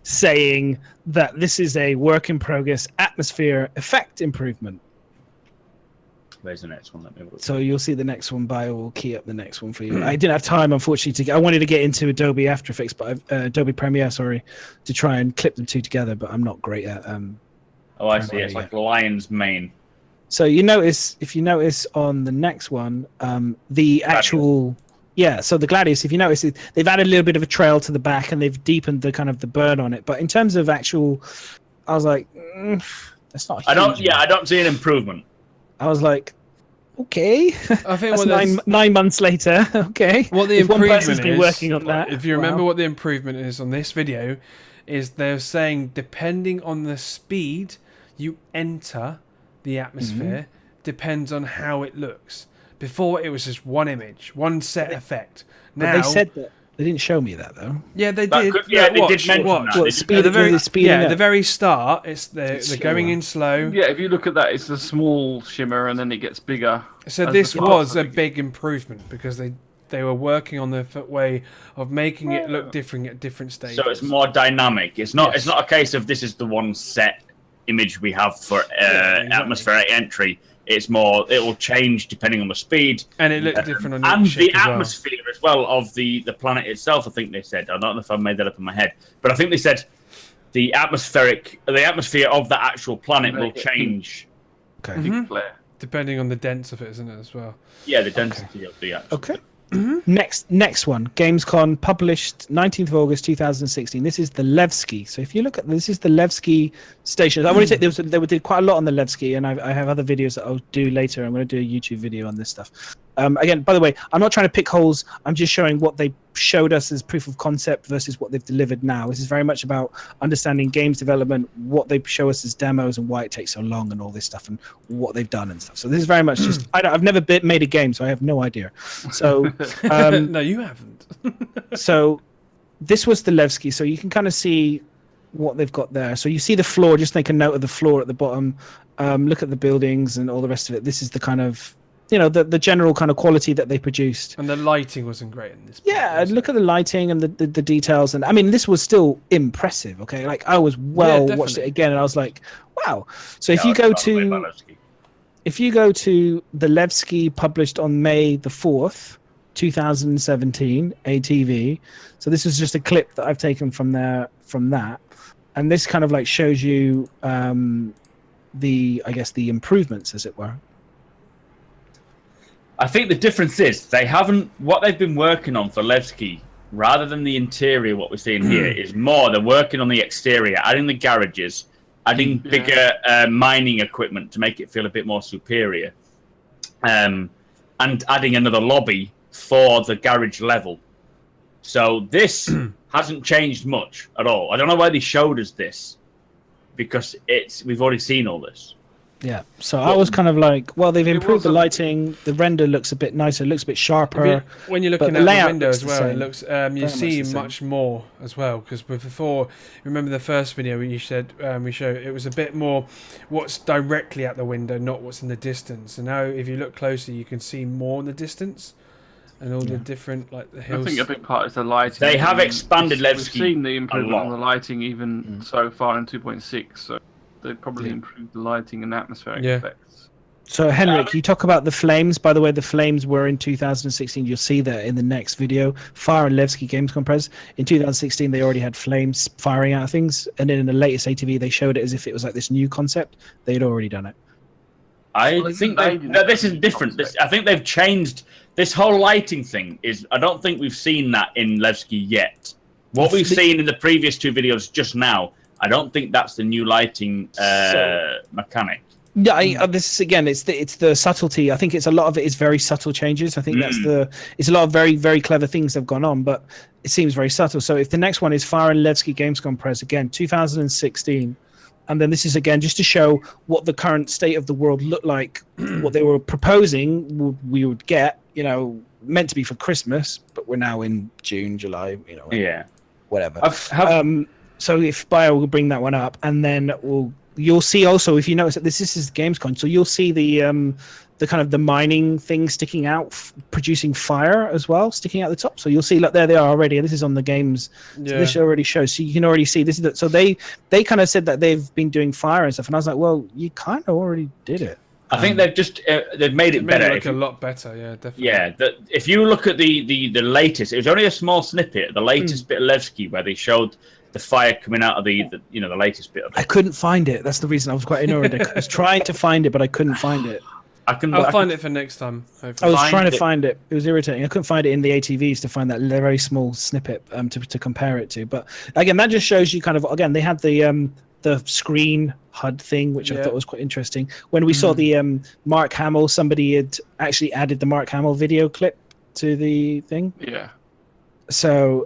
saying that this is a work in progress atmosphere effect improvement. Where's the next one? So you'll see the next one. Bio will key up the next one for you. I didn't have time, unfortunately. I wanted to get into Adobe After Effects, but Adobe Premiere, sorry, to try and clip them 2 together. But I'm not great at. I see. It's like lion's mane. So if you notice on the next one, the actual. Yeah, so the Gladius, if you notice, they've added a little bit of a trail to the back and they've deepened the kind of the burn on it. But in terms of actual, I was like, that's not. I don't see an improvement. I was like, okay. I think that's 9 months later. Okay. What the improvement is, been working on that. If you remember what the improvement is on this video, is they're saying depending on the speed you enter the atmosphere, depends on how it looks. Before it was just one image, one set effect. Now they said that. They didn't show me that though. Yeah, they did. They did mention that. At the very start, they're going in slow. Yeah, if you look at that, it's a small shimmer and then it gets bigger. So this was a big improvement because they were working on the way of making it look different at different stages. So it's more dynamic. It's not a case of this is the one set image we have for atmospheric entry. It's more, it will change depending on the speed. And it looks different on and the atmosphere as well of the planet itself, I think they said. I don't know if I made that up in my head. But I think they said the atmosphere of the actual planet will change. Okay. Depending on the dense of it, isn't it, as well? Yeah, the density of the atmosphere. Okay. Next one, Gamescom, published 19th of August 2016. This is the Levski. So if you look at this, is the Levski station. I want to say they did quite a lot on the Levski, and I have other videos that I'll do later. I'm going to do a YouTube video on this stuff. Again, by the way, I'm not trying to pick holes. I'm just showing what they showed us as proof of concept versus what they've delivered now. This is very much about understanding games development, what they show us as demos, and why it takes so long, and all this stuff, and what they've done and stuff. So this is very much just I've never made a game, so I have no idea. So no, you haven't. So this was the Levski. So you can kind of see what they've got there. So you see the floor. Just make a note of the floor at the bottom. Look at the buildings and all the rest of it. This is the kind of the general kind of quality that they produced. And the lighting wasn't great in this. Yeah, look at the lighting and the details. And I mean, this was still impressive. Okay, like I was watched it again, and I was like, wow. So if you go to the Levski, published on May the 4th, 2017, ATV. So this is just a clip that I've taken from that, and this kind of like shows you the improvements, as it were. I think the difference is what they've been working on for Levski, rather than the interior, what we're seeing here, is more they're working on the exterior, adding the garages, adding bigger mining equipment to make it feel a bit more superior, and adding another lobby for the garage level. So this hasn't changed much at all. I don't know why they showed us this, because we've already seen all this. Yeah, so I was kind of like, well, they've improved the lighting. The render looks a bit nicer, looks a bit sharper. When you're looking at the window as well, it looks you see much more as well. Because before, remember the first video you said we showed it was a bit more what's directly at the window, not what's in the distance. And now, if you look closer, you can see more in the distance and all the different like the hills. I think a big part is the lighting. They have expanded Levski. We've seen the improvement on the lighting even so far in 2.6. So. They've probably improved the lighting and atmospheric effects. So, Henrik, you talk about the flames. By the way, the flames were in 2016. You'll see that in the next video. Fire and Levski Games Compress. In 2016, they already had flames firing out of things. And then in the latest ATV, they showed it as if it was like this new concept. They'd already done it. I think this is different. I think they've changed. This whole lighting thing I don't think we've seen that in Levski yet. What we've seen in the previous two videos just now, I don't think that's the new lighting mechanic. Yeah, this again, it's the subtlety. I think a lot of it is very subtle changes. I think it's a lot of very, very clever things that have gone on, but it seems very subtle. So if the next one is Fire and Levski Games Compress, again, 2016, and then this is again just to show what the current state of the world looked like, what they were proposing we would get, meant to be for Christmas, but we're now in June, July, whatever. So if Bio will bring that one up, and then you'll see also, if you notice that this is Gamescom, so you'll see the kind of the mining thing sticking out, producing fire as well, sticking out the top. So you'll see, look, there they are already. And this is on the games. So this already shows. So you can already see this is so they kind of said that they've been doing fire and stuff, and I was like, well, you kind of already did it. I think they've just they've made it better. A lot better, yeah, definitely. Yeah, if you look at the latest, it was only a small snippet. The latest bit of Levski where they showed the fire coming out of the latest bit of it. I couldn't find it. That's the reason I was quite annoyed. I was trying to find it, but I couldn't find it. I'll find it for next time. Hopefully. I was trying to find it. It was irritating. I couldn't find it in the ATVs to find that very small snippet to compare it to. But again, that just shows you kind of, again, they had the screen HUD thing, which I thought was quite interesting. When we saw the Mark Hamill, somebody had actually added the Mark Hamill video clip to the thing. Yeah. So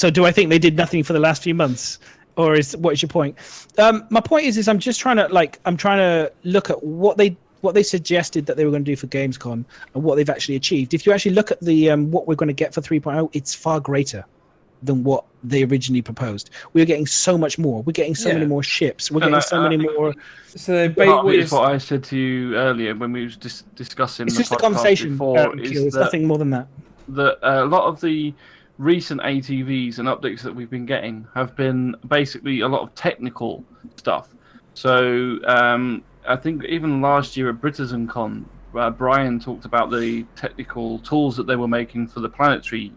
do I think they did nothing for the last few months, or what is your point? My point is I'm just trying to look at what they suggested that they were going to do for Gamescom and what they've actually achieved. If you actually look at the what we're going to get for 3.0, it's far greater than what they originally proposed. We're getting so much more. We're getting so many more ships. We're getting so many more. So what I said to you earlier when we were discussing. It's just a conversation. Before, it's nothing more than that. That a lot of the recent ATVs and updates that we've been getting have been basically a lot of technical stuff. So I think even last year at BritainCon, Brian talked about the technical tools that they were making for the planetary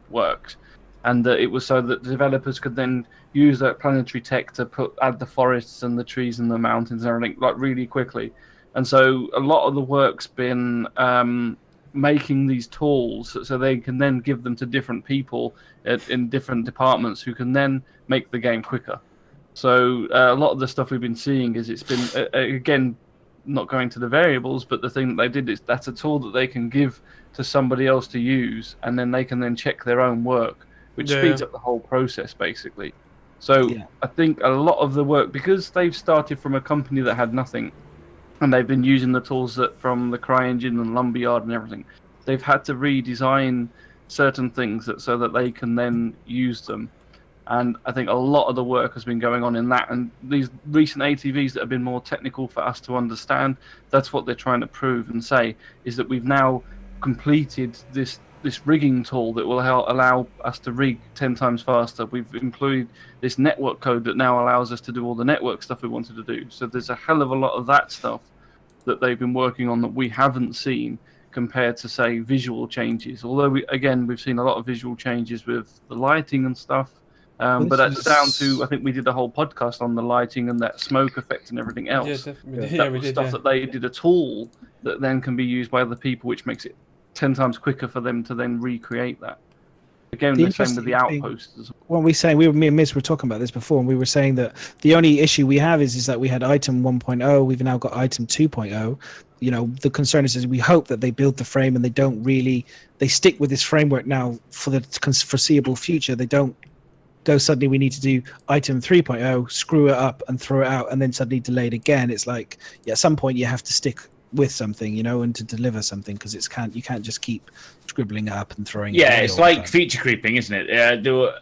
works, and that it was so that the developers could then use that planetary tech to add the forests and the trees and the mountains and everything like really quickly. And so a lot of the work's been making these tools so they can then give them to different people in different departments who can then make the game quicker. So a lot of the stuff we've been seeing is it's been, again, not going to the variables, but the thing that they did is that's a tool that they can give to somebody else to use, and then they can then check their own work, which speeds up the whole process, basically. So I think a lot of the work, because they've started from a company that had nothing, and they've been using the tools that from the CryEngine and Lumberyard and everything, they've had to redesign certain things so that they can then use them. And I think a lot of the work has been going on in that. And these recent ATVs that have been more technical for us to understand, that's what they're trying to prove and say, is that we've now completed this rigging tool that will allow us to rig 10 times faster. We've employed this network code that now allows us to do all the network stuff we wanted to do. So there's a hell of a lot of that stuff that they've been working on that we haven't seen compared to, say, visual changes. Although, we've seen a lot of visual changes with the lighting and stuff. But that's down to, I think we did a whole podcast on the lighting and that smoke effect and everything else. Yeah, definitely. That was stuff that they did a tool that then can be used by other people, which makes it 10 times quicker for them to then recreate that. Again, the same with the outposts. What we saying, me and Miz were talking about this before, and we were saying that the only issue we have is that we had item 1.0, we've now got item 2.0. You know, the concern is we hope that they build the frame and they stick with this framework now for the foreseeable future. They don't go suddenly we need to do item 3.0, screw it up and throw it out, and then suddenly delay it again. It's like, at some point you have to stick with something, and to deliver something, because you can't just keep scribbling up and throwing it away. It's like feature creeping, isn't it? There were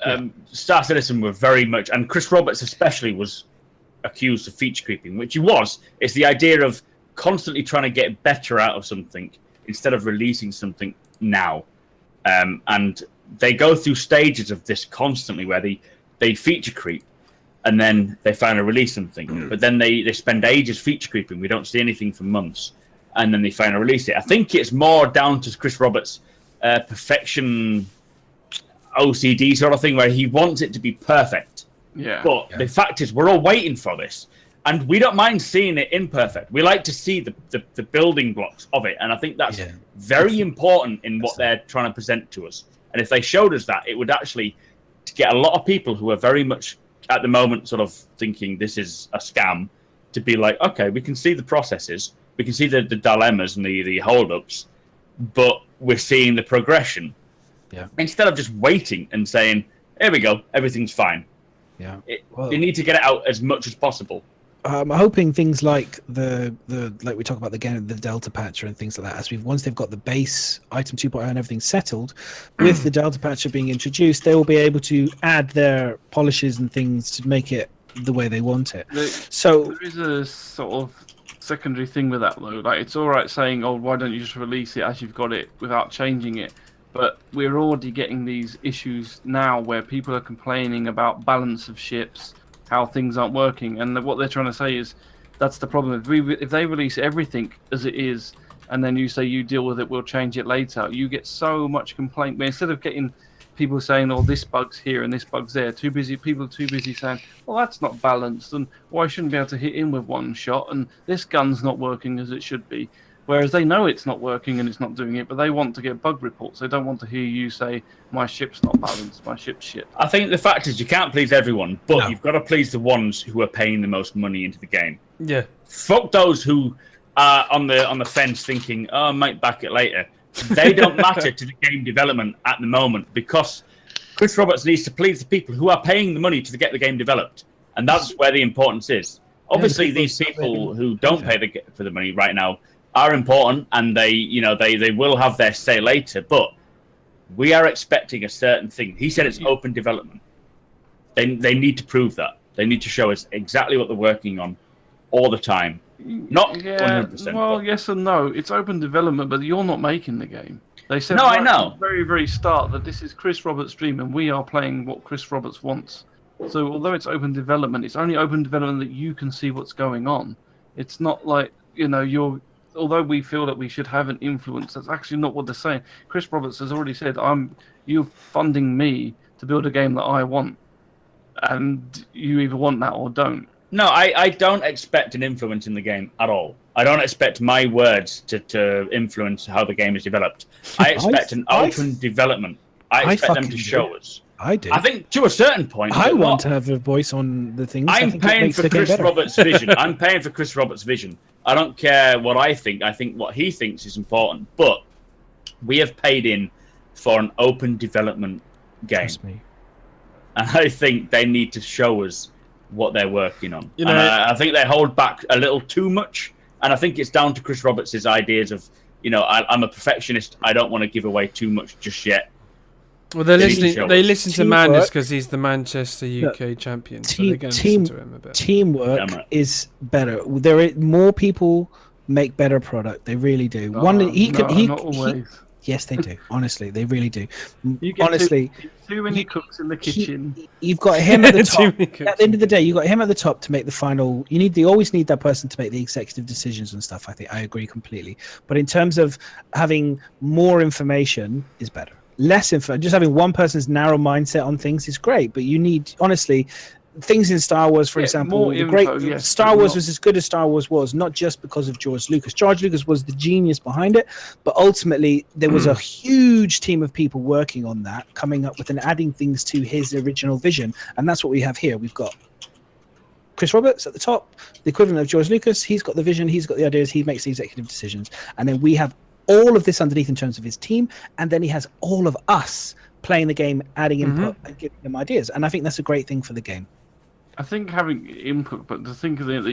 Star Citizen were very much, and Chris Roberts especially was accused of feature creeping, which he was. It's the idea of constantly trying to get better out of something instead of releasing something now. And they go through stages of this constantly where they feature creep and then they finally release something. But then they spend ages feature creeping. We don't see anything for months. And then they finally release it. I think it's more down to Chris Roberts' perfection OCD sort of thing where he wants it to be perfect. But the fact is we're all waiting for this. And we don't mind seeing it imperfect. We like to see the building blocks of it. And I think that's very important in what they're trying to present to us. And if they showed us that, it would actually get a lot of people who are very much at the moment sort of thinking this is a scam to be like, okay, we can see the processes, we can see the dilemmas and the hold-ups, but we're seeing the progression. Instead of just waiting and saying, here we go, everything's fine. They need to get it out as much as possible. I'm hoping things like like we talk about the Delta Patcher and things like that, once they've got the base item 2.0 and everything settled, with the Delta Patcher being introduced, they will be able to add their polishes and things to make it the way they want it. There is a sort of secondary thing with that though. Like, it's all right saying, "Oh, why don't you just release it as you've got it without changing it?" But we're already getting these issues now where people are complaining about balance of ships, how things aren't working, and what they're trying to say is that's the problem. If they release everything as it is, and then you say you deal with it, we'll change it later, you get so much complaint. But instead of getting people saying, "Oh, this bug's here and this bug's there," people too busy saying, "Well, that's not balanced, and I shouldn't be able to hit him with one shot, and this gun's not working as it should be." Whereas they know it's not working and it's not doing it, but they want to get bug reports. They don't want to hear you say, "My ship's not balanced, my ship's shit." I think the fact is you can't please everyone, but you've got to please the ones who are paying the most money into the game. Fuck those who are on the fence thinking, "Oh, I might back it later." They don't matter to the game development at the moment, because Chris Roberts needs to please the people who are paying the money to get the game developed, and that's where the importance is. Obviously, these people who don't pay for the money right now are important, and they will have their say later, but we are expecting a certain thing. He said it's open development. They need to prove that. They need to show us exactly what they're working on all the time. Not 100%. Well, yes and no. It's open development, but you're not making the game. They said I know. At the very, very start that this is Chris Roberts' dream, and we are playing what Chris Roberts wants. So although it's open development, it's only open development that you can see what's going on. It's not like, although we feel that we should have an influence, that's actually not what they're saying. Chris Roberts has already said, you're funding me to build a game that I want, and you either want that or don't. No, I don't expect an influence in the game at all. I don't expect my words to influence how the game is developed. I expect an open development. I expect them to show us. I do. I think to a certain point. I want to have a voice on the things. I'm paying for Chris Roberts' vision. I'm paying for Chris Roberts' vision. I don't care what I think. I think what he thinks is important. But we have paid in for an open development game. Trust me. And I think they need to show us what they're working on. You know, and I think they hold back a little too much. And I think it's down to Chris Roberts' ideas of, I'm a perfectionist. I don't want to give away too much just yet. Well, they listen to Manders because he's the Manchester UK champion. So they're going to listen to him a bit. Teamwork is better. More people make better product. They really do. Not always. Yes, they do. Honestly, they really do. You get Honestly, too many cooks in the kitchen. You've got him at the top. At the end of the day, you've got him at the top to make the final. You always need that person to make the executive decisions and stuff. I think I agree completely. But in terms of having more information is better. Less info, just having one person's narrow mindset on things is great. But you need, honestly, things in Star Wars, for example, Star Wars was as good as Star Wars was, not just because of George Lucas. George Lucas was the genius behind it, but ultimately there was a huge team of people working on that, coming up with and adding things to his original vision, and that's what we have here. We've got Chris Roberts at the top, the equivalent of George Lucas. He's got the vision, he's got the ideas, he makes the executive decisions, and then we have all of this underneath in terms of his team, and then he has all of us playing the game, adding input and giving them ideas, and I think that's a great thing for the game. I think having input, but to think of it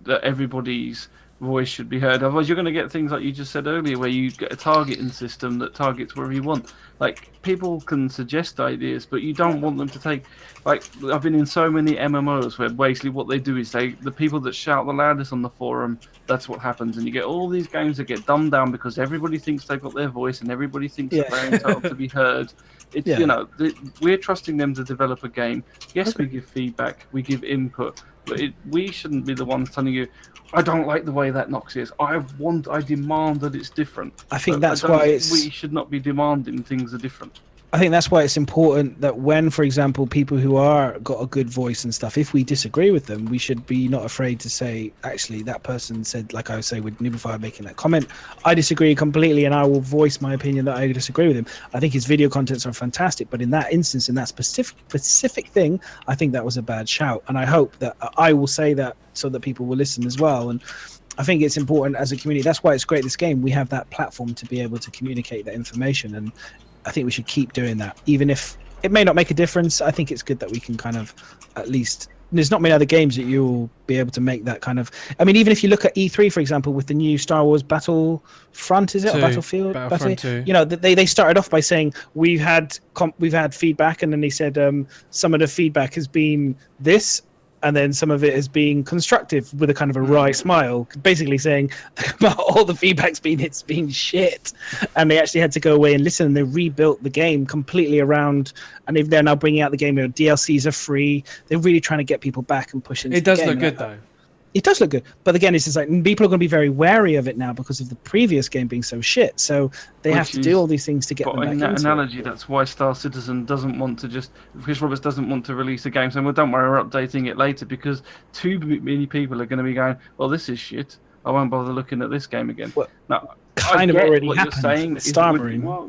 that everybody's voice should be heard. Otherwise, you're going to get things like you just said earlier, where you get a targeting system that targets wherever you want. Like, people can suggest ideas, but you don't want them to take. Like, I've been in so many MMOs where basically what they do is the people that shout the loudest on the forum, that's what happens, and you get all these games that get dumbed down because everybody thinks they've got their voice and everybody thinks they're entitled to be heard. It's we're trusting them to develop a game. Yes, we give feedback, we give input, but we shouldn't be the ones telling you, I don't like the way that Nox is. I demand that it's different. I think that's why we should not be demanding things are different. I think that's why it's important that when, for example, people who are got a good voice and stuff, if we disagree with them, we should be not afraid to say, actually, that person said, like I say with Noobify making that comment, I disagree completely, and I will voice my opinion that I disagree with him. I think his video contents are fantastic, but in that instance, in that specific thing, I think that was a bad shout, and I hope that I will say that so that people will listen as well. And I think it's important as a community. That's why it's great, this game. We have that platform to be able to communicate that information, and I think we should keep doing that, even if it may not make a difference. I think it's good that we can kind of, at least, there's not many other games that you'll be able to make that kind of. I mean, even if you look at E3, for example, with the new Star Wars Battlefront, is it, or Battlefield? Battlefront 2. You know, they started off by saying we've had feedback, and then they said some of the feedback has been this, and then some of it has been constructive with a kind of a wry smile, basically saying about all the feedback's been shit. And they actually had to go away and listen, and they rebuilt the game completely around, and they're now bringing out the game. DLCs are free. They're really trying to get people back and push into the game. It does look good, though. It does look good, but again, it's just like people are going to be very wary of it now because of the previous game being so shit. So they have to do all these things to get them back into analogy, it. that's why Star Citizen doesn't want to Chris Roberts doesn't want to release a game saying, well, don't worry, we're updating it later, because too many people are going to be going, well, this is shit. I won't bother looking at this game again. Well, now, kind of already what happened. You're saying Starmarine. Well,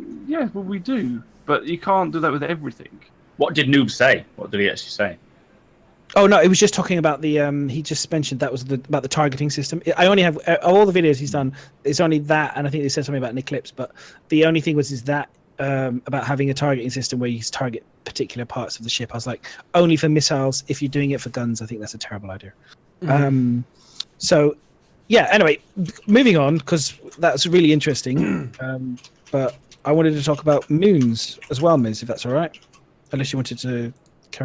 we do, but you can't do that with everything. What did Noob say? What did he actually say? Oh no, it was just talking about the he just mentioned that was about the targeting system. I only have all the videos he's done. It's only that, and I think they said something about an eclipse. But the only thing is that about having a targeting system where you target particular parts of the ship. I was like, only for missiles. If you're doing it for guns, I think that's a terrible idea. Mm-hmm. So yeah. Anyway, moving on, because that's really interesting. But I wanted to talk about moons as well, Miz, if that's all right. Unless you wanted to.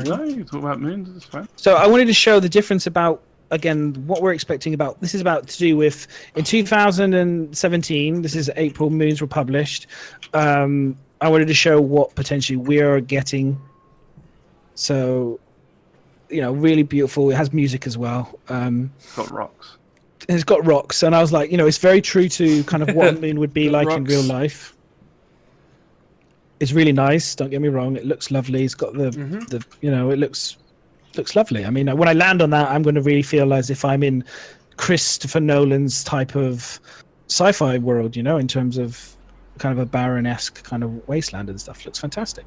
No, you can talk about moons, that's fine. So I wanted to show the difference about, again, what we're expecting about. This is about to do with, in 2017, this is April, moons were published. I wanted to show what potentially we're getting. So, really beautiful. It has music as well. It's got rocks. It's got rocks, and I was like, it's very true to kind of what a moon would be like in real life. It's really nice. Don't get me wrong. It looks lovely. It's got the it looks looks lovely. I mean, when I land on that, I'm going to really feel as if I'm in Christopher Nolan's type of sci-fi world, you know, in terms of kind of a barren-esque kind of wasteland and stuff. Looks fantastic.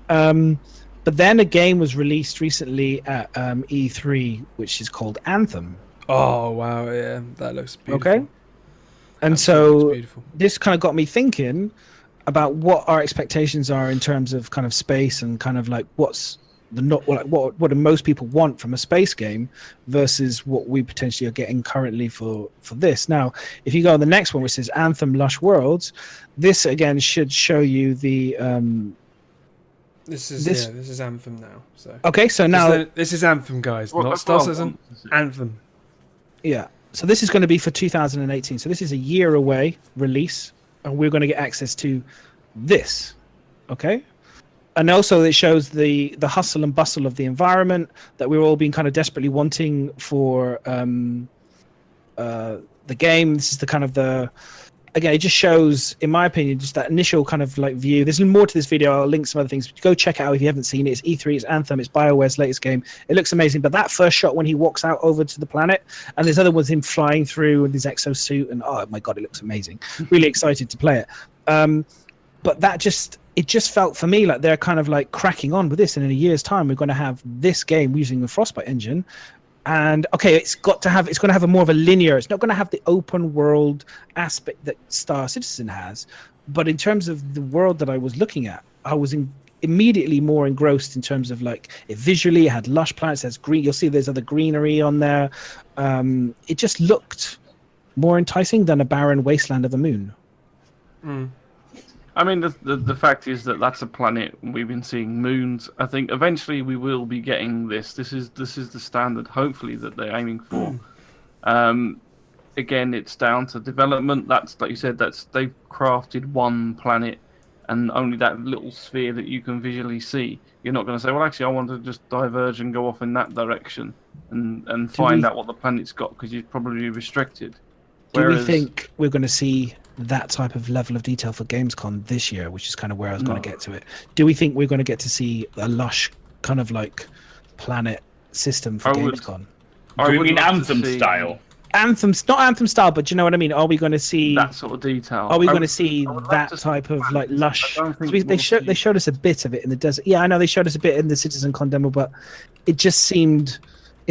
But then a game was released recently at E3, which is called Anthem. Oh wow, yeah, that looks beautiful. Okay. And so this kind of got me thinking about what our expectations are in terms of kind of space and kind of like what's what do most people want from a space game versus what we potentially are getting currently for this. Now, if you go on the next one, which says Anthem Lush Worlds, this again should show you the This is Anthem now. So okay, so now this is Anthem, guys, not Star Citizen. Anthem. Yeah. So this is going to be for 2018. So this is a year away release, and we're going to get access to this. Okay. And also it shows the hustle and bustle of the environment that we're all been kind of desperately wanting for the game. This is the kind of again, it just shows, in my opinion, just that initial kind of like view. There's more to this video. I'll link some other things. Go check it out if you haven't seen it. It's E3, it's Anthem, it's BioWare's latest game. It looks amazing. But that first shot when he walks out over to the planet, and there's other ones him flying through in his exosuit, and oh my god, it looks amazing. Really excited to play it. But it just felt for me like they're kind of like cracking on with this, and in a year's time we're going to have this game using the Frostbite engine. And okay, it's going to have a more of a linear. It's not going to have the open world aspect that Star Citizen has, but in terms of the world that I was looking at, I was immediately more engrossed in terms of like it visually. It had lush planets, there's green. You'll see there's other greenery on there. It just looked more enticing than a barren wasteland of a moon. Mm. I mean, the fact is that that's a planet. We've been seeing moons. I think eventually we will be getting this. This is the standard, hopefully, that they're aiming for. Again, it's down to development. That's like you said. They've crafted one planet, and only that little sphere that you can visually see. You're not going to say, well, actually, I want to just diverge and go off in that direction and find out what the planet's got, because you're probably restricted. Do we think we're going to see that type of level of detail for Gamescom this year, which is kind of where I was going to get to it? Do we think we're going to get to see a lush kind of like planet system for Gamescom? Do you mean Anthem style? Not Anthem style, but do you know what I mean? Are we going to see that sort of detail? Are we going to see that type of like lush? They showed us a bit of it in the desert. Yeah, I know they showed us a bit in the Citizen-Con demo, but it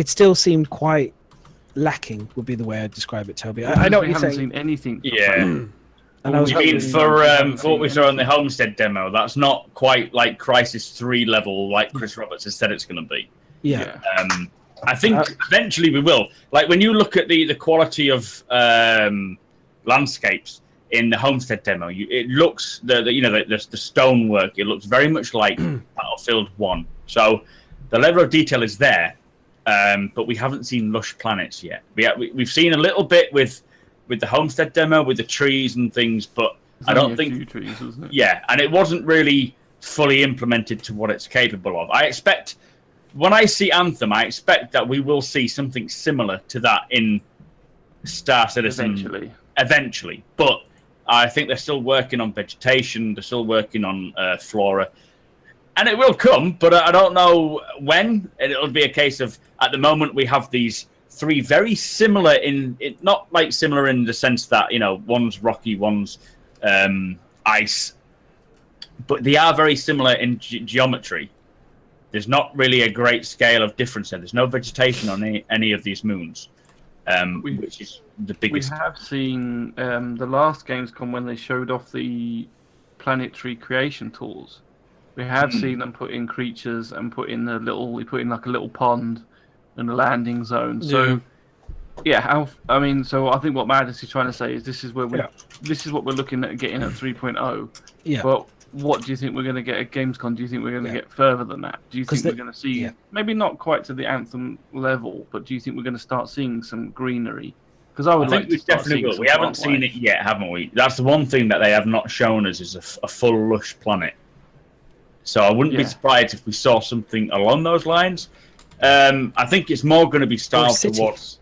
still seemed quite lacking, would be the way I'd describe it, Toby. I know what you're saying. Seen anything. Yeah. And I was mean for what we saw on the Homestead demo, that's not quite like Crysis 3 level, like Chris Roberts has said it's going to be. Yeah. I think eventually we will. Like when you look at the quality of landscapes in the Homestead demo, it looks the stonework. It looks very much like Battlefield 1. So the level of detail is there. But we haven't seen lush planets yet. We've seen a little bit with the Homestead demo, with the trees and things, but I don't think... few trees, isn't it? Yeah, and it wasn't really fully implemented to what it's capable of. I expect, when I see Anthem, I expect that we will see something similar to that in Star Citizen. Eventually. But I think they're still working on vegetation, they're still working on flora. And it will come, but I don't know when. It'll be a case of, at the moment, we have these three very similar not like similar in the sense that, one's rocky, one's ice, but they are very similar in geometry. There's not really a great scale of difference there. There's no vegetation on any of these moons, which is the biggest. We have seen the last Gamescom when they showed off the planetary creation tools. We have seen them put in creatures and put in like a little pond and a landing zone. So, so I think what Madness is trying to say is this is what we're looking at getting at 3.0. Yeah. But what do you think we're going to get at Gamescom? Do you think we're going to get further than that? Do you think we're going to see maybe not quite to the Anthem level, but do you think we're going to start seeing some greenery? Because I think we definitely will. We haven't seen it yet, haven't we? That's the one thing that they have not shown us is a full lush planet. So I wouldn't be surprised if we saw something along those lines. I think it's more going to be styled towards...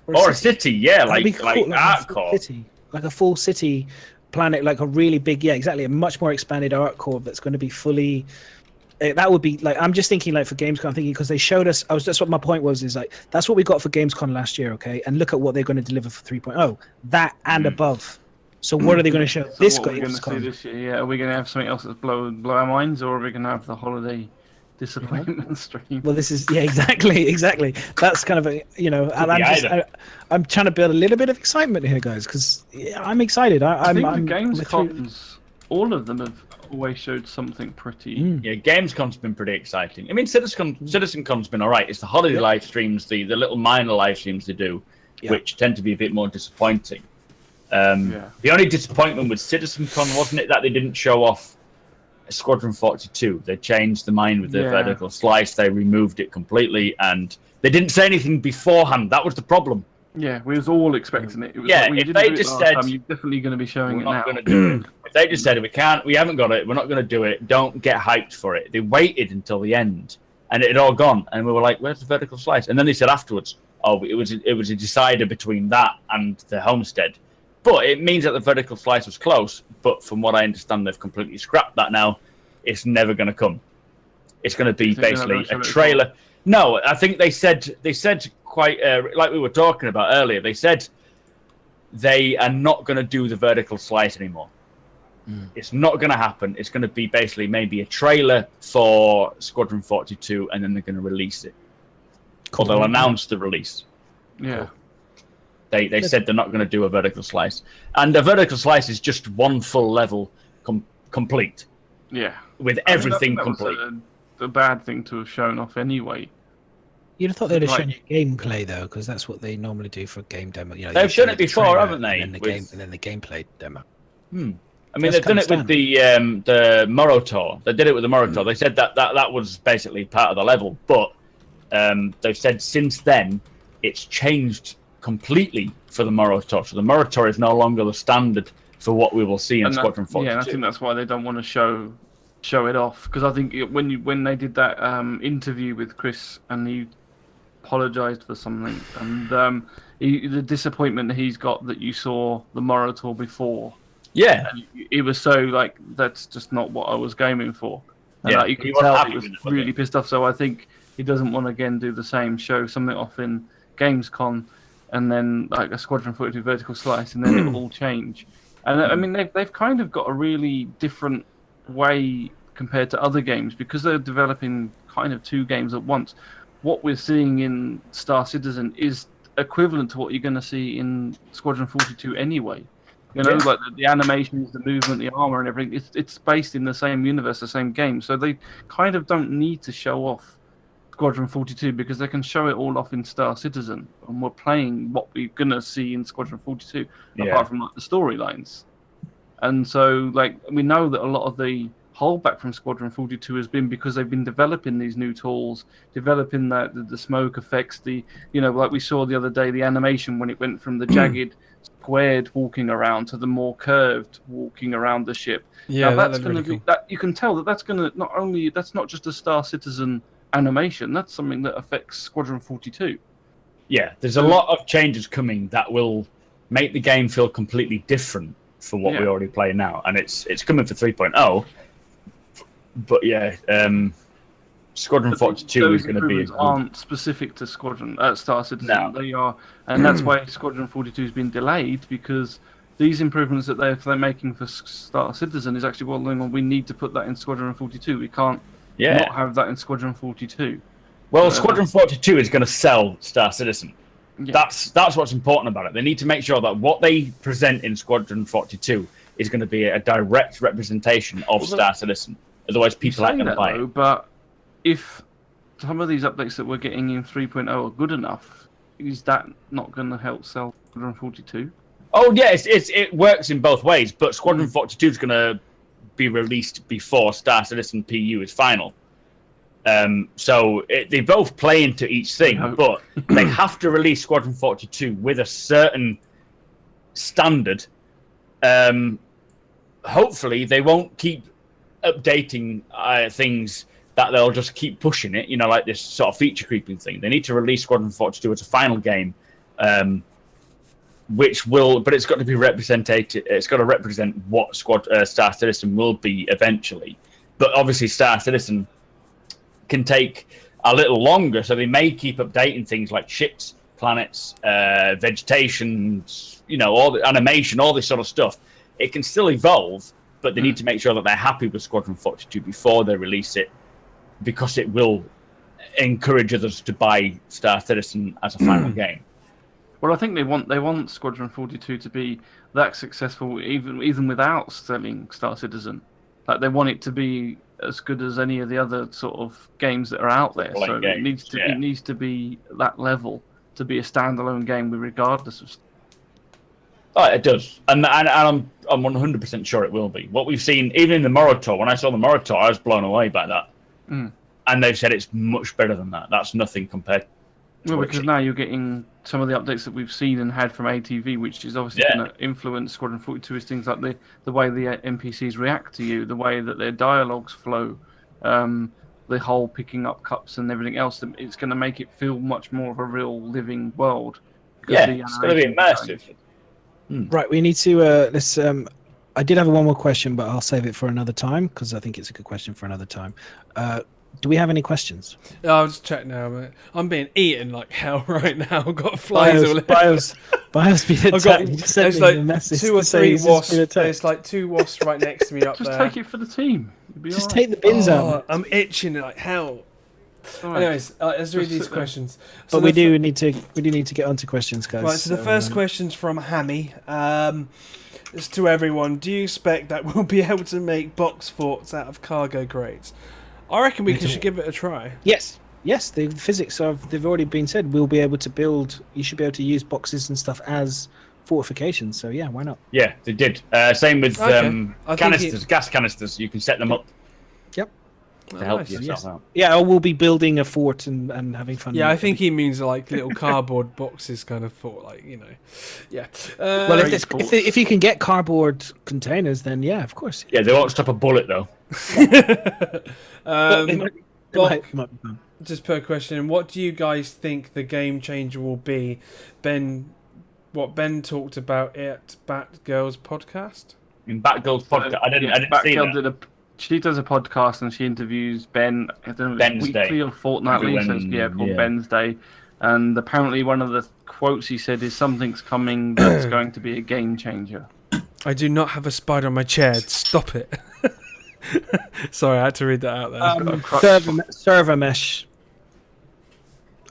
Or a city, yeah, like ArtCore. City, like a full city planet, like a really big, a much more expanded ArtCore that's going to be fully that would be like, I'm just thinking like for Gamescom, I'm thinking because they showed us, that's what my point was, is like, that's what we got for Gamescom last year, okay? And look at what they're going to deliver for 3.0, that and above. So what are they going to show this Gamescom? This year? Yeah, are we going to have something else that's blow our minds, or are we going to have the holiday disappointment stream? Well, this is, exactly. That's kind of a, and I'm trying to build a little bit of excitement here, guys, because I'm excited. I think the Gamescoms, all of them have always showed something pretty. Yeah, Gamescom's been pretty exciting. I mean, CitizenCon's been all right. It's the holiday live streams, the little minor live streams they do, which tend to be a bit more disappointing. The only disappointment with CitizenCon, wasn't it, that they didn't show off Squadron 42? They changed the mind with the vertical slice. They removed it completely, and they didn't say anything beforehand. That was the problem. Yeah, we was all expecting it. It was if they just said, you're definitely going to be showing it now. Going to do it. If they just said, we haven't got it, we're not going to do it, don't get hyped for it. They waited until the end, and it had all gone, and we were like, where's the vertical slice? And then they said afterwards, it was a decider between that and the Homestead. But it means that the vertical slice was close, but from what I understand, they've completely scrapped that now. It's never going to come. It's going to be basically a trailer. No, I think they said quite, like we were talking about earlier, they said they are not going to do the vertical slice anymore. It's not going to happen. It's going to be basically maybe a trailer for Squadron 42, and then they're going to release it. Or they'll announce the release. Yeah. They said they're not going to do a vertical slice. And a vertical slice is just one full level complete. Yeah. With everything that complete. Was a bad thing to have shown off anyway. You'd have thought they'd have shown you gameplay, though, because that's what they normally do for a game demo. They've shown it before, haven't they? And then the gameplay demo. I mean, they've done it with the Morotor. They did it with the Morotor. They said that was basically part of the level, but they've said since then it's changed completely for the Morotor. So the Morotor is no longer the standard for what we will see in Squadron 42. Yeah, and I think that's why they don't want to show it off, because I think when they did that interview with Chris and he apologized for something, and the disappointment that he's got that you saw the Morotor before. Yeah, and it was so like, that's just not what I was gaming for. And yeah, you can tell he was really pissed off. So I think he doesn't want to again do the same, show something off in Gamescom, and then like a Squadron 42 vertical slice, and then it will all change. And I mean, they've kind of got a really different way compared to other games, because they're developing kind of two games at once. What we're seeing in Star Citizen is equivalent to what you're going to see in Squadron 42 anyway. Like the animations, the movement, the armor, and everything. It's based in the same universe, the same game. So they kind of don't need to show off Squadron 42, because they can show it all off in Star Citizen, and we're playing what we're gonna see in Squadron 42, apart from like the storylines. And so, like, we know that a lot of the holdback from Squadron 42 has been because they've been developing these new tools, developing the smoke effects, like we saw the other day, the animation when it went from the jagged squared walking around to the more curved walking around the ship. Yeah, now, that's going to be cool. That you can tell that's going to that's not just a Star Citizen animation, that's something that affects Squadron 42. Yeah, there's a lot of changes coming that will make the game feel completely different from what we already play now, and it's coming for 3.0. But Squadron 42 is going to be aren't specific to Star Citizen. No. They are, and that's why Squadron 42 has been delayed, because these improvements that they're making for Star Citizen is actually we need to put that in Squadron 42. We can't not have that in Squadron 42. Well, Squadron 42 is going to sell Star Citizen. Yeah. That's what's important about it. They need to make sure that what they present in Squadron 42 is going to be a direct representation of Star Citizen. Otherwise, people aren't going to buy it. But if some of these updates that we're getting in 3.0 are good enough, is that not going to help sell Squadron 42? Oh, yeah, it works in both ways, but Squadron 42 is going to be released before Star Citizen PU is final. So they both play into each thing, but they have to release Squadron 42 with a certain standard. Hopefully, they won't keep updating things that they'll just keep pushing it, like this sort of feature creeping thing. They need to release Squadron 42 as a final game, but it's got to be represented. It's got to represent what Star Citizen will be eventually. But obviously, Star Citizen can take a little longer, so they may keep updating things like ships, planets, vegetation, all the animation, all this sort of stuff. It can still evolve, but they need to make sure that they're happy with Squadron 42 before they release it, because it will encourage others to buy Star Citizen as a final game. Well, I think they want Squadron 42 to be that successful, even without selling Star Citizen. Like, they want it to be as good as any of the other sort of games that are out there. So it needs to be that level to be a standalone game, regardless of. Oh, it does, and I'm 100% sure it will be. What we've seen, even in the Morotor, when I saw the Morotor, I was blown away by that. And they've said it's much better than that. That's nothing compared. Well, because now you're getting some of the updates that we've seen and had from AtV, which is obviously going to influence Squadron 42, is things like the way the NPCs react to you, the way that their dialogues flow, the whole picking up cups and everything else. It's going to make it feel much more of a real living world. Yeah, it's going to be immersive. Right, we need to let's. I did have one more question, but I'll save it for another time because I think it's a good question for another time. Do we have any questions? I'll just check now, mate. I'm being eaten like hell right now. I've got flies all over. Bios been attacked. There's like 2 or 3 wasps. There's like 2 wasps right next to me up there. Just take it for the team. Just take the bins out. I'm itching like hell. Right. Anyways, let's read these questions. So but we do need to get onto questions, guys. Right. So the first question's from Hammy. It's to everyone. Do you expect that we'll be able to make box forts out of cargo crates? I reckon we should give it a try. Yes. The physics they've already been said. We'll be able to build. You should be able to use boxes and stuff as fortifications. So yeah, why not? Yeah, they did. Same with canisters, gas canisters. You can set them up. Yep. To help yourself out. Yeah, or we'll be building a fort and having fun. Yeah, I think he means like little cardboard boxes kind of fort, like, Yeah. Well, if you can get cardboard containers, then yeah, of course. Yeah, they won't stop a bullet though. Just per question, what do you guys think the game changer will be? What Ben talked about at Batgirl's podcast? In Batgirl's podcast, I didn't see that. She does a podcast and she interviews Ben. I don't know, Ben's weekly Day. Or fortnightly. Called Ben's Day. And apparently one of the quotes he said is something's coming that's going to be a game changer. I do not have a spider on my chair. Stop it. Sorry, I had to read that out there. Server mesh.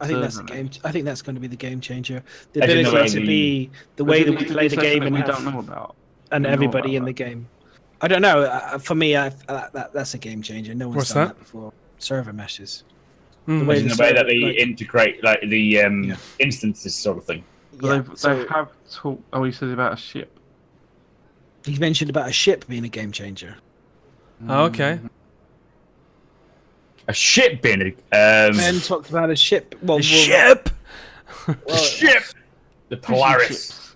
I think that's going to be the game changer. The ability to be the way that we play the game and we don't know about, and everybody in the game. I don't know. For me, that's a game changer. No one's done that before. Server meshes. The way that they integrate, like the instances sort of thing. Yeah, they have talked. Oh, he said about a ship. He mentioned about a ship being a game changer. Oh, okay. A ship being a... Ben talked about a ship. Ship! The ship! The Polaris.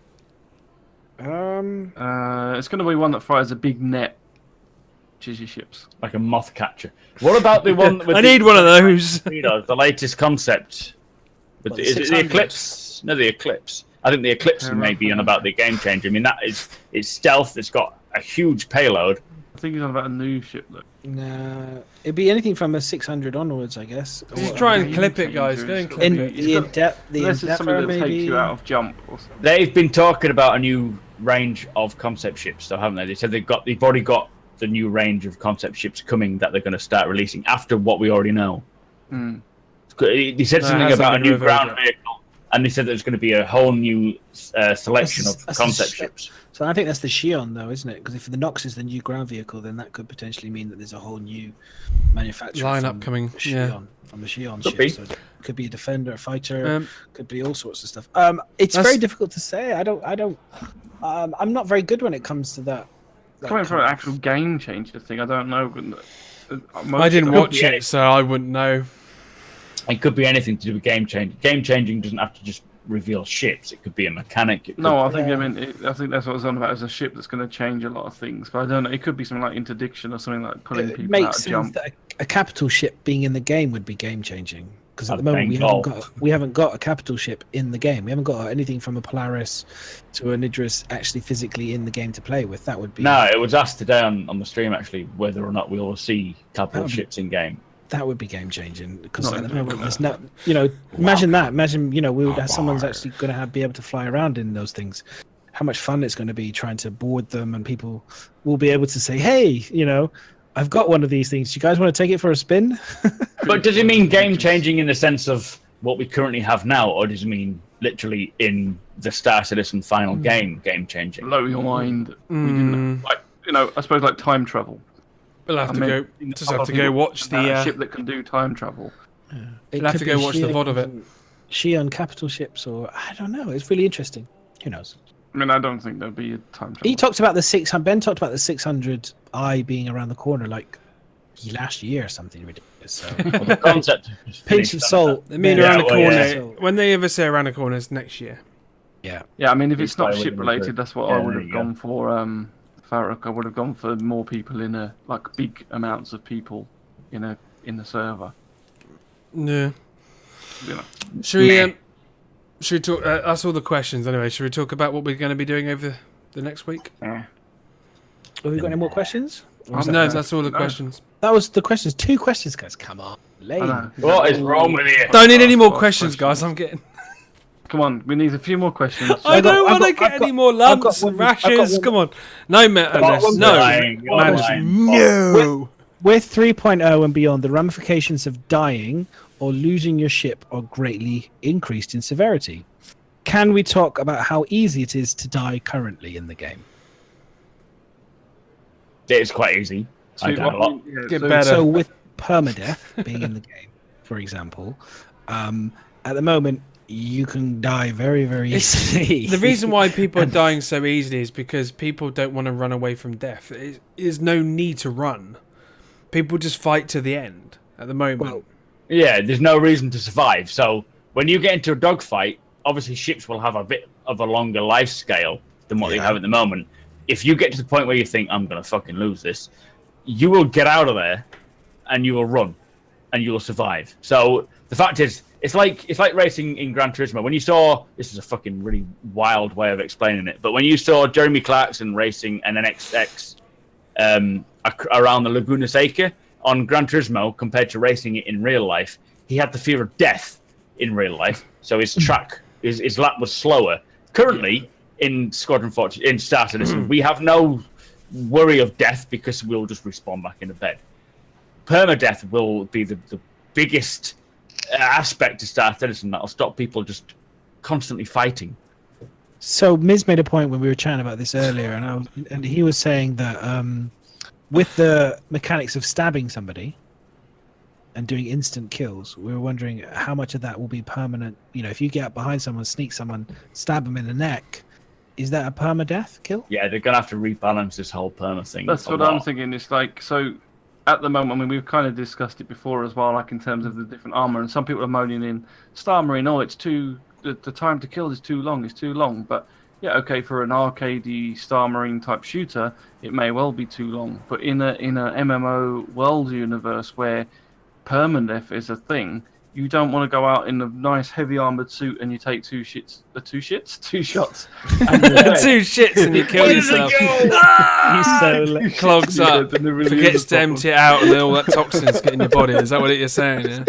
It's going to be one that fires a big net. Which is your ships. Like a moth catcher. What about the one with I need one of those. The latest concept. Is it the Eclipse? No, the Eclipse. I think the Eclipse may be on about the game changer. I mean, it's stealth. It's got a huge payload. I think he's on about a new ship, though. Nah, it'd be anything from a 600 onwards, I guess. Just try and clip it, guys. Go and clip it. The unless it's something that takes you out of jump or something. They've been talking about a new range of concept ships, though, haven't they? They said they've already got the new range of concept ships coming that they're going to start releasing after what we already know. They said something about a new ground vehicle, and they said there's going to be a whole new selection of concept ships. So I think that's the Xion, though, isn't it? Because if the Nox is the new ground vehicle, then that could potentially mean that there's a whole new manufacturer lineup coming. From the Xion ship. So it could be a defender, a fighter, could be all sorts of stuff. It's very difficult to say. I'm not very good when it comes to that. Coming from an actual game changer thing, I don't know. I didn't watch it, so I wouldn't know. It could be anything to do with game changing. Game changing doesn't have to just reveal ships. It could be a mechanic. I think that's what I was on about. Is a ship that's going to change a lot of things. But I don't know. It could be something like interdiction or something like pulling people out of jump. That a capital ship being in the game would be game changing. Because at the moment we haven't got a capital ship in the game. We haven't got anything from a Polaris to an Idris actually physically in the game to play with. That would be. No, it was asked today on the stream actually whether or not we will see capital ships in game. That would be game changing because at the moment there's no, imagine that. Imagine, we would have someone's actually going to be able to fly around in those things. How much fun it's going to be trying to board them, and people will be able to say, "Hey, I've got one of these things. You guys want to take it for a spin?" But does it mean game changing in the sense of what we currently have now, or does it mean literally in the Star Citizen final game changing? Blow your mind. We didn't, I suppose like time travel. We'll have to go watch the ship that can do time travel. We'll have to go watch the VOD of it. Shion capital ships, or I don't know. It's really interesting. Who knows? I mean, I don't think there'll be a time travel. He talked about the 600. Ben talked about the 600i being around the corner, like last year or something ridiculous. So the concept. Pinch of salt. I mean, around the corner. When they ever say around the corner, it's next year. Yeah. Yeah. I mean, if it's not ship related, that's what I would have gone for. Farrokh, I would have gone for more people in big amounts of people in the server. Yeah. Should we talk? That's all the questions anyway. Should we talk about what we're going to be doing over the next week? Have we got any more questions? No, that's all the questions. That was the questions. 2 questions, guys. Come on, lame. What is wrong with you? Don't need any more questions, guys. I'm getting. Come on, we need a few more questions. I don't want to get any more lumps and rashes. Come on. No, madness. No. With 3.0 and beyond, the ramifications of dying or losing your ship are greatly increased in severity. Can we talk about how easy it is to die currently in the game? It is quite easy. I die a lot. Get better. So with permadeath being in the game, for example, at the moment, you can die very, very easily. The reason why people are dying so easily is because people don't want to run away from death. There's no need to run. People just fight to the end at the moment. Well, yeah, there's no reason to survive. So when you get into a dogfight, obviously ships will have a bit of a longer life scale than what they have at the moment. If you get to the point where you think, I'm going to fucking lose this, you will get out of there and you will run and you will survive. So the fact is, it's like racing in Gran Turismo. When you saw, this is a fucking really wild way of explaining it, but when you saw Jeremy Clarkson racing an NXX around the Laguna Seca on Gran Turismo compared to racing it in real life, he had the fear of death in real life, so his his lap was slower. Currently, in Squadron 40, in Star Citizen, we have no worry of death because we'll just respawn back into bed. Permadeath will be the biggest aspect to Star Citizen that'll stop people just constantly fighting. So Miz made a point when we were chatting about this earlier, and he was saying that with the mechanics of stabbing somebody and doing instant kills, we were wondering how much of that will be permanent. If you get up behind someone, sneak someone, stab them in the neck, is that a permadeath kill? Yeah, they're gonna have to rebalance this whole perma thing. That's what I'm thinking. It's like, so at the moment, I mean, we've kind of discussed it before as well, like in terms of the different armor, and some people are moaning in Star Marine, it's too, the time to kill is too long, but yeah, okay, for an arcadey Star Marine type shooter, it may well be too long, but in a MMO world universe where permadeath is a thing, you don't want to go out in a nice heavy armored suit and you take two shots. And 2 shits and you kill yourself. He's so clogs up, forgets to empty it out, and then all that toxins get in your body. Is that what you're saying? Yeah?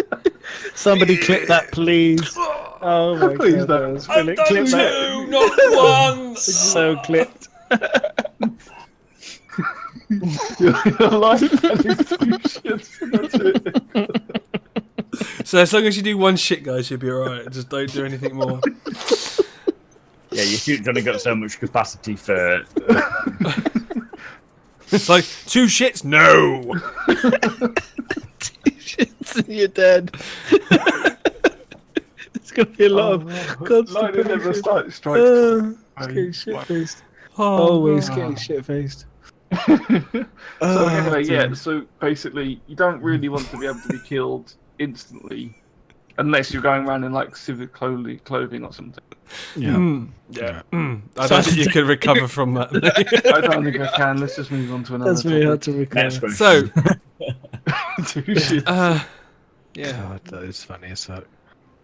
Somebody clip that, please. Oh my please god! I've done 2, not 1. So clipped. Your life is 2 shits. That's it. So as long as you do 1 shit, guys, you'll be alright. Just don't do anything more. Yeah, your suit's only got so much capacity for... It's like, 2 shits? No! 2 shits and you're dead. It's going to be a lot of constipation. Never strikes. Getting shit-faced. Always getting shit-faced. So anyway, yeah, so basically, you don't really want to be able to be killed instantly unless you're going around in like civic clothing or something. I don't think you can recover from that. I don't think I can. Let's just move on to another. That's very hard to recover. So 2 shits. God, that is funny as fuck.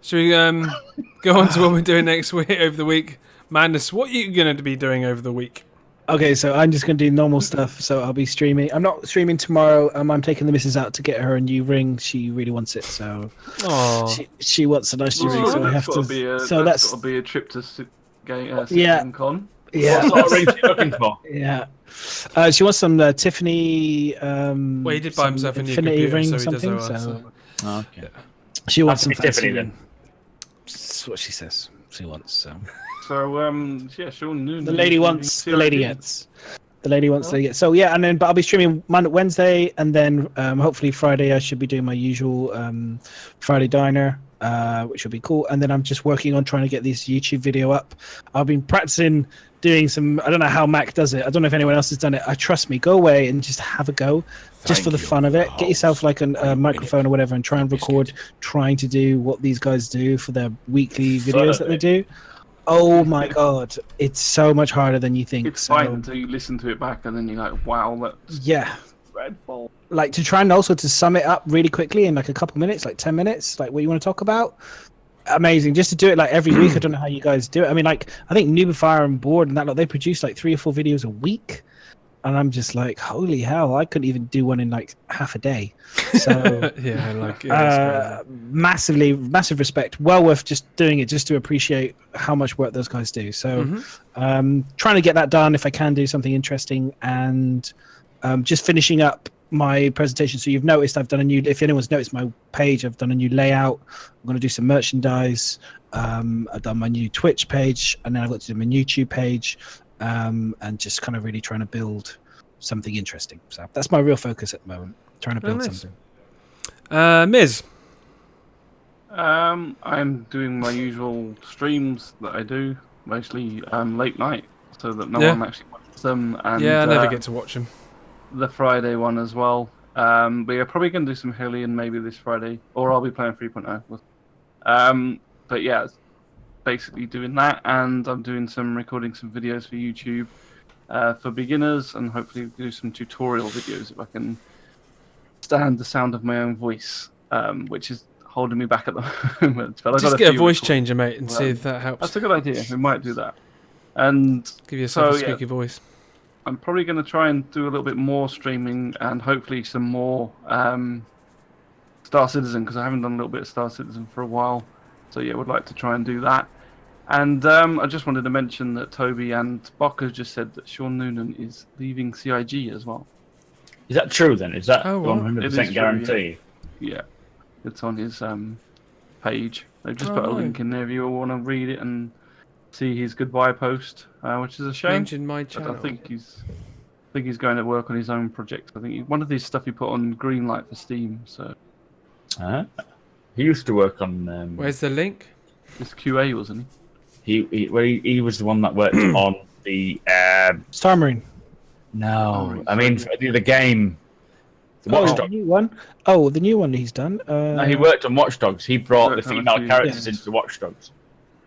Should we go on to what we're doing next week over the week? Madness, what are you going to be doing over the week? Okay, so I'm just gonna do normal stuff. So I'll be streaming. I'm not streaming tomorrow. I'm taking the missus out to get her a new ring. She really wants it, so she wants a nice new ring. So I have to. That's got to be a trip to Con. Yeah. What sort of ring are you looking for? Yeah. She wants some Tiffany. Well, he did buy himself a new Infinity computer, ring or so he something. does So Okay. she wants some Tiffany then. That's what she says. She wants. So Sean Noonan. the lady wants. The lady gets. The lady wants to get. So yeah, and then but I'll be streaming Wednesday, and then hopefully Friday I should be doing my usual Friday diner, which will be cool. And then I'm just working on trying to get this YouTube video up. I've been practicing doing some. I don't know how Mac does it. I don't know if anyone else has done it. Trust me, go away and just have a go, just for the fun of it. Get yourself like a microphone or whatever, and try and record. Trying to do what these guys do for their weekly videos that they do. Oh my god, it's so much harder than you think. It's fine until you listen to it back and then you're like, wow, that's dreadful. Like to try and also to sum it up really quickly in like a couple minutes, like 10 minutes, like what you want to talk about. Amazing. Just to do it like every week. I don't know how you guys do it. I mean, like I think Noobifire and Board and that they produce like 3 or 4 videos a week. And I'm just like, holy hell, I couldn't even do one in like half a day. So massive respect. Well worth just doing it just to appreciate how much work those guys do. So trying to get that done if I can do something interesting, and just finishing up my presentation. So you've noticed I've done a new, if anyone's noticed my page, I've done a new layout. I'm going to do some merchandise. I've done my new Twitch page, and then I've got to do my YouTube page. And just kind of really trying to build something interesting. So that's my real focus at the moment, trying to build something. Miz? I'm doing my usual streams that I do, mostly late night, so that no one actually watches them. And, I never get to watch them. The Friday one as well. But yeah, probably going to do some Hillian maybe this Friday, or I'll be playing 3.0. But yeah, basically doing that, and I'm recording some videos for YouTube for beginners, and hopefully do some tutorial videos if I can stand the sound of my own voice, which is holding me back at the moment. But just get a voice changer, mate, and see if that helps. That's a good idea. We might do that. And give yourself a squeaky voice. I'm probably going to try and do a little bit more streaming, and hopefully some more Star Citizen, because I haven't done a little bit of Star Citizen for a while. So yeah, would like to try and do that. And I just wanted to mention that Toby and Bocker just said that Sean Noonan is leaving CIG as well. Is that true then? Is that 100% guarantee? Yeah, it's on his page. They've just put a link in there if you want to read it and see his goodbye post, which is a shame. Mention my channel. I think he's going to work on his own projects. I think one of these stuff he put on Greenlight for Steam. So. He used to work on. Where's the link? It's QA, wasn't he? He was the one that worked on the Star Marine. No, I mean the game. The Watch Dogs. The new one. Oh, the new one he's done. No, he worked on Watch Dogs. He brought the female characters into Watch Dogs.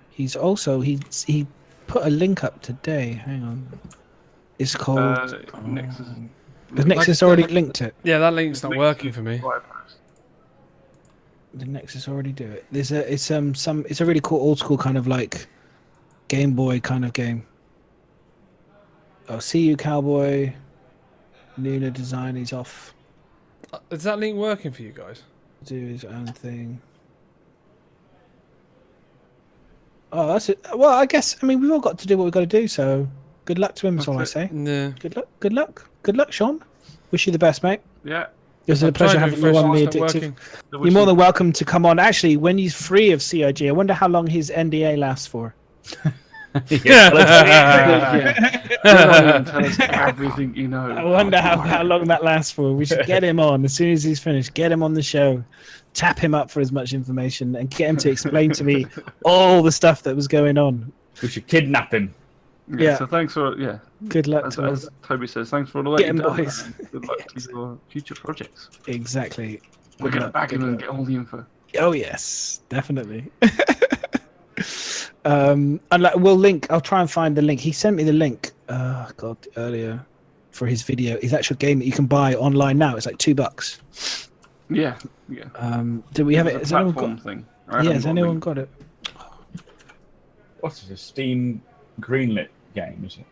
He's also he put a link up today. Hang on. It's called Nexus. Has Nexus already linked it? Yeah, that link's not working for me. Did Nexus already do it? It's a really cool old school kind of like Game Boy kind of game. Oh, see you, cowboy. Luna design. He's off. Is that link working for you guys? Do his own thing. Oh, that's it. Well, I guess we've all got to do what we've got to do. So good luck to him. That's all I say. Yeah. Good luck, Sean. Wish you the best, mate. Yeah. It was a pleasure having you on the Addictive. You're more than welcome to come on. Actually, when he's free of CIG, I wonder how long his NDA lasts for. Tell us everything you know. I wonder how long that lasts for. We should get him on as soon as he's finished. Get him on the show. Tap him up for as much information and get him to explain to me all the stuff that was going on. We should kidnap him. Yeah. So thanks for Good luck as Toby says. Thanks for all the work you've done. Good luck to your future projects. Exactly. We're gonna back him and get all the info. Oh yes, definitely. And we'll link. I'll try and find the link. He sent me the link. Earlier for his video. His actual game that you can buy online now. It's like $2. Yeah. Do we have it? Has anyone got thing? Has anyone got it? What's it? A Steam greenlit game, is it?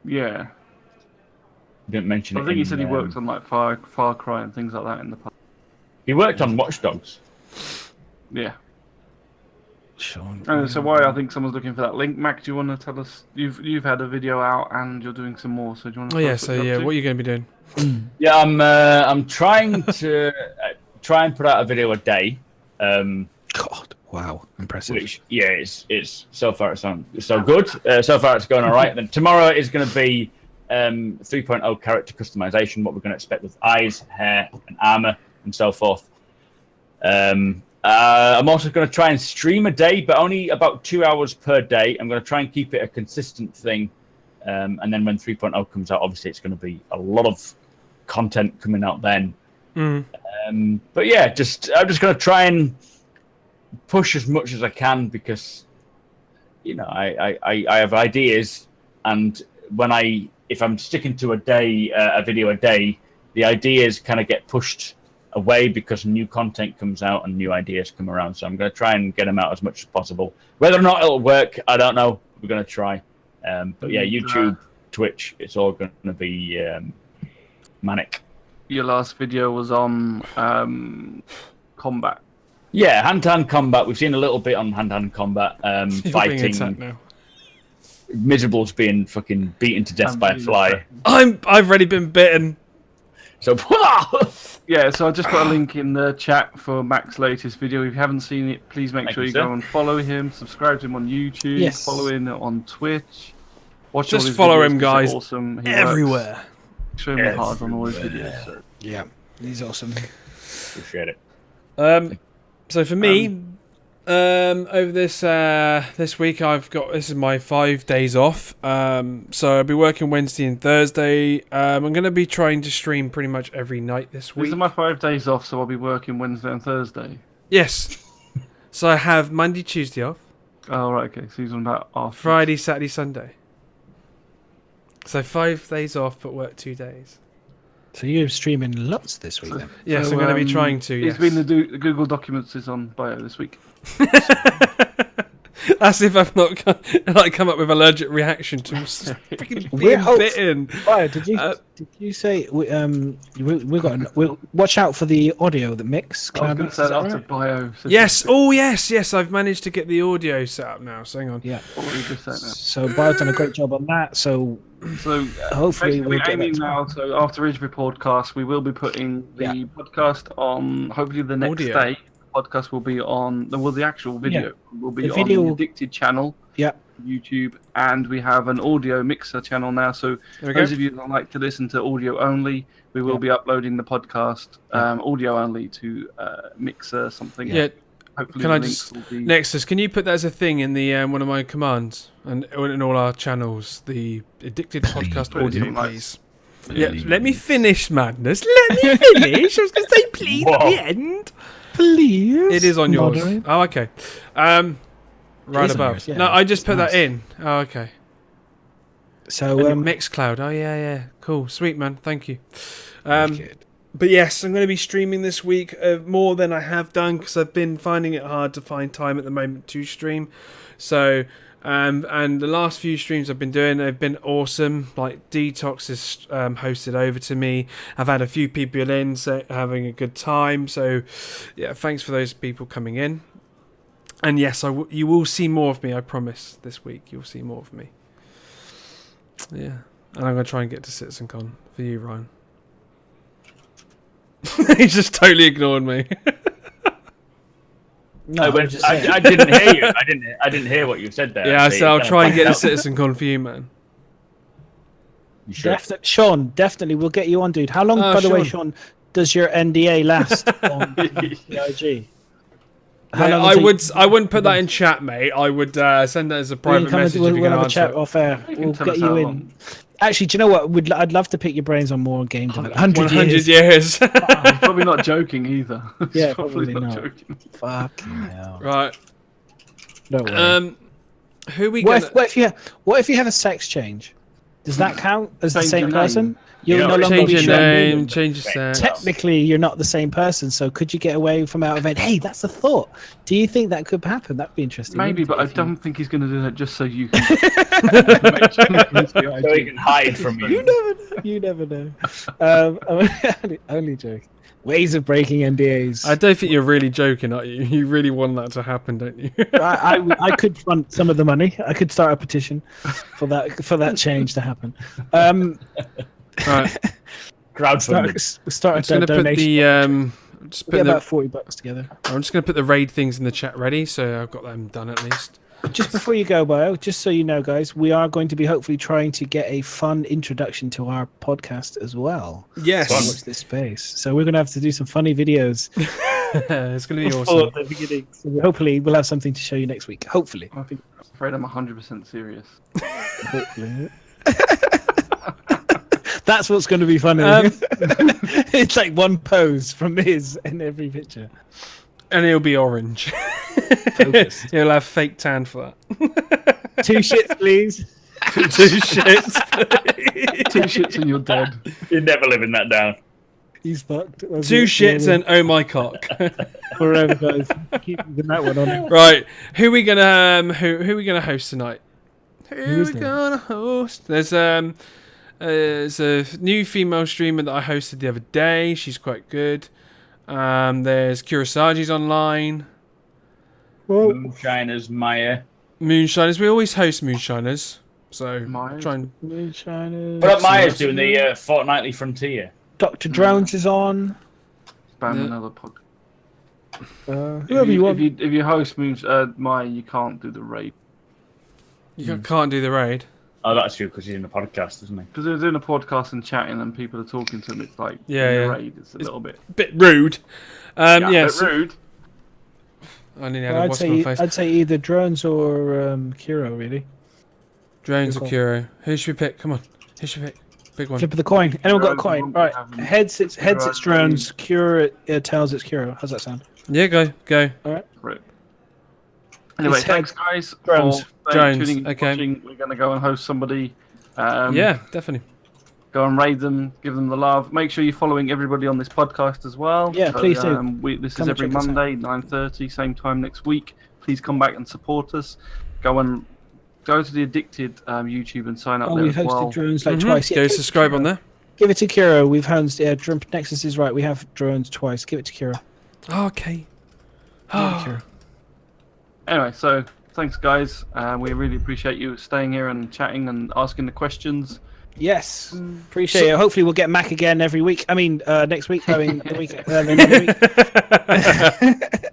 Yeah. Didn't mention it. I think he said he worked on like Far Cry and things like that in the past. He worked on Watch Dogs. Yeah. Sean. So why I think someone's looking for that link. Mac, do you want to tell us? You've had a video out and you're doing some more. So do you want to? Oh yeah. So yeah, what are you going to be doing? Yeah, I'm trying to try and put out a video a day. God, wow, impressive. Which it's so far it's on so good. So far it's going all right. Then tomorrow is going to be 3.0 character customization. What we're going to expect with eyes, hair, and armor, and so forth. I'm also going to try and stream a day, but only about 2 hours per day. I'm going to try and keep it a consistent thing. And then when 3.0 comes out, obviously it's going to be a lot of content coming out then. But yeah, I'm just going to try and push as much as I can because, you know, I have ideas, and if I'm sticking to a video a day, the ideas kind of get pushed away because new content comes out and new ideas come around. So I'm going to try and get them out as much as possible. Whether or not it'll work, I don't know. We're going to try. But yeah, YouTube, Twitch, it's all going to be manic. Your last video was on combat. Yeah, hand-to-hand combat. We've seen a little bit on hand-to-hand combat. Fighting. Miserable's being fucking beaten to death by a fly. I've already been bitten. So yeah, so I just put a link in the chat for Mac's latest video. If you haven't seen it, please make sure you go and follow him, subscribe to him on YouTube, follow him on Twitch. Watch just all his follow videos, him, guys. Awesome. He everywhere. works extremely hard on all his videos. So. Yeah, he's awesome. Appreciate it. So for me, over this week, this is my 5 days off. So I'll be working Wednesday and Thursday. I'm going to be trying to stream pretty much every night this week. These are my 5 days off, so I'll be working Wednesday and Thursday. Yes. So I have Monday, Tuesday off. Oh right, okay. So he's on about off. Friday, Saturday, Sunday. So 5 days off, but work 2 days. So you're streaming lots this week then? Yes, I'm going to be trying to. Yes. It's been the Google Documents is on bio this week. As if I've not come up with allergic reaction to freaking being bitten. Fire, did you say we'll watch out for the audio, the mix? I was going to say that after bio. Yes. Oh yes. I've managed to get the audio set up now. So hang on. Yeah. So Bio's done a great job on that. So hopefully we'll get aiming now. So after each podcast, we will be putting the podcast on. Hopefully the next day. Podcast will be on. Well, the actual video will be on the Addicted channel. Yeah. YouTube, and we have an audio mixer channel now. So those of you that like to listen to audio only, we will be uploading the podcast audio only to Mixer something. Yeah. Hopefully, can I just Nexus? Can you put that as a thing in the one of my commands and in all our channels? The Addicted Podcast audio, please. Yeah. Let me finish, Madness. Let me finish. I was going to say please at the end. Please. It is on yours. Oh, okay. Right above. Yours, no, I just put that in. Oh, okay. So Mixcloud. Oh yeah. Cool. Sweet, man. Thank you. But yes, I'm going to be streaming this week more than I have done because I've been finding it hard to find time at the moment to stream. So, and the last few streams I've been doing have been awesome. Like Detox is hosted over to me. I've had a few people in having a good time. So, yeah, thanks for those people coming in. And yes, you will see more of me. I promise. This week you'll see more of me. Yeah, and I'm going to try and get to CitizenCon for you, Ryan. He's just totally ignored me. No, I didn't hear you. I didn't hear what you said there. Yeah, so I'll try and get a CitizenCon for you, man. You sure? Sean, definitely, we'll get you on, dude. How long, by the way, Sean, does your NDA last on PIG? I wouldn't put that in chat, mate. I would send that as a private message. We'll have a chat off air. We'll get you in. Actually, do you know what? I'd love to pick your brains on more game development. 100 years. He's probably not joking either. Yeah, probably not. Joking. Fucking hell. Right. No way. Who we? What if you have a sex change? Does that count as the Change same your person? name. You'll You know, no longer Change be your Sean name, Newman. change your set. Technically, you're not the same person. So could you get away from out event? Hey, that's a thought. Do you think that could happen? That'd be interesting. Maybe, wouldn't but it, I if you- don't think he's going to do that just so you can. So he can hide from you. You never know. You never know. Only joking. Ways of breaking NDAs. I don't think you're really joking, are you? You really want that to happen, don't you? I could front some of the money. I could start a petition for that change to happen. Right. Crowdfunding. Start I'm a just gonna put donation. the just We'll put get about the, $40 together. I'm just gonna put the raid things in the chat ready, so I've got them done at least. Just before you go, Bio, just so you know, guys, we are going to be hopefully trying to get a fun introduction to our podcast as well. Yes. Watch this space. So we're going to have to do some funny videos. It's gonna be for awesome. the beginning. So hopefully, we'll have something to show you next week. Hopefully. I'm afraid I'm 100% serious. Hopefully. That's what's going to be funny. It's like one pose from his in every picture. And it'll be orange. Focus. He'll have fake tan for that. 2 shits, please. 2 shits. 2 shits and you're dead. You're never living that down. He's fucked. 2 shits and oh my cock. Forever, guys. Keep that one on. Right. Who we gonna who we gonna host tonight? Who is we there? gonna host? There's a new female streamer that I hosted the other day. She's quite good. There's Kurasagi's online. Moonshiners, Maya. Moonshiners. We always host Moonshiners. So Myers? try and What about Maya's doing the fortnightly Frontier? Dr. Drones is on. Spam Yeah. another podcast. Whoever you want. If you host Maya, you can't do the raid. you can't do the raid. Oh, that's true, because he's in the podcast, isn't he? Because they're doing a podcast and chatting and people are talking to them, it's like, Yeah, in the yeah. raid, it's a little bit... Bit rude. Yeah, Yeah. a bit rude. I nearly had a wasp on my face. I'd say either Drones or Kiro, really. Drones or Good Kuro. Who should we pick? Come on. Who should we pick? Big one. Flip of the coin. Anyone got a Drones coin? won't Right. have- Heads it's Drones. Kiro tails it's Kiro. How's that sound? Yeah, go. Right. Anyway, It's thanks guys Drones. for Drones, tuning in, okay. watching. We're going to go and host somebody. Yeah, definitely. Go and raid them, give them the love. Make sure you're following everybody on this podcast as well. Yeah, please do. This Come is and every check us out. Monday, 9:30, same time next week. Please come back and support us. Go to the Addicted YouTube and sign up Oh, there we as hosted well. Drones like twice. Yeah, Go give it to subscribe Kiro. on there. Give it to Kiro. We've hosted. Nexus is right. We have Drones twice. Give it to Kiro. Okay. Give it to Kiro. Anyway, so thanks guys. We really appreciate you staying here and chatting and asking the questions. Yes, appreciate it. Hopefully, we'll get Mac again every week. I mean, next week. I mean, the week. The week.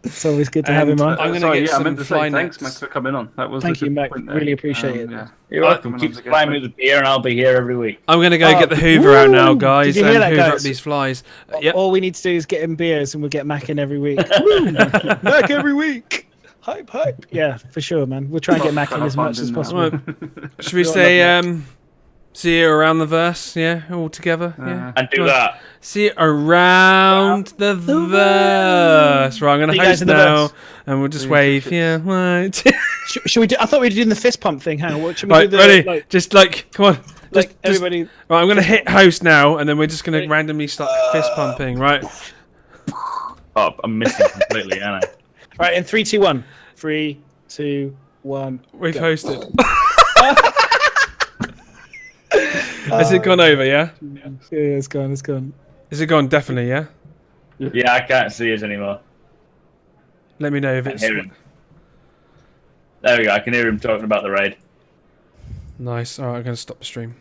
It's always good to have him on. I'm gonna sorry, get I some meant to fly say thanks, nets. Max, for coming on. That was Thank a you, good Mac. point there. Really appreciate it. Yeah. You're welcome. Keep supplying me with beer and I'll be here every week. I'm gonna go Oh, get the Hoover out now, woo! guys, Did you hear and that, hoover up guys? these flies. Yep. All we need to do is get him beers, and we'll get Mac in every week. Mac every week. Hype, hype. Yeah, for sure, man. We'll try and get Mac in as much as possible. Well, should we say see you around the verse? Yeah, all together. Yeah. And do that. See you around the verse. Right, I'm gonna See you guys host in the now, verse. and we'll just wave. Yeah, right. Should we do? I thought we were doing the fist pump thing. Hang on. What should we Right, do? ready? Just come on. Just everybody. Right, I'm gonna hit host now, and then we're just gonna randomly start fist pumping. Right. Oh, I'm missing completely, aren't I? Right, in 3, 2, 1. 3, 2, 1. We've Go. hosted. Has it gone over? Yeah. Yeah, it's gone. It's gone. Is it gone? Definitely. Yeah. Yeah, I can't see us anymore. Let me know if I it's can hear him. There we go. I can hear him talking about the raid. nice. All right, I'm gonna stop the stream.